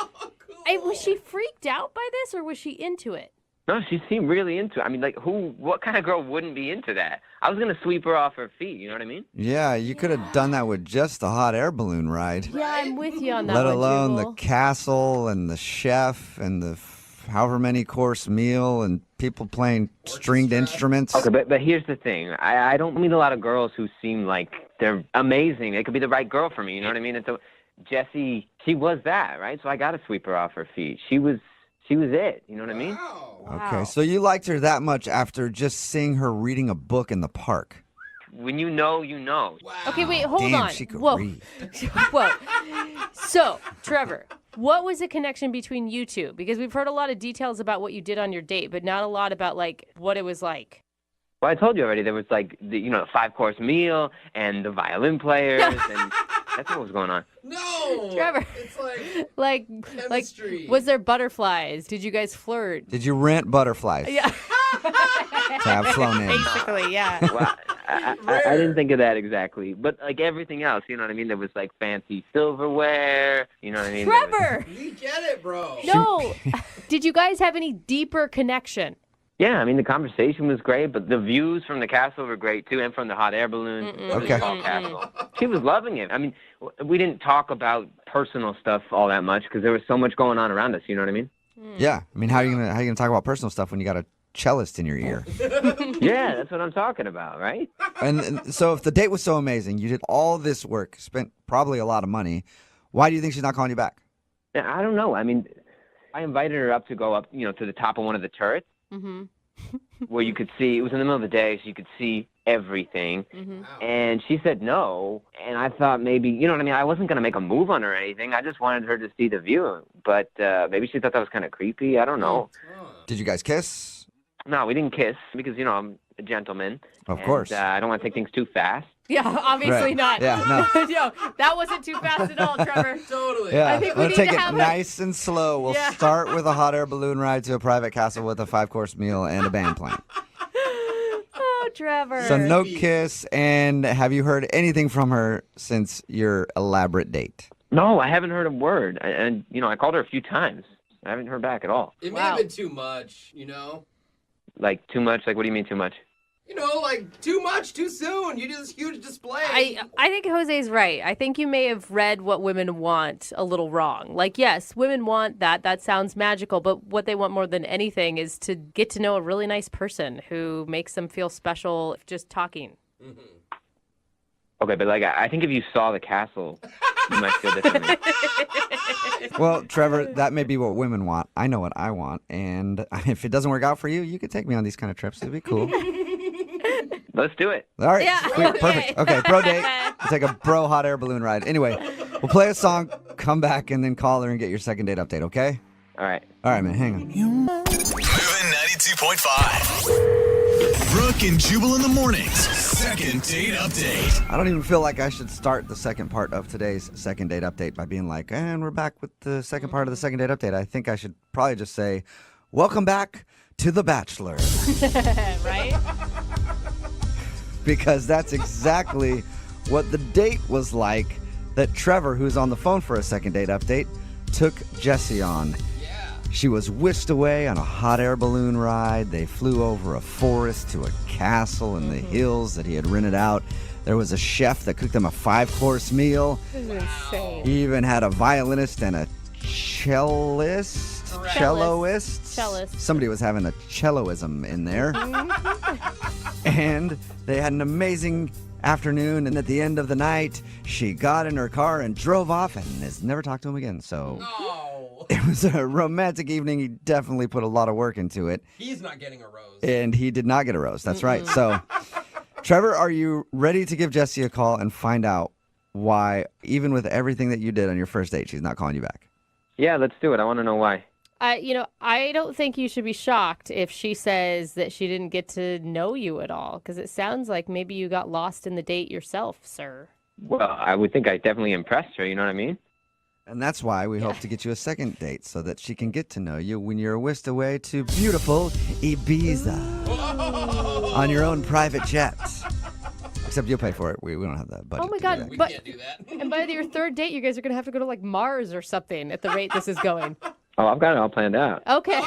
Was she freaked out by this, or was she into it? No, she seemed really into it. I mean, like, what kind of girl wouldn't be into that? I was going to sweep her off her feet, you know what I mean? Yeah, you could have done that with just the hot air balloon ride. Yeah, I'm with you on that Let one, alone the Jubal. castle and the chef and the however many course meal and people playing stringed instruments. Okay, but here's the thing. I don't meet a lot of girls who seem like they're amazing. They could be the right girl for me, you know what I mean? And so Jessie, she was that, right? So I got to sweep her off her feet. She was it, you know what I mean? Okay, so you liked her that much after just seeing her reading a book in the park. When you know, you know. Okay, wait, hold Damn, on. she could Whoa. read. Whoa. So, Trevor, what was the connection between you two? Because we've heard a lot of details about what you did on your date, but not a lot about, like, what it was like. Well, I told you already. There was like the 5-course meal and the violin players, and that's what was going on. No, Trevor. It's Like, chemistry. was there butterflies? Did you guys flirt? Did you rent butterflies? Yeah. To have flown in. Basically, yeah. Well, I didn't think of that exactly, but like everything else, you know what I mean? There was like fancy silverware, you know what I mean? Trevor! We get it, bro. No. Did you guys have any deeper connection? Yeah, I mean, the conversation was great, but the views from the castle were great, too, and from the hot air balloon. Okay. Castle. She was loving it. I mean, we didn't talk about personal stuff all that much because there was so much going on around us, you know what I mean? Yeah. I mean, how are you gonna talk about personal stuff when you got a cellist in your ear? Yeah, that's what I'm talking about, right? And so if the date was so amazing, you did all this work, spent probably a lot of money, why do you think she's not calling you back? Yeah, I don't know. I mean, I invited her up to go up, to the top of one of the turrets. Mm-hmm. Where you could see, it was in the middle of the day, so you could see everything. Mm-hmm. And she said no. And I thought maybe, you know what I mean? I wasn't going to make a move on her or anything. I just wanted her to see the view. But maybe she thought that was kind of creepy. I don't know. Did you guys kiss? No, we didn't kiss because, I'm a gentleman. Of course. I don't want to take things too fast. Yeah, obviously Right. not. Yeah, no. Yo, that wasn't too fast at all, Trevor. Totally. Yeah, I think we we'll need take to it have nice and slow. We'll Yeah. start with a hot air balloon ride to a private castle with a 5-course meal and a band playing. Oh, Trevor. So no kiss, and have you heard anything from her since your elaborate date? No, I haven't heard a word. And I called her a few times. I haven't heard back at all. It may have been too much, Like, too much? Like, what do you mean too much? Like too much, too soon. You do this huge display. I think Jose's right. I think you may have read what women want a little wrong. Like, yes, women want that. That sounds magical. But what they want more than anything is to get to know a really nice person who makes them feel special just talking. Mm-hmm. Okay, but I think if you saw the castle, you might feel differently. Well, Trevor, that may be what women want. I know what I want. And if it doesn't work out for you, you could take me on these kind of trips. It'd be cool. Let's do it. All right. Yeah, Sweet. okay. Perfect. Okay, bro date. We'll take a bro hot air balloon ride. Anyway, we'll play a song, come back, and then call her and get your second date update, okay? All right. All right, man. Hang on. Moving 92.5. Brooke and Jubal in the mornings. Second date update. I don't even feel like I should start the second part of today's second date update by being like, and we're back with the second part of the second date update. I think I should probably just say, welcome back to The Bachelor. Right? Because that's exactly what the date was like that Trevor, who's on the phone for a second date update, took Jessie on. She was whisked away on a hot air balloon ride. They flew over a forest to a castle in the hills that he had rented out. There was a chef that cooked them a 5-course meal. This is insane. He even had a violinist and a cellist. Celloist. Somebody was having a celloism in there. And they had an amazing afternoon, and at the end of the night, she got in her car and drove off and has never talked to him again. So it was a romantic evening. He definitely put a lot of work into it. He's not getting a rose. And he did not get a rose. That's right. So, Trevor, are you ready to give Jessie a call and find out why, even with everything that you did on your first date, she's not calling you back? Yeah, let's do it. I want to know why. I don't think you should be shocked if she says that she didn't get to know you at all, because it sounds like maybe you got lost in the date yourself, sir. Well, I would think I definitely impressed her, you know what I mean? And that's why we hope to get you a second date so that she can get to know you when you're whisked away to beautiful Ibiza on your own private jet. Except you'll pay for it. We don't have that budget. Oh my God! We can't do that. And by your third date, you guys are gonna have to go to like Mars or something at the rate this is going. Oh, I've got it all planned out. Okay.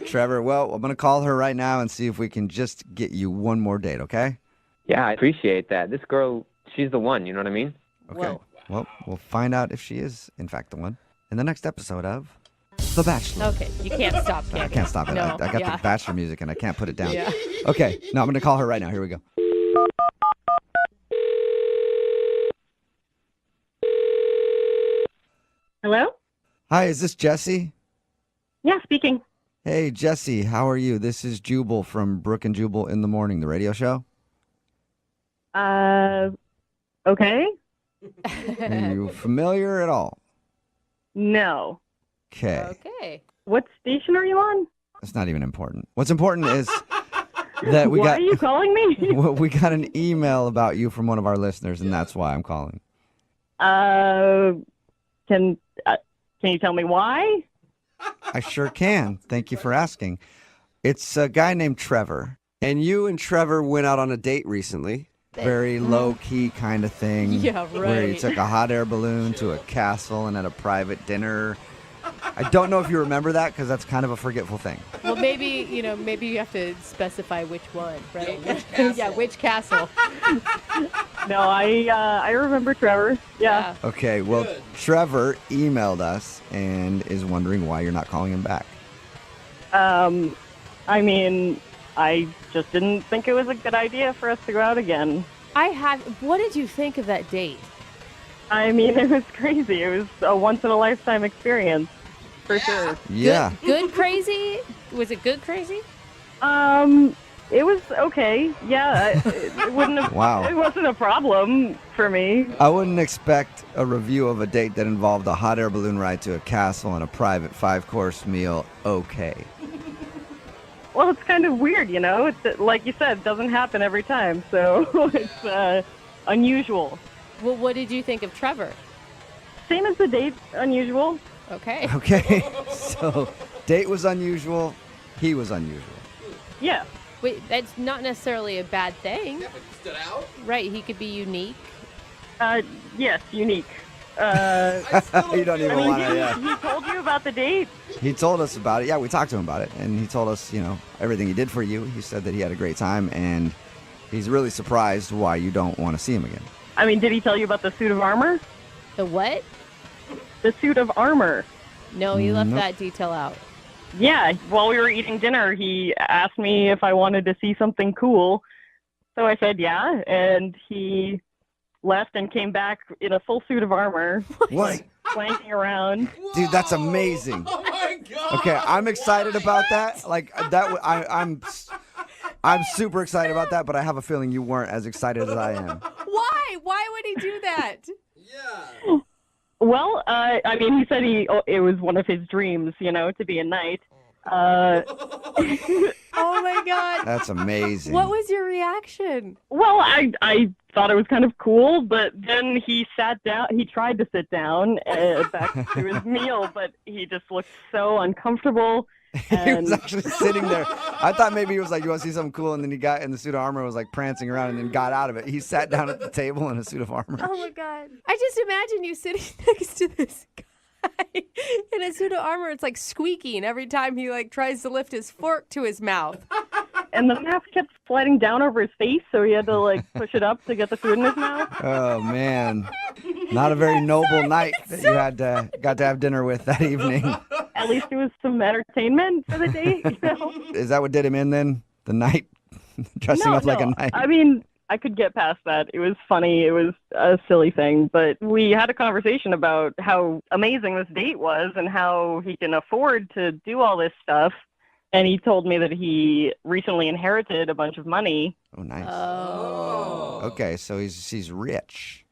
Trevor, well, I'm going to call her right now and see if we can just get you one more date, okay? Yeah, I appreciate that. This girl, she's the one, you know what I mean? Okay. Whoa. Well, we'll find out if she is, in fact, the one in the next episode of The Bachelor. Okay, you can't stop, I can't stop it. No, I got the Bachelor music and I can't put it down. Yeah. Okay, no, I'm going to call her right now. Here we go. Hello? Hi, is this Jesse? Yeah, speaking. Hey, Jesse, how are you? This is Jubal from Brooke and Jubal in the Morning, the radio show. Okay. Are you familiar at all? No. Okay. What station are you on? That's not even important. What's important is that we Why got. are you calling me? We got an email about you from one of our listeners, and that's why I'm calling. Can you tell me why? I sure can. Thank you for asking. It's a guy named Trevor. And you and Trevor went out on a date recently. Very low-key kind of thing. Yeah, Where you right. took a hot air balloon to a castle and had a private dinner. I don't know if you remember that because that's kind of a forgetful thing. Well, maybe you have to specify which one, right? Yeah, which castle? No, I remember Trevor. Yeah. Okay, well, Trevor emailed us and is wondering why you're not calling him back. I mean, I just didn't think it was a good idea for us to go out again. What did you think of that date? I mean, it was crazy. It was a once-in-a-lifetime experience, for sure. Yeah. Good crazy? Was it good crazy? It was okay. Yeah, it wouldn't have. Wow. It wasn't a problem for me. I wouldn't expect a review of a date that involved a hot air balloon ride to a castle and a private 5-course meal okay. Well, it's kind of weird, you know. It's like you said, it doesn't happen every time, so it's unusual. Well, what did you think of Trevor? Same as the date, unusual. Okay. Okay, so date was unusual, he was unusual. Yeah. Wait, that's not necessarily a bad thing. Yeah, but you stood out. Right, he could be unique. Yes, unique. You don't even want to, yeah. He told you about the date? He told us about it. Yeah, we talked to him about it, and he told us, everything he did for you. He said that he had a great time, and he's really surprised why you don't want to see him again. I mean, did he tell you about the suit of armor? The what? The suit of armor. No, he left that detail out. Yeah, while we were eating dinner, he asked me if I wanted to see something cool. So I said yeah, and he left and came back in a full suit of armor. What? Like, flanking around. Dude, that's amazing. Oh my God. Okay, I'm excited about that. Like that, I'm super excited about that. But I have a feeling you weren't as excited as I am. Why? Why would he do that? Yeah. Well, I mean, he said it was one of his dreams, to be a knight. Oh my God. That's amazing. What was your reaction? Well, I thought it was kind of cool, but then he sat down. He tried to sit down back to his meal, but he just looked so uncomfortable. He was actually sitting there. I thought maybe he was like, you want to see something cool? And then he got in the suit of armor, was like prancing around, and then got out of it. He sat down at the table in a suit of armor. Oh my God. I just imagine you sitting next to this guy in a suit of armor. It's like squeaking every time he tries to lift his fork to his mouth. And the mask kept sliding down over his face, so he had to push it up to get the food in his mouth. Oh man, not a very noble night that you got to have dinner with that evening. At least it was some entertainment for the date, Is that what did him in then? The night, dressing up like a knight. I mean, I could get past that. It was funny. It was a silly thing, but we had a conversation about how amazing this date was and how he can afford to do all this stuff. And he told me that he recently inherited a bunch of money. Oh, nice. Oh. Okay, so he's rich.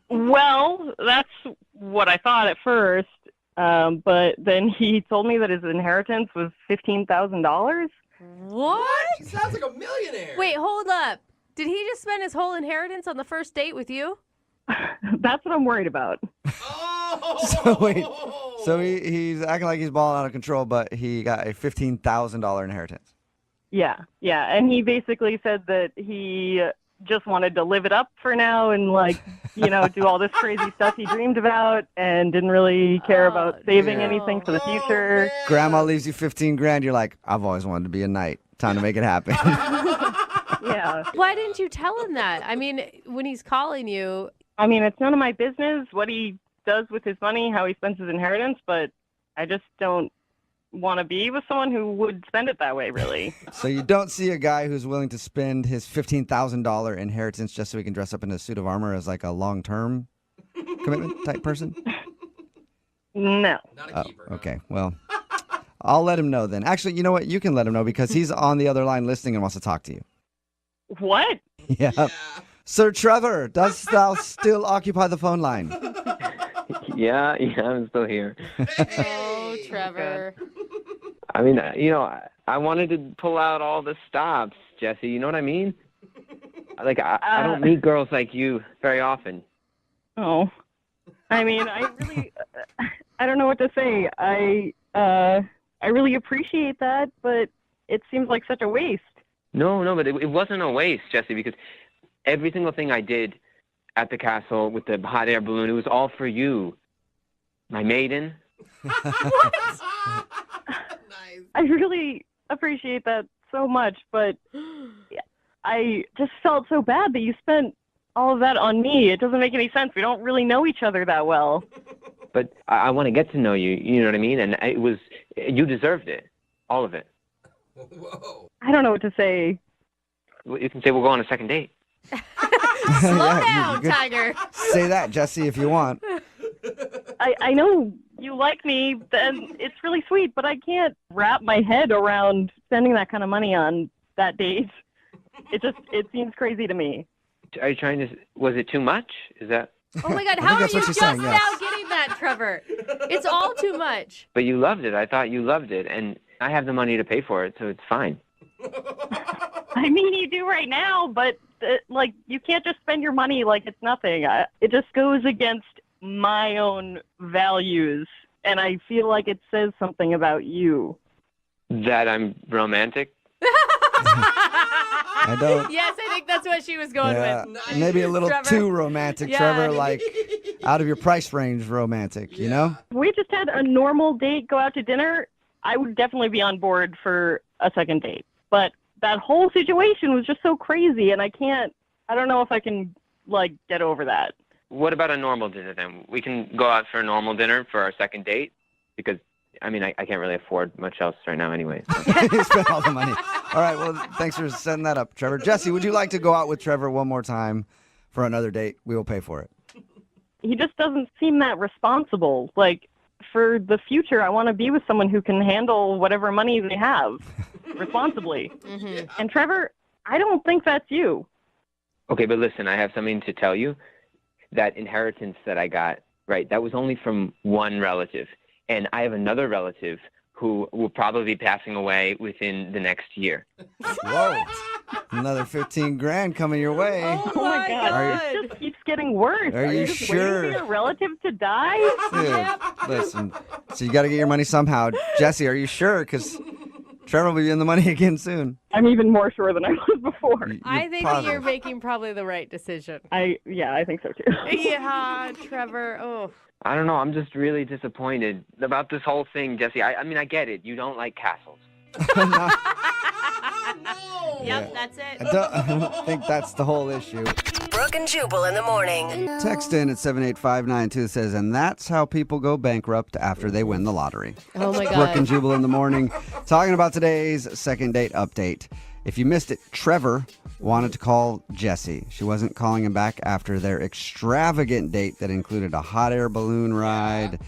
Well, that's what I thought at first. But then he told me that his inheritance was $15,000. What? He sounds like a millionaire. Wait, hold up. Did he just spend his whole inheritance on the first date with you? That's what I'm worried about. So wait, so he's acting like he's balling out of control, but he got a $15,000 inheritance. Yeah. And he basically said that he just wanted to live it up for now and, like, do all this crazy stuff he dreamed about and didn't really care about saving anything for the future. Grandma leaves you 15 grand. You're like, I've always wanted to be a knight. Time to make it happen. Yeah. Why didn't you tell him that? I mean, when he's calling you. I mean, it's none of my business what he does with his money, how he spends his inheritance, but I just don't want to be with someone who would spend it that way, really. So you don't see a guy who's willing to spend his $15,000 inheritance just so he can dress up in a suit of armor as like a long-term commitment type person? No. Not a keeper. Okay, well, I'll let him know then. Actually, you know what? You can let him know because he's on the other line listening and wants to talk to you. What? Yeah. Sir Trevor, dost thou still occupy the phone line? Yeah, I'm still here. Oh, Trevor. I mean, I wanted to pull out all the stops, Jesse. You know what I mean? Like, I don't meet girls like you very often. Oh. I mean, I really, I don't know what to say. I really appreciate that, but it seems like such a waste. No, but it wasn't a waste, Jesse, because every single thing I did at the castle with the hot air balloon, it was all for you. My maiden. What? I really appreciate that so much, but I just felt so bad that you spent all of that on me. It doesn't make any sense. We don't really know each other that well. But I want to get to know you, you know what I mean? And you deserved it. All of it. Whoa. I don't know what to say. You can say we'll go on a second date. Slow down, Tiger. Say that, Jesse, if you want. I know you like me, and it's really sweet, but I can't wrap my head around spending that kind of money on that date. It seems crazy to me. Are you trying to, was it too much? Is that? Oh my God, how are you just now getting that, Trevor? It's all too much. But you loved it. I thought you loved it, and I have the money to pay for it, so it's fine. I mean, you do right now, but you can't just spend your money like it's nothing. It just goes against my own values, and I feel like it says something about you. That I'm romantic? I don't. Yes, I think that's what she was going with. Nice. Maybe a little Trevor. too romantic, Yeah. Trevor, like out of your price range romantic, you know? If we just had a normal date, go out to dinner, I would definitely be on board for a second date. But that whole situation was just so crazy, and I don't know if I can, get over that. What about a normal dinner then? We can go out for a normal dinner for our second date because, I mean, I can't really afford much else right now anyway. So. You spent all the money. All right, well, thanks for setting that up, Trevor. Jesse, would you like to go out with Trevor one more time for another date? We will pay for it. He just doesn't seem that responsible. For the future, I want to be with someone who can handle whatever money they have responsibly. Mm-hmm. And Trevor, I don't think that's you. Okay, but listen, I have something to tell you. That inheritance that I got, right, that was only from one relative. And I have another relative who will probably be passing away within the next year. Whoa. Another 15 grand coming your way. Oh my God. It just keeps getting worse. Are you just sure? waiting for your relative to die? Dude, listen, so you got to get your money somehow. Jesse, are you sure? Because Trevor will be in the money again soon. I'm even more sure than I was before. I think that you're making probably the right decision. I think so too. Yeah, Trevor. Oh. I don't know. I'm just really disappointed about this whole thing, Jesse. I mean, I get it. You don't like castles. No. Yep, that's it. I don't think that's the whole issue. Brooke and Jubal in the morning. Text in at 78592 says, and that's how people go bankrupt after they win the lottery. Oh my God. Brooke and Jubal in the morning, talking about today's second date update. If you missed it, Trevor wanted to call Jesse. She wasn't calling him back after their extravagant date that included a hot air balloon ride,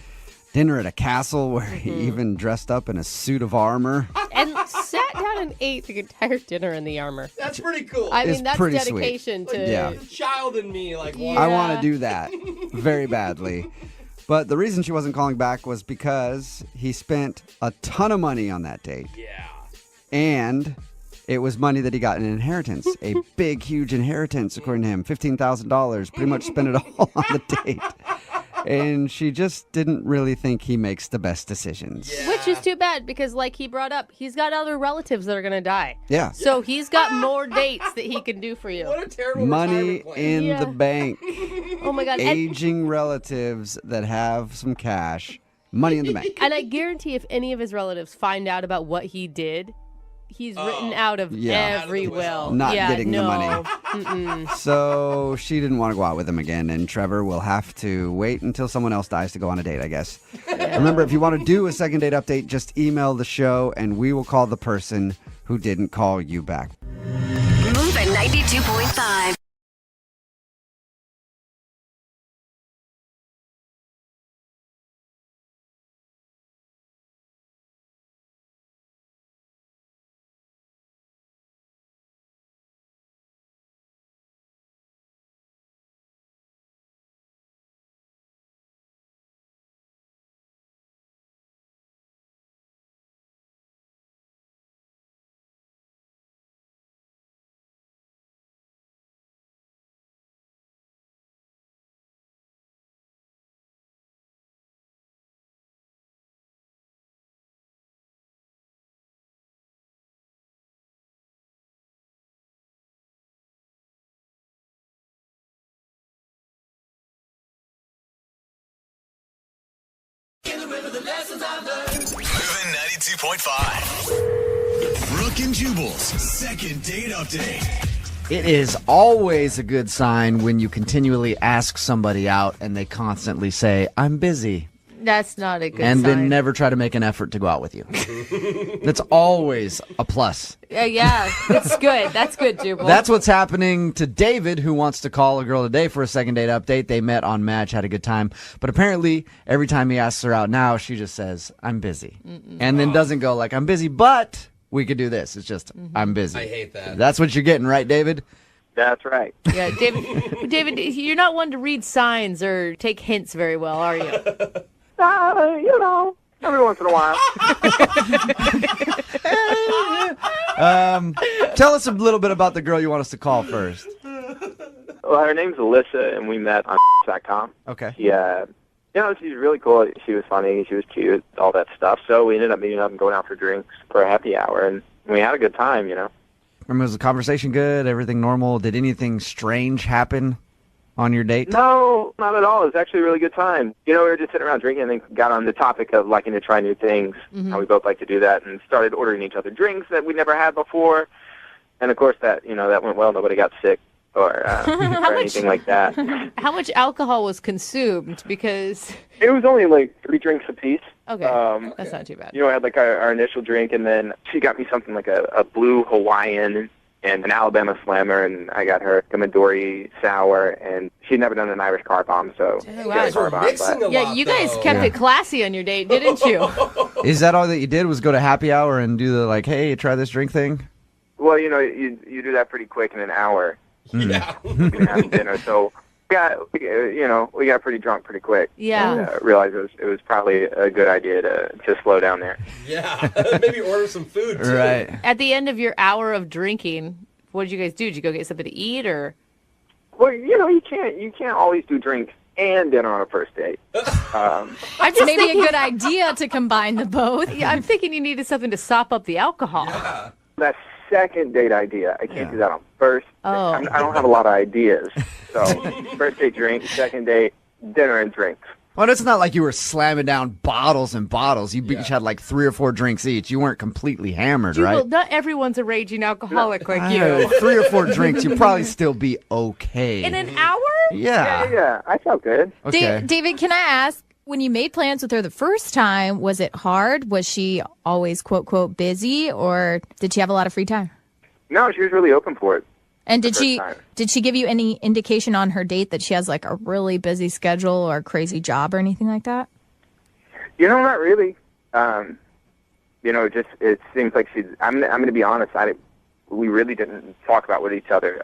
dinner at a castle where he even dressed up in a suit of armor. And sat down and ate the entire dinner in the armor. That's pretty cool. I mean, It's that's pretty dedication sweet. to... Yeah. Child in me, I want to do that very badly. But the reason she wasn't calling back was because he spent a ton of money on that date. Yeah. And it was money that he got in inheritance. A big, huge inheritance, according to him. $15,000. Pretty much spent it all on the date. And she just didn't really think he makes the best decisions. Yeah. Which is too bad because, like he brought up, he's got other relatives that are going to die. Yeah. So he's got more dates that he can do for you. What a terrible Money in the bank. Oh, my God. Aging relatives that have some cash. Money in the bank. And I guarantee if any of his relatives find out about what he did, he's written out of every will. Not getting the money. Mm-mm. So she didn't want to go out with him again, and Trevor will have to wait until someone else dies to go on a date, I guess. Remember, if you want to do a second date update, just email the show, and we will call the person who didn't call you back. Move at 92.5. Moving 92.5. Brooke and Jubal's second date update. It is always a good sign when you continually ask somebody out and they constantly say, I'm busy. That's not a good and sign. then never try to make an effort to go out with you. That's always a plus. Yeah, that's good. That's good, Jubal. That's what's happening to David, who wants to call a girl today for a second date update. They met on Match, had a good time. But apparently, every time he asks her out now, she just says, I'm busy. And then doesn't go like, I'm busy, but we could do this. It's just, I'm busy. I hate that. That's what you're getting, right, David? That's right. Yeah, David, you're not one to read signs or take hints very well, are you? Every once in a while. Tell us a little bit about the girl you want us to call first. Well, her name's Alyssa, and we met on .com. Okay. Yeah. She's really cool. She was funny. She was cute, all that stuff. So we ended up meeting up and going out for drinks for a happy hour, and we had a good time, Was the conversation good? Everything normal? Did anything strange happen on your date? No, not at all. It was actually a really good time. We were just sitting around drinking and then got on the topic of liking to try new things, how we both like to do that, and started ordering each other drinks that we never had before. And, of course, that went well. Nobody got sick or anything like that. How much alcohol was consumed? Because it was only like 3 drinks apiece. Okay, that's not too bad. I had like our initial drink, and then she got me something like a blue Hawaiian and an Alabama Slammer, and I got her a Midori Sour, and she'd never done an Irish car bomb, so she got a car bomb. Yeah, you guys kept it classy on your date, didn't you? Is that all that you did, was go to happy hour and do the, hey, try this drink thing? Well, you do that pretty quick in an hour. Yeah. You can have dinner, so we got pretty drunk pretty quick. Yeah. And, realized it was probably a good idea to slow down there. Yeah, maybe order some food, too. Right. At the end of your hour of drinking, what did you guys do? Did you go get something to eat, or? Well, you can't always do drinks and dinner on a first date. I'm just maybe a good idea to combine the both. Yeah, I'm thinking you needed something to sop up the alcohol. Yeah. That second date idea, I can't do that on first. Oh. I don't have a lot of ideas. So first date drink, second date dinner and drinks. Well, it's not like you were slamming down bottles and bottles. You each had 3 or 4 drinks each. You weren't completely hammered, Jubal, right? Not everyone's a raging alcoholic like you. 3 or 4 drinks, you'd probably still be okay. In an hour? Yeah. I felt good. Okay. David, can I ask, when you made plans with her the first time, was it hard? Was she always, quote, quote, busy, or did she have a lot of free time? No, she was really open for it. And did she give you any indication on her date that she has a really busy schedule or a crazy job or anything like that? Not really. It seems like she's. I'm going to be honest. We really didn't talk about with each other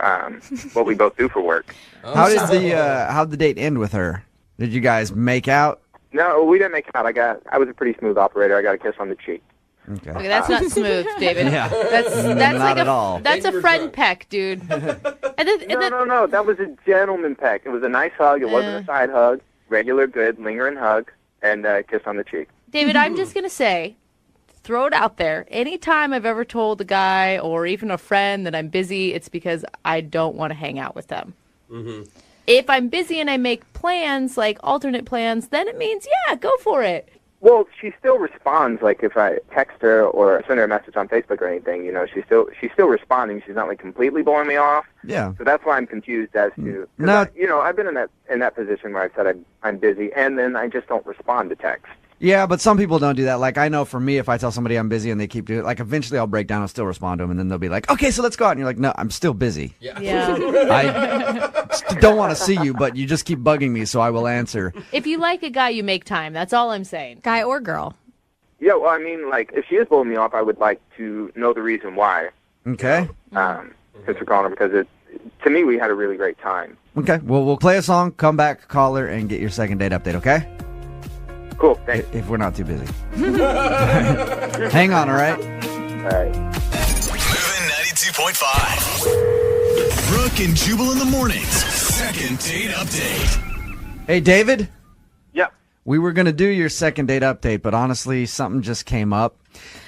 what we both do for work. How'd the date end with her? Did you guys make out No, we didn't make out. I was a pretty smooth operator. I got a kiss on the cheek. Okay, that's not smooth, David. Yeah. That's Not like at all. That's a friend peck, dude. No. That was a gentleman peck. It was a nice hug. It wasn't a side hug. Regular, good, lingering hug, and a kiss on the cheek. David, I'm just going to say, throw it out there. Anytime I've ever told a guy or even a friend that I'm busy, it's because I don't want to hang out with them. Mm-hmm. If I'm busy and I make plans, like alternate plans, then it means, yeah, go for it. Well, she still responds. Like if I text her or send her a message on Facebook or anything, she's still responding. She's not like completely blowing me off. Yeah. So that's why I'm confused as to. No. I've been in that position where I've said I'm busy, and then I just don't respond to text. Yeah, but some people don't do that. Like, I know for me, if I tell somebody I'm busy and they keep doing it, like, eventually I'll break down and still respond to them, and then they'll be like, okay, so let's go out. And you're like, no, I'm still busy. Yeah. I don't want to see you, but you just keep bugging me, so I will answer. If you like a guy, you make time. That's all I'm saying. Guy or girl. Yeah, well, I mean, like, if she is blowing me off, I would like to know the reason why. Okay. Since we're calling her, because to me, we had a really great time. Okay, well, we'll play a song, come back, call her, and get your second date update, okay? Cool, thanks. If we're not too busy. Hang on, all right? All right. Moving 92.5. Brooke and Jubal in the mornings. Second date update. Hey, David? Yeah. We were going to do your second date update, but honestly, something just came up.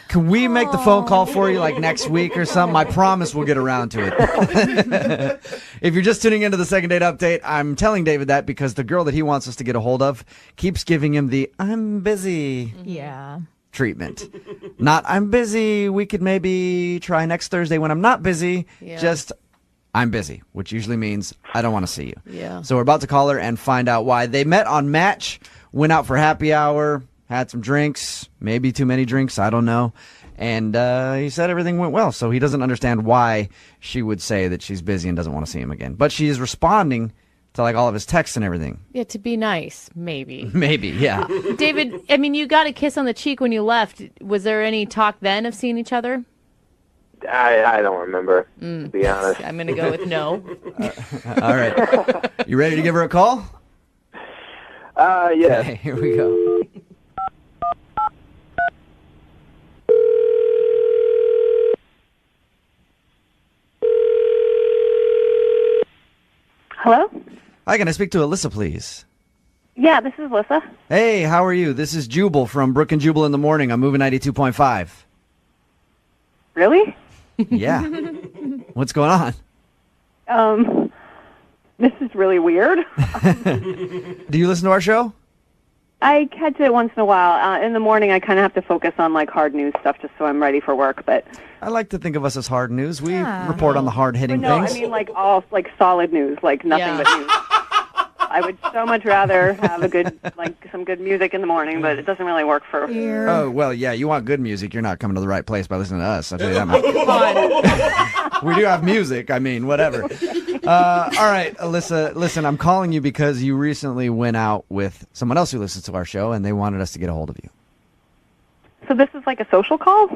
Can we make the phone call for you like next week or something? I promise we'll get around to it. If you're just tuning into the second date update, I'm telling David that because the girl that he wants us to get a hold of keeps giving him the I'm busy treatment. Not I'm busy, we could maybe try next Thursday when I'm not busy. Yeah. Just I'm busy, which usually means I don't want to see you. Yeah. So we're about to call her and find out why. They met on Match, went out for happy hour, had some drinks, maybe too many drinks, I don't know. And he said everything went well, so he doesn't understand why she would say that she's busy and doesn't want to see him again. But she is responding to like all of his texts and everything. Yeah, to be nice, maybe. Maybe, yeah. David, I mean, you got a kiss on the cheek when you left. Was there any talk then of seeing each other? I don't remember, to be honest. I'm going to go with no. All right. You ready to give her a call? Yeah. Okay, here we go. Hello? Hi, can I speak to Alyssa, please? Yeah, this is Alyssa. Hey, how are you? This is Jubal from Brooke and Jubal in the Morning. I'm moving 92.5. Really? Yeah. What's going on? This is really weird. Do you listen to our show? I catch it once in a while. In the morning, I kind of have to focus on like hard news stuff just so I'm ready for work. But I like to think of us as hard news. We report on the hard-hitting no, things. I mean like all like solid news, like nothing but news. I would so much rather have a good some good music in the morning, but it doesn't really work for. Oh, well, yeah, you want good music. You're not coming to the right place by listening to us. I'll tell you that much. We do have music. I mean, whatever. All right, Alyssa, listen, I'm calling you because you recently went out with someone else who listens to our show, and they wanted us to get a hold of you. So this is like a social call?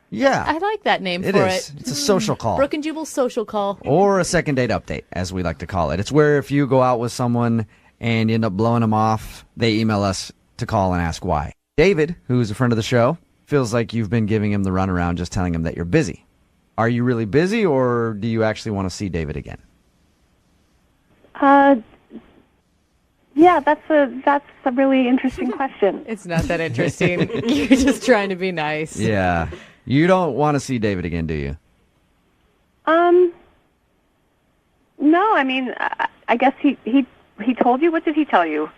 Yeah. I like that name It for is. it. It's a social call. Brooke and Jubal's social call. Or a second date update, as we like to call it. It's where if you go out with someone and you end up blowing them off, they email us to call and ask why. David, who's a friend of the show, feels like you've been giving him the runaround just telling him that you're busy. Are you really busy, or do you actually want to see David again? Yeah, that's a really interesting question. It's not that interesting. You're just trying to be nice. Yeah. You don't want to see David again, do you? No, I mean, I guess he told you. What did he tell you?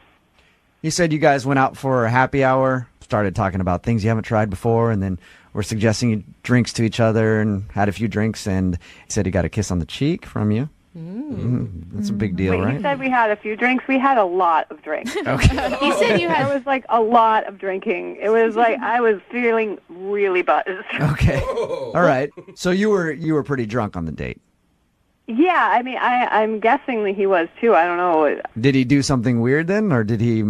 He said you guys went out for a happy hour, started talking about things you haven't tried before, and then were suggesting drinks to each other and had a few drinks, and he said he got a kiss on the cheek from you. That's a big deal, Wait, right? He said we had a few drinks. We had a lot of drinks. Okay. He said you had. There was like a lot of drinking. It was like I was feeling really buzzed. Okay. All right. So you were pretty drunk on the date. Yeah, I mean, I'm guessing that he was too. I don't know. Did he do something weird then, or did he,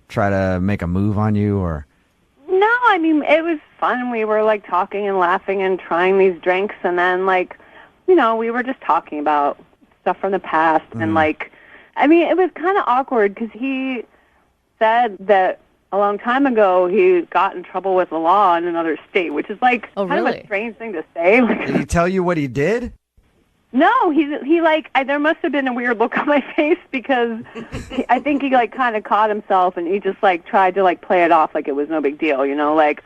try to make a move on you, or? No, I mean, it was fun. We were like talking and laughing and trying these drinks, and then we were just talking about stuff from the past, and I mean, it was kind of awkward because he said that a long time ago he got in trouble with the law in another state, which is like kind of a strange thing to say. Did he tell you what he did? No, he like there must have been a weird look on my face because I think he like kind of caught himself and he just like tried to like play it off like it was no big deal, like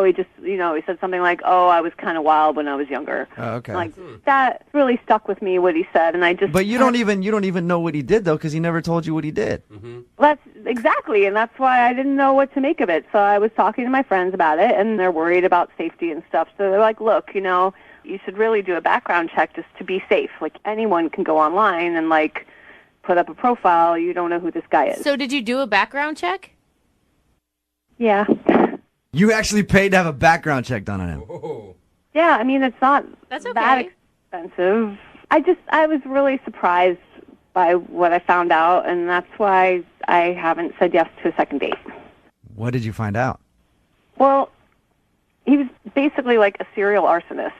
he just he said something like, "Oh, I was kind of wild when I was younger." Oh, okay. Like that really stuck with me what he said, and I just. But you don't even know what he did though, because he never told you what he did. Mm-hmm. That's exactly, and that's why I didn't know what to make of it. So I was talking to my friends about it, and they're worried about safety and stuff. So they're like, "Look, you should really do a background check just to be safe. Like anyone can go online and like put up a profile. You don't know who this guy is." So did you do a background check? Yeah. You actually paid to have a background check done on him. Yeah, I mean, it's not That's okay. that expensive. I was really surprised by what I found out, and that's why I haven't said yes to a second date. What did you find out? Well, he was basically like a serial arsonist.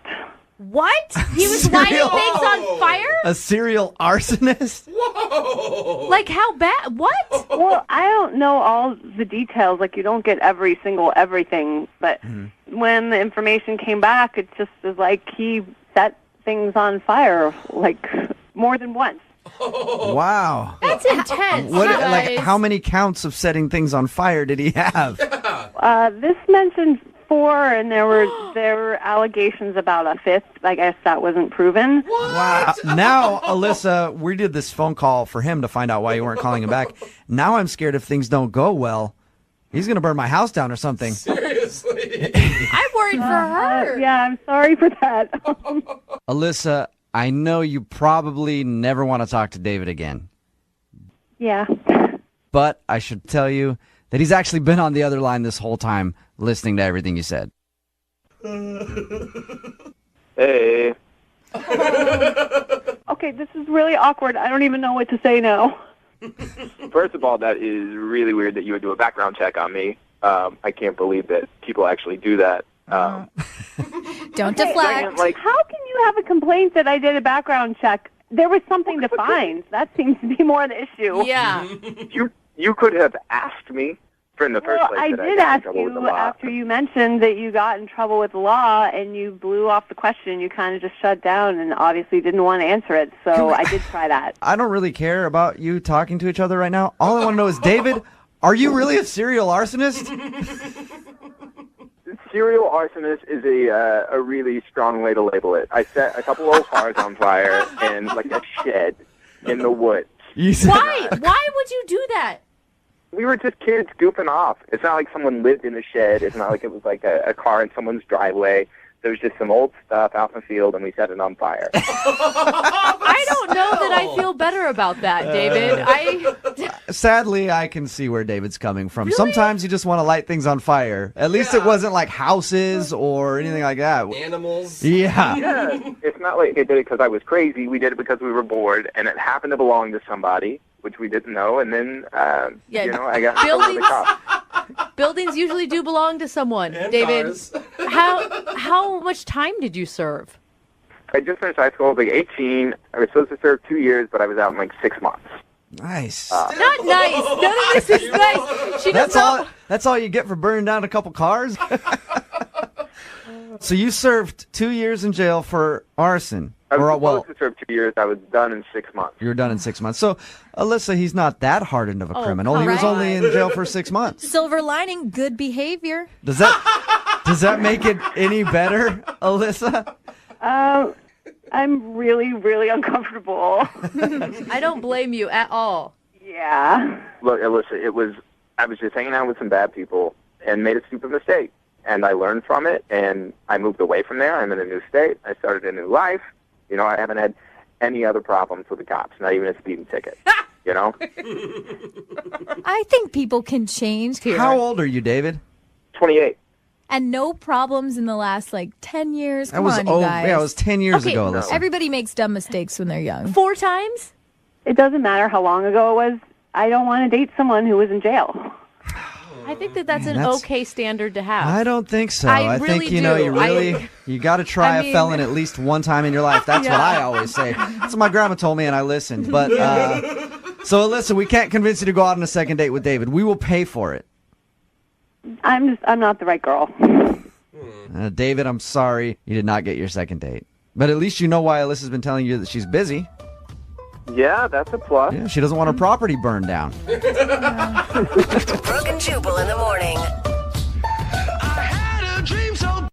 What? He was lighting things on fire? A serial arsonist? Whoa! Like how bad? What? Well, I don't know all the details. Like you don't get every single everything. But when the information came back, it just was like he set things on fire like more than once. Wow. That's intense. Like how many counts of setting things on fire did he have? This mentioned 4, and there were allegations about a 5th. I guess that wasn't proven. Wow. Now, Alyssa, we did this phone call for him to find out why you weren't calling him back. Now I'm scared if things don't go well, he's going to burn my house down or something. Seriously? I'm worried for her. Yeah, I'm sorry for that. Alyssa, I know you probably never want to talk to David again. Yeah. But I should tell you that he's actually been on the other line this whole time listening to everything you said. Hey. Okay, this is really awkward. I don't even know what to say now. First of all, that is really weird that you would do a background check on me. I can't believe that people actually do that. Don't deflect. Second, like, how can you have a complaint that I did a background check? There was something to find. That seems to be more the issue. Yeah. You could have asked me in the first place. I did ask you after you mentioned that you got in trouble with the law and you blew off the question. You kind of just shut down and obviously didn't want to answer it. So I did try that. I don't really care about you talking to each other right now. All I want to know is, David, are you really a serial arsonist? Serial arsonist is a really strong way to label it. I set a couple old cars on fire in like a shed in the woods. Why? Why would you do that? We were just kids goofing off. It's not like someone lived in the shed. It's not like it was like a car in someone's driveway. There was just some old stuff out in the field, and we set it on fire. I don't know that I feel better about that, David. Sadly, I can see where David's coming from. Really? Sometimes you just want to light things on fire. At least it wasn't like houses or anything like that. Animals. Yeah. Yeah. It's not like I did it because I was crazy. We did it because we were bored, and it happened to belong to somebody, which we didn't know. And then, I got in trouble with the cops. Buildings usually do belong to someone, And David. cars. How much time did you serve? I just finished high school. I was like 18. I was supposed to serve 2 years, but I was out in like 6 months. Nice. Not nice. None of this is nice. She does not. That's all you get for burning down a couple cars? So you served 2 years in jail for arson. I was supposed to serve 2 years. I was done in 6 months. You were done in 6 months. So, Alyssa, he's not that hardened of a criminal. He was right. only in jail for 6 months. Silver lining, good behavior. Does that make it any better, Alyssa? I'm really, really uncomfortable. I don't blame you at all. Yeah. Look, Alyssa, I was just hanging out with some bad people and made a stupid mistake. And I learned from it, and I moved away from there. I'm in a new state. I started a new life. I haven't had any other problems with the cops, not even a speeding ticket. I think people can change here. How old are you, David? 28. And no problems in the last 10 years. Come on, you Yeah, guys. it was 10 years ago, Alyssa. Everybody makes dumb mistakes when they're young. 4 times? It doesn't matter how long ago it was. I don't want to date someone who was in jail. I think that's an that's- okay standard to have. I don't think so. I think really you do. you got to try a felon at least one time in your life. That's what I always say. That's what my grandma told me, and I listened. But So, Alyssa, we can't convince you to go out on a second date with David. We will pay for it. I'm not the right girl. David, I'm sorry you did not get your second date. But at least you know why Alyssa's been telling you that she's busy. Yeah, that's a plus. Yeah, she doesn't want her property burned down. Brooke and Jubal in the morning. I had a dream so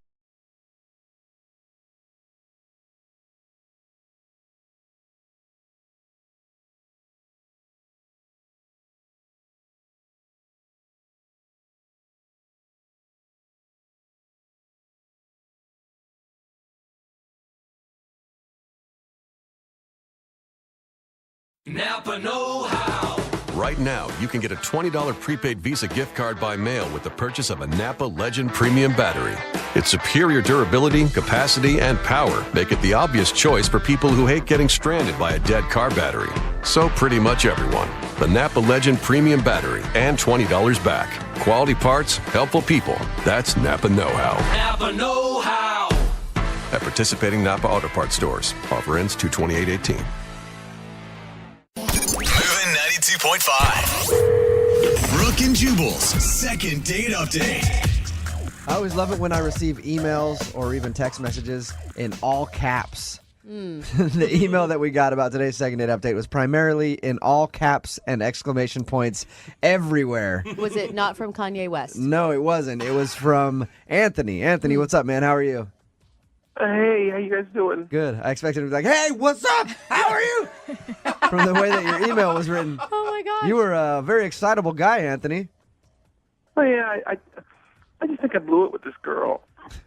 Napa know-how. Right now, you can get a $20 prepaid Visa gift card by mail with the purchase of a Napa Legend Premium Battery. Its superior durability, capacity, and power make it the obvious choice for people who hate getting stranded by a dead car battery. So pretty much everyone. The Napa Legend Premium Battery and $20 back. Quality parts, helpful people. That's Napa know-how. Napa know-how. At participating Napa Auto Parts stores. Offer ends 2/28/18. 92.5. Brooke and Jubal's second date update. I always love it when I receive emails or even text messages in all caps. The email that we got about today's second date update was primarily in all caps and exclamation points everywhere. Was it not from Kanye West? No, it wasn't. It was from Anthony. Anthony, what's up, man? How are you? Hey, how you guys doing? Good. I expected him to be like, hey, what's up? How are you? From the way that your email was written. Oh, my gosh. You were a very excitable guy, Anthony. Oh, yeah, I just think I blew it with this girl.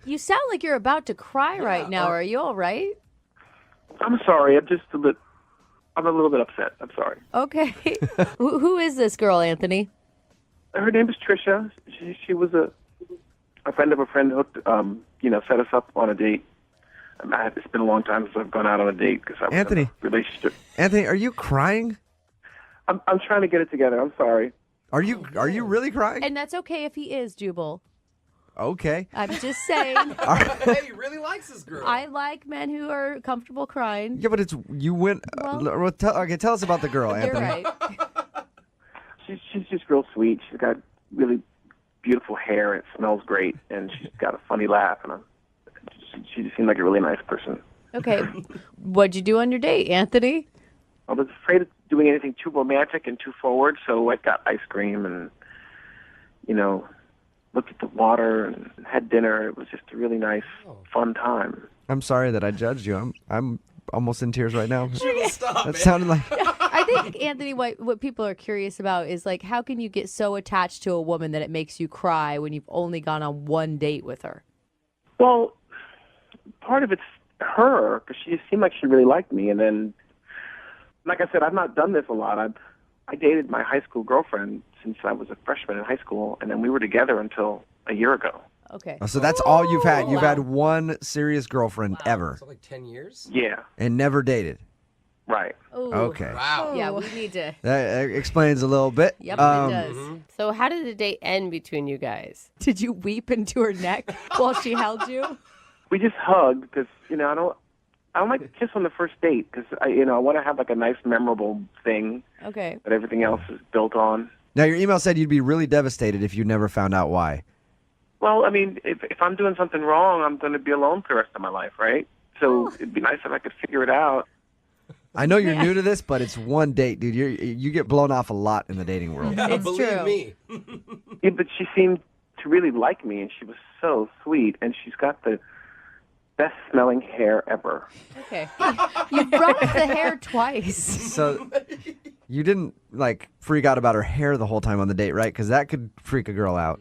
You sound like you're about to cry right now. Are you all right? I'm sorry. I'm a little bit upset. I'm sorry. Okay. Who is this girl, Anthony? Her name is Trisha. She was a friend of a friend hooked, set us up on a date. It's been a long time since I've gone out on a date because I was in a relationship. Anthony, are you crying? I'm trying to get it together. I'm sorry. Are you really crying? And that's okay if he is, Jubal. Okay. I'm just saying. Hey, he really likes this girl. I like men who are comfortable crying. Yeah, but you went. Tell us about the girl, Anthony. You're right. She's just real sweet. She's got really beautiful hair. It smells great, and she's got a funny laugh. And she just seemed like a really nice person. Okay. What'd you do on your date, Anthony? I was afraid of doing anything too romantic and too forward, so I got ice cream and, looked at the water and had dinner. It was just a really nice, fun time. I'm sorry that I judged you. I'm almost in tears right now. Stop, That man. sounded like. I think, Anthony, what people are curious about is, like, how can you get so attached to a woman that it makes you cry when you've only gone on one date with her? Well, part of it's her, because she seemed like she really liked me. And then, like I said, I've not done this a lot. I dated my high school girlfriend since I was a freshman in high school, and then we were together until a year ago. Okay. So that's all you've had. You've had one serious girlfriend ever. So like 10 years? Yeah. And never dated. Right. Ooh. Okay. Wow. Yeah, we need to. That explains a little bit. Yep, it does. So how did the date end between you guys? Did you weep into her neck while she held you? We just hugged because, I don't like to kiss on the first date because, I want to have like a nice, memorable thing Okay. that everything else is built on. Now, your email said you'd be really devastated if you never found out why. Well, I mean, if I'm doing something wrong, I'm going to be alone for the rest of my life, right? So it'd be nice if I could figure it out. I know you're new to this, but it's one date, dude. You get blown off a lot in the dating world. Yeah, It's believe true. me. Yeah, but she seemed to really like me, and she was so sweet, and she's got the best smelling hair ever. Okay. You brought up the hair twice. So you didn't freak out about her hair the whole time on the date, right? Because that could freak a girl out.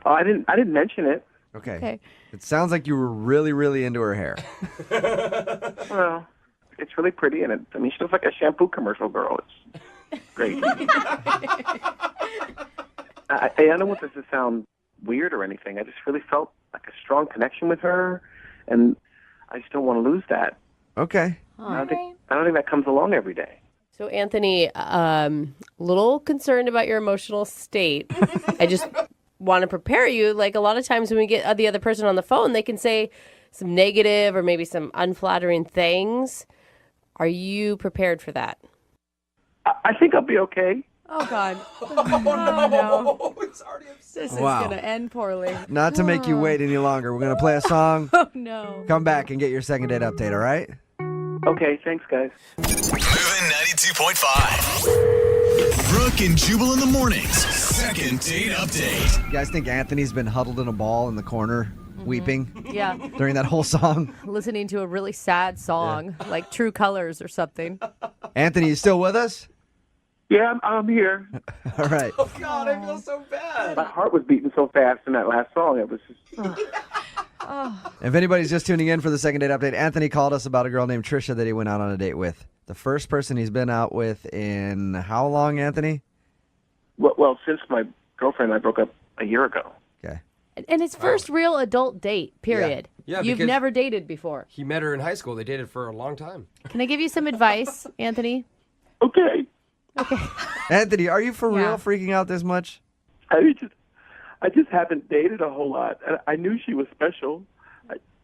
I didn't mention it. Okay. It sounds like you were really, really into her hair. Well, it's really pretty, and she looks like a shampoo commercial girl. It's great. I don't want this to sound weird or anything. I just really felt like a strong connection with her, and I just don't want to lose that. Okay. I don't think that comes along every day. So Anthony, little concerned about your emotional state. I just want to prepare you. Like a lot of times when we get the other person on the phone, they can say some negative or maybe some unflattering things. Are you prepared for that? I think I'll be okay. Oh, God. Oh, no. He's already upset. This is Wow. going to end poorly. Not to make you wait any longer, we're going to play a song. Oh, no. Come back and get your second date update, all right? Okay, thanks, guys. Moving 92.5. Brooke and Jubal in the mornings. Second date update. You guys think Anthony's been huddled in a ball in the corner, weeping Yeah. during that whole song? Listening to a really sad song, like True Colors or something. Anthony, you still with us? Yeah, I'm here. All right. Oh, God, I feel so bad. My heart was beating so fast in that last song. It was just... If anybody's just tuning in for the second date update, Anthony called us about a girl named Trisha that he went out on a date with. The first person he's been out with in how long, Anthony? Well, since my girlfriend and I broke up a year ago. Okay. And his first real adult date, period. Yeah, You've because- never dated before. He met her in high school. They dated for a long time. Can I give you some advice, Anthony? Okay. Anthony, are you for Yeah. real freaking out this much? I just haven't dated a whole lot. I knew she was special.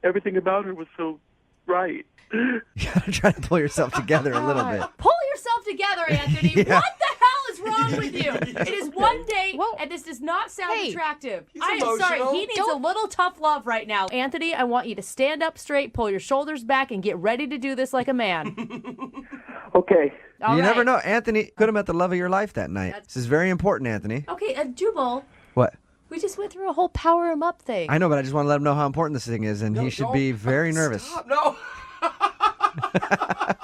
Everything about her was so right. You gotta try to pull yourself together a little bit. Pull yourself together, Anthony. Yeah. What the hell is wrong with you? It is one date, and this does not sound attractive. I am sorry. emotional. He needs a little tough love right now. Anthony, I want you to stand up straight, pull your shoulders back, and get ready to do this like a man. Okay. You never know. Anthony could have met the love of your life that night. This is very important, Anthony. Okay, Jubal, What? we just went through a whole power him up thing. I know, but I just want to let him know how important this thing is, and he should be very nervous. No. I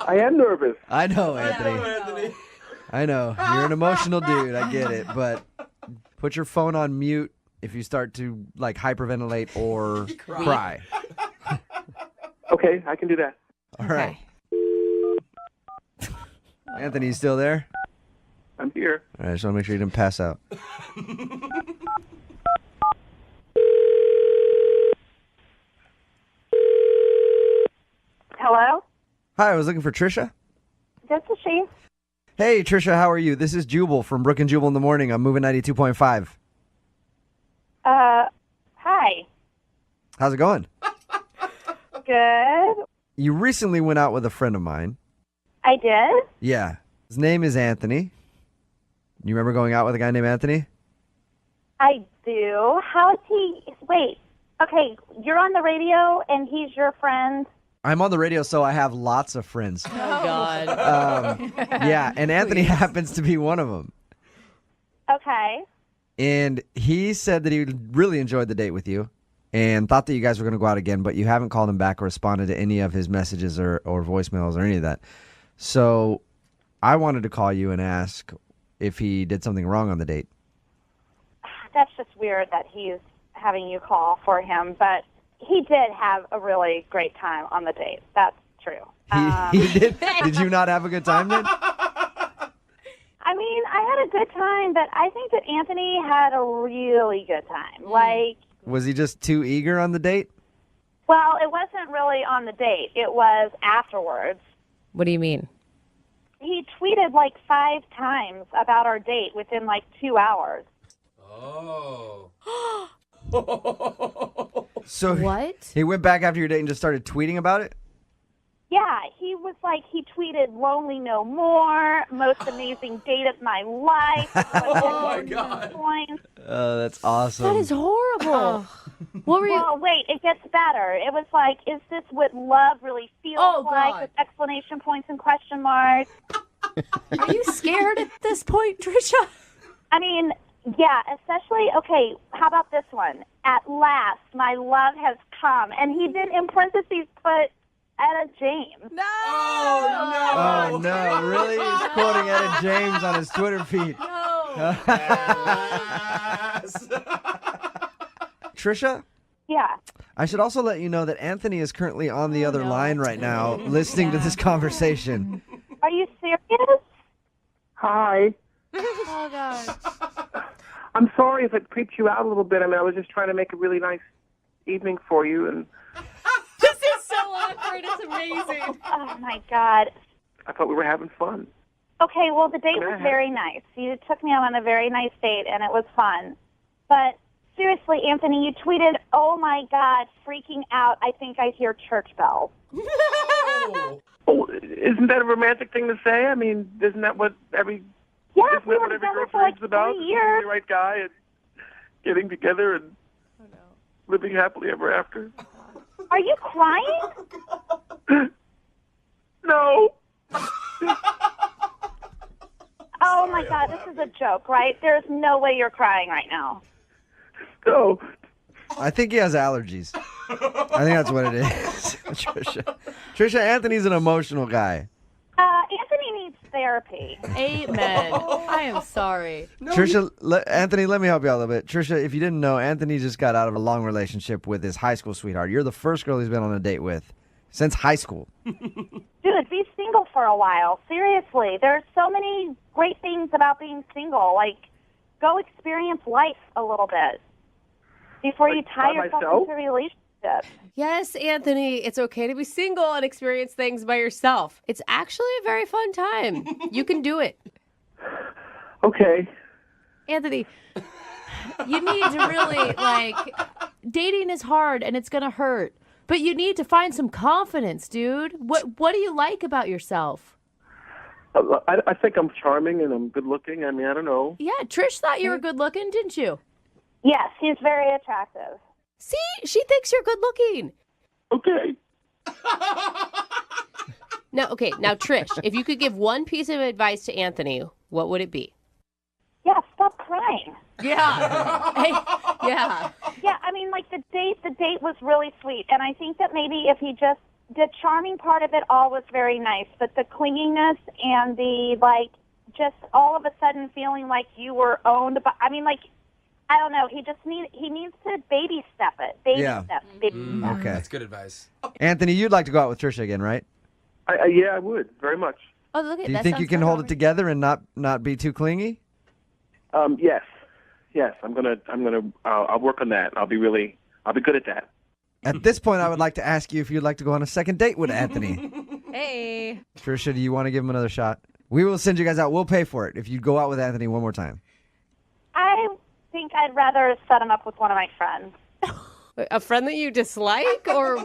am nervous. I know, Anthony. I know. You're an emotional dude. I get it. But put your phone on mute if you start to, like, hyperventilate or cry. Okay, I can do that. All right. Anthony, you still there? I'm here. All right, I just want to make sure you didn't pass out. Hello? Hi, I was looking for Trisha. This is she. Hey, Trisha, how are you? This is Jubal from Brooke and Jubal in the Morning. I'm moving 92.5. Hi. How's it going? Good. You recently went out with a friend of mine. I did? Yeah. His name is Anthony. You remember going out with a guy named Anthony? I do. How is he? Wait. Okay, you're on the radio and he's your friend. I'm on the radio, so I have lots of friends. Oh, God. Yeah, and Anthony happens to be one of them. Okay. And he said that he really enjoyed the date with you and thought that you guys were going to go out again, but you haven't called him back or responded to any of his messages or voicemails or any of that. So I wanted to call you and ask if he did something wrong on the date. That's just weird that he's having you call for him, but he did have a really great time on the date. That's true. He did? Did you not have a good time then? I mean, I had a good time, but I think that Anthony had a really good time. Like, Was he just too eager on the date? well, it wasn't really on the date. It was afterwards. What do you mean? He tweeted like 5 times about our date within like 2 hours. Oh. So What? He went back after your date and just started tweeting about it? Yeah, he was like, he tweeted "Lonely No More," "Most amazing date of my life." Oh, my God. Points. Oh, that's awesome. That is horrible. What were you? Well, wait, it gets better. It was like, is this what love really feels like? With exclamation points and question marks. Are you scared at this point, Trisha? I mean, yeah, especially, okay, how about this one? At last, my love has come. And he did, in parentheses, put Etta James. No! Oh, no. Really? He's quoting Etta James on his Twitter feed. No. Trisha? Yeah. I should also let you know that Anthony is currently on the other line right now listening to this conversation. Are you serious? Hi. Oh, God. I'm sorry if it creeped you out a little bit. I mean, I was just trying to make a really nice evening for you, and This is so awkward. It's amazing. Oh, my God. I thought we were having fun. Okay, well, the date was very nice. You took me on a very nice date, and it was fun. But Seriously, Anthony, you tweeted, "Oh my God, freaking out. I think I hear church bells." Oh, isn't that a romantic thing to say? I mean, isn't that what every Yeah, we isn't that were what every together girl for like dreams about? 3 Finding years. the right guy and getting together and living happily ever after. Are you crying? No. Oh my God, this is a joke, right? There's no way you're crying right now. No. I think he has allergies. I think that's what it is, Trisha. Trisha, Anthony's an emotional guy. Anthony needs therapy. Amen. I am sorry. Trisha, Anthony, let me help you out a little bit. Trisha, if you didn't know, Anthony just got out of a long relationship with his high school sweetheart. You're the first girl he's been on a date with since high school. Dude, be single for a while. Seriously, there's so many great things about being single. Like, go experience life a little bit before you tie by yourself myself? into a relationship. Yes, Anthony, it's okay to be single and experience things by yourself. It's actually a very fun time. You can do it. Okay. Anthony, you need to really, dating is hard and it's going to hurt. But you need to find some confidence, dude. What do you like about yourself? I think I'm charming and I'm good looking. I mean, I don't know. Yeah, Trish thought you were good looking, didn't you? Yes, he's very attractive. See, she thinks you're good looking. Okay. Now, Trish, if you could give one piece of advice to Anthony, what would it be? Yeah, stop crying. Yeah. Hey, yeah. Yeah, I mean, like the date was really sweet, and I think that maybe if he just, the charming part of it all was very nice, but the clinginess and the just all of a sudden feeling like you were owned by, I mean, I don't know, he needs to baby step it. Baby step. Okay. That's good advice. Anthony, you'd like to go out with Trisha again, right? Yeah, I would very much. Oh, look at that. Do you think you can hold it together and not be too clingy? Yes. I'll work on that. I'll be good at that. At this point, I would like to ask you if you'd like to go on a second date with Anthony. Hey. Trisha, do you want to give him another shot? We will send you guys out. We'll pay for it if you go out with Anthony one more time. I think I'd rather set him up with one of my friends. A friend that you dislike or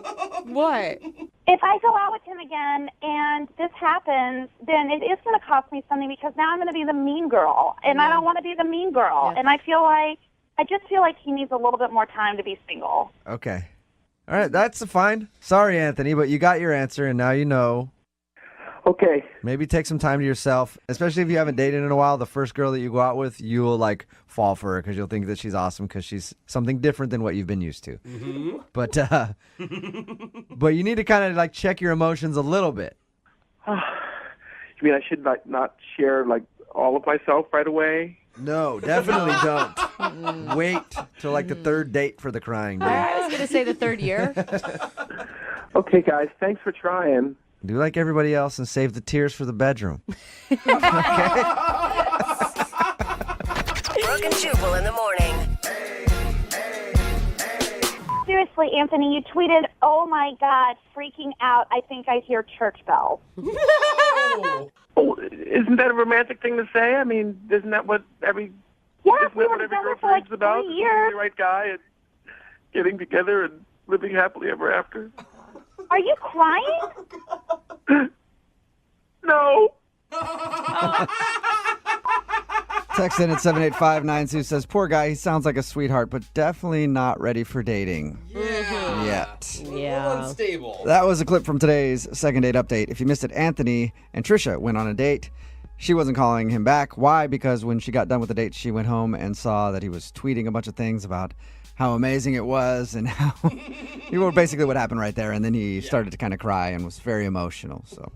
what? If I go out with him again and this happens, then it is going to cost me something because now I'm going to be the mean girl, and I don't want to be the mean girl. Yeah. And I just feel like he needs a little bit more time to be single. Okay. All right, that's fine. Sorry, Anthony, but you got your answer, and now you know. Okay. Maybe take some time to yourself, especially if you haven't dated in a while. The first girl that you go out with, you'll fall for her because you'll think that she's awesome because she's something different than what you've been used to. Mm-hmm. But you need to kind of check your emotions a little bit. You mean I should not share all of myself right away? No, definitely don't. Wait till the third date for the crying. Dude. I was going to say the third year. Okay, guys, thanks for trying. Do like everybody else and save the tears for the bedroom. Brooke and Jubal in the morning. Seriously, Anthony, you tweeted, "Oh my God, freaking out. I think I hear church bells." Oh, isn't that a romantic thing to say? I mean, isn't that what every girl dreams about? 3 years. Finding the right guy and getting together and living happily ever after. Are you crying? No. Text in at 78592 says, poor guy, he sounds like a sweetheart, but definitely not ready for dating. Yeah. Yet. A little unstable. That was a clip from today's second date update. If you missed it, Anthony and Trisha went on a date. She wasn't calling him back. Why? Because when she got done with the date, she went home and saw that he was tweeting a bunch of things about how amazing it was and how basically what happened right there. And then he started to kind of cry and was very emotional. So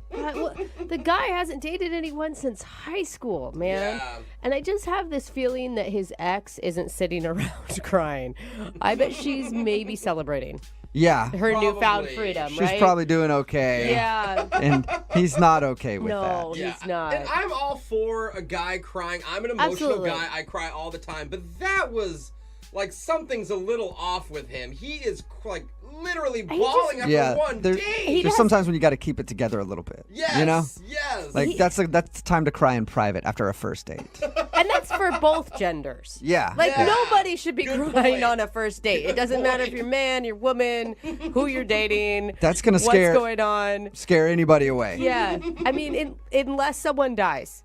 the guy hasn't dated anyone since high school, man. Yeah. And I just have this feeling that his ex isn't sitting around crying. I bet she's maybe celebrating. Yeah. Her newfound freedom, right? She's probably doing okay. Yeah. And he's not okay with that. No, he's not. And I'm all for a guy crying. I'm an emotional guy. I cry all the time. But that was something's a little off with him. He is literally bawling after one date. There's sometimes when you got to keep it together a little bit. Yes. You know? Yes. That's time to cry in private after a first date. And that's for both genders. Yeah. Like, nobody should be crying on a first date. It doesn't matter if you're man, you're woman, who you're dating. That's going to what's going on. Scare anybody away. Yeah. I mean, unless someone dies.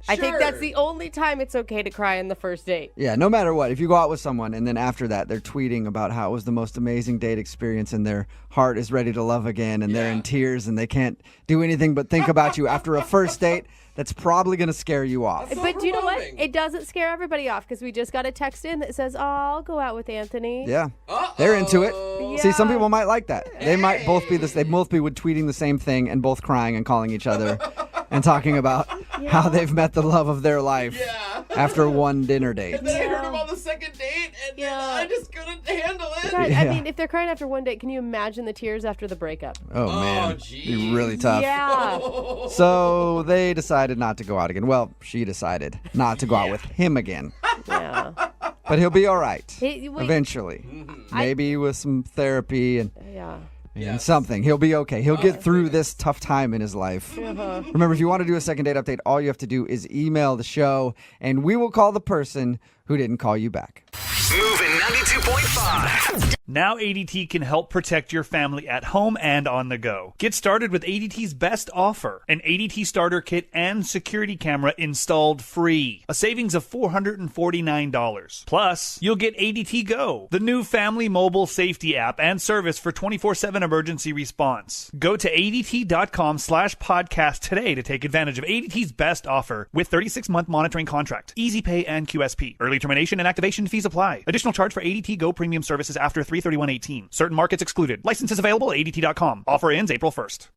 I think that's the only time it's okay to cry on the first date. Yeah, no matter what. If you go out with someone and then after that they're tweeting about how it was the most amazing date experience and their heart is ready to love again and they're in tears and they can't do anything but think about you after a first date, that's probably going to scare you off. But do you know what? It doesn't scare everybody off because we just got a text in that says, "Oh, I'll go out with Anthony." Yeah. They're into it. Yeah. See, some people might like that. They might both be they both be tweeting the same thing and both crying and calling each other and talking about how they've met the love of their life after one dinner date. And then I heard about the second date, and then I just couldn't handle it. God, I mean, if they're crying after one date, can you imagine the tears after the breakup? Oh, man. It'd be really tough. Yeah. So they decided not to go out again. Well, she decided not to go out with him again. Yeah. But he'll be all right Wait. eventually. Maybe with some therapy and Yeah. something. He'll be okay. He'll get through this tough time in his life. Remember, if you want to do a second date update, all you have to do is email the show, and we will call the person who didn't call you back. Moving 92.5. Now ADT can help protect your family at home and on the go. Get started with ADT's best offer, an ADT starter kit and security camera installed free. A savings of $449. Plus, you'll get ADT Go, the new family mobile safety app and service for 24/7 emergency response. Go to ADT.com/podcast today to take advantage of ADT's best offer with 36-month monitoring contract, easy pay and QSP. Early termination and activation fees apply. Additional charge for ADT Go premium services after 3/31/18. Certain markets excluded. Licenses available at ADT.com. Offer ends April 1st.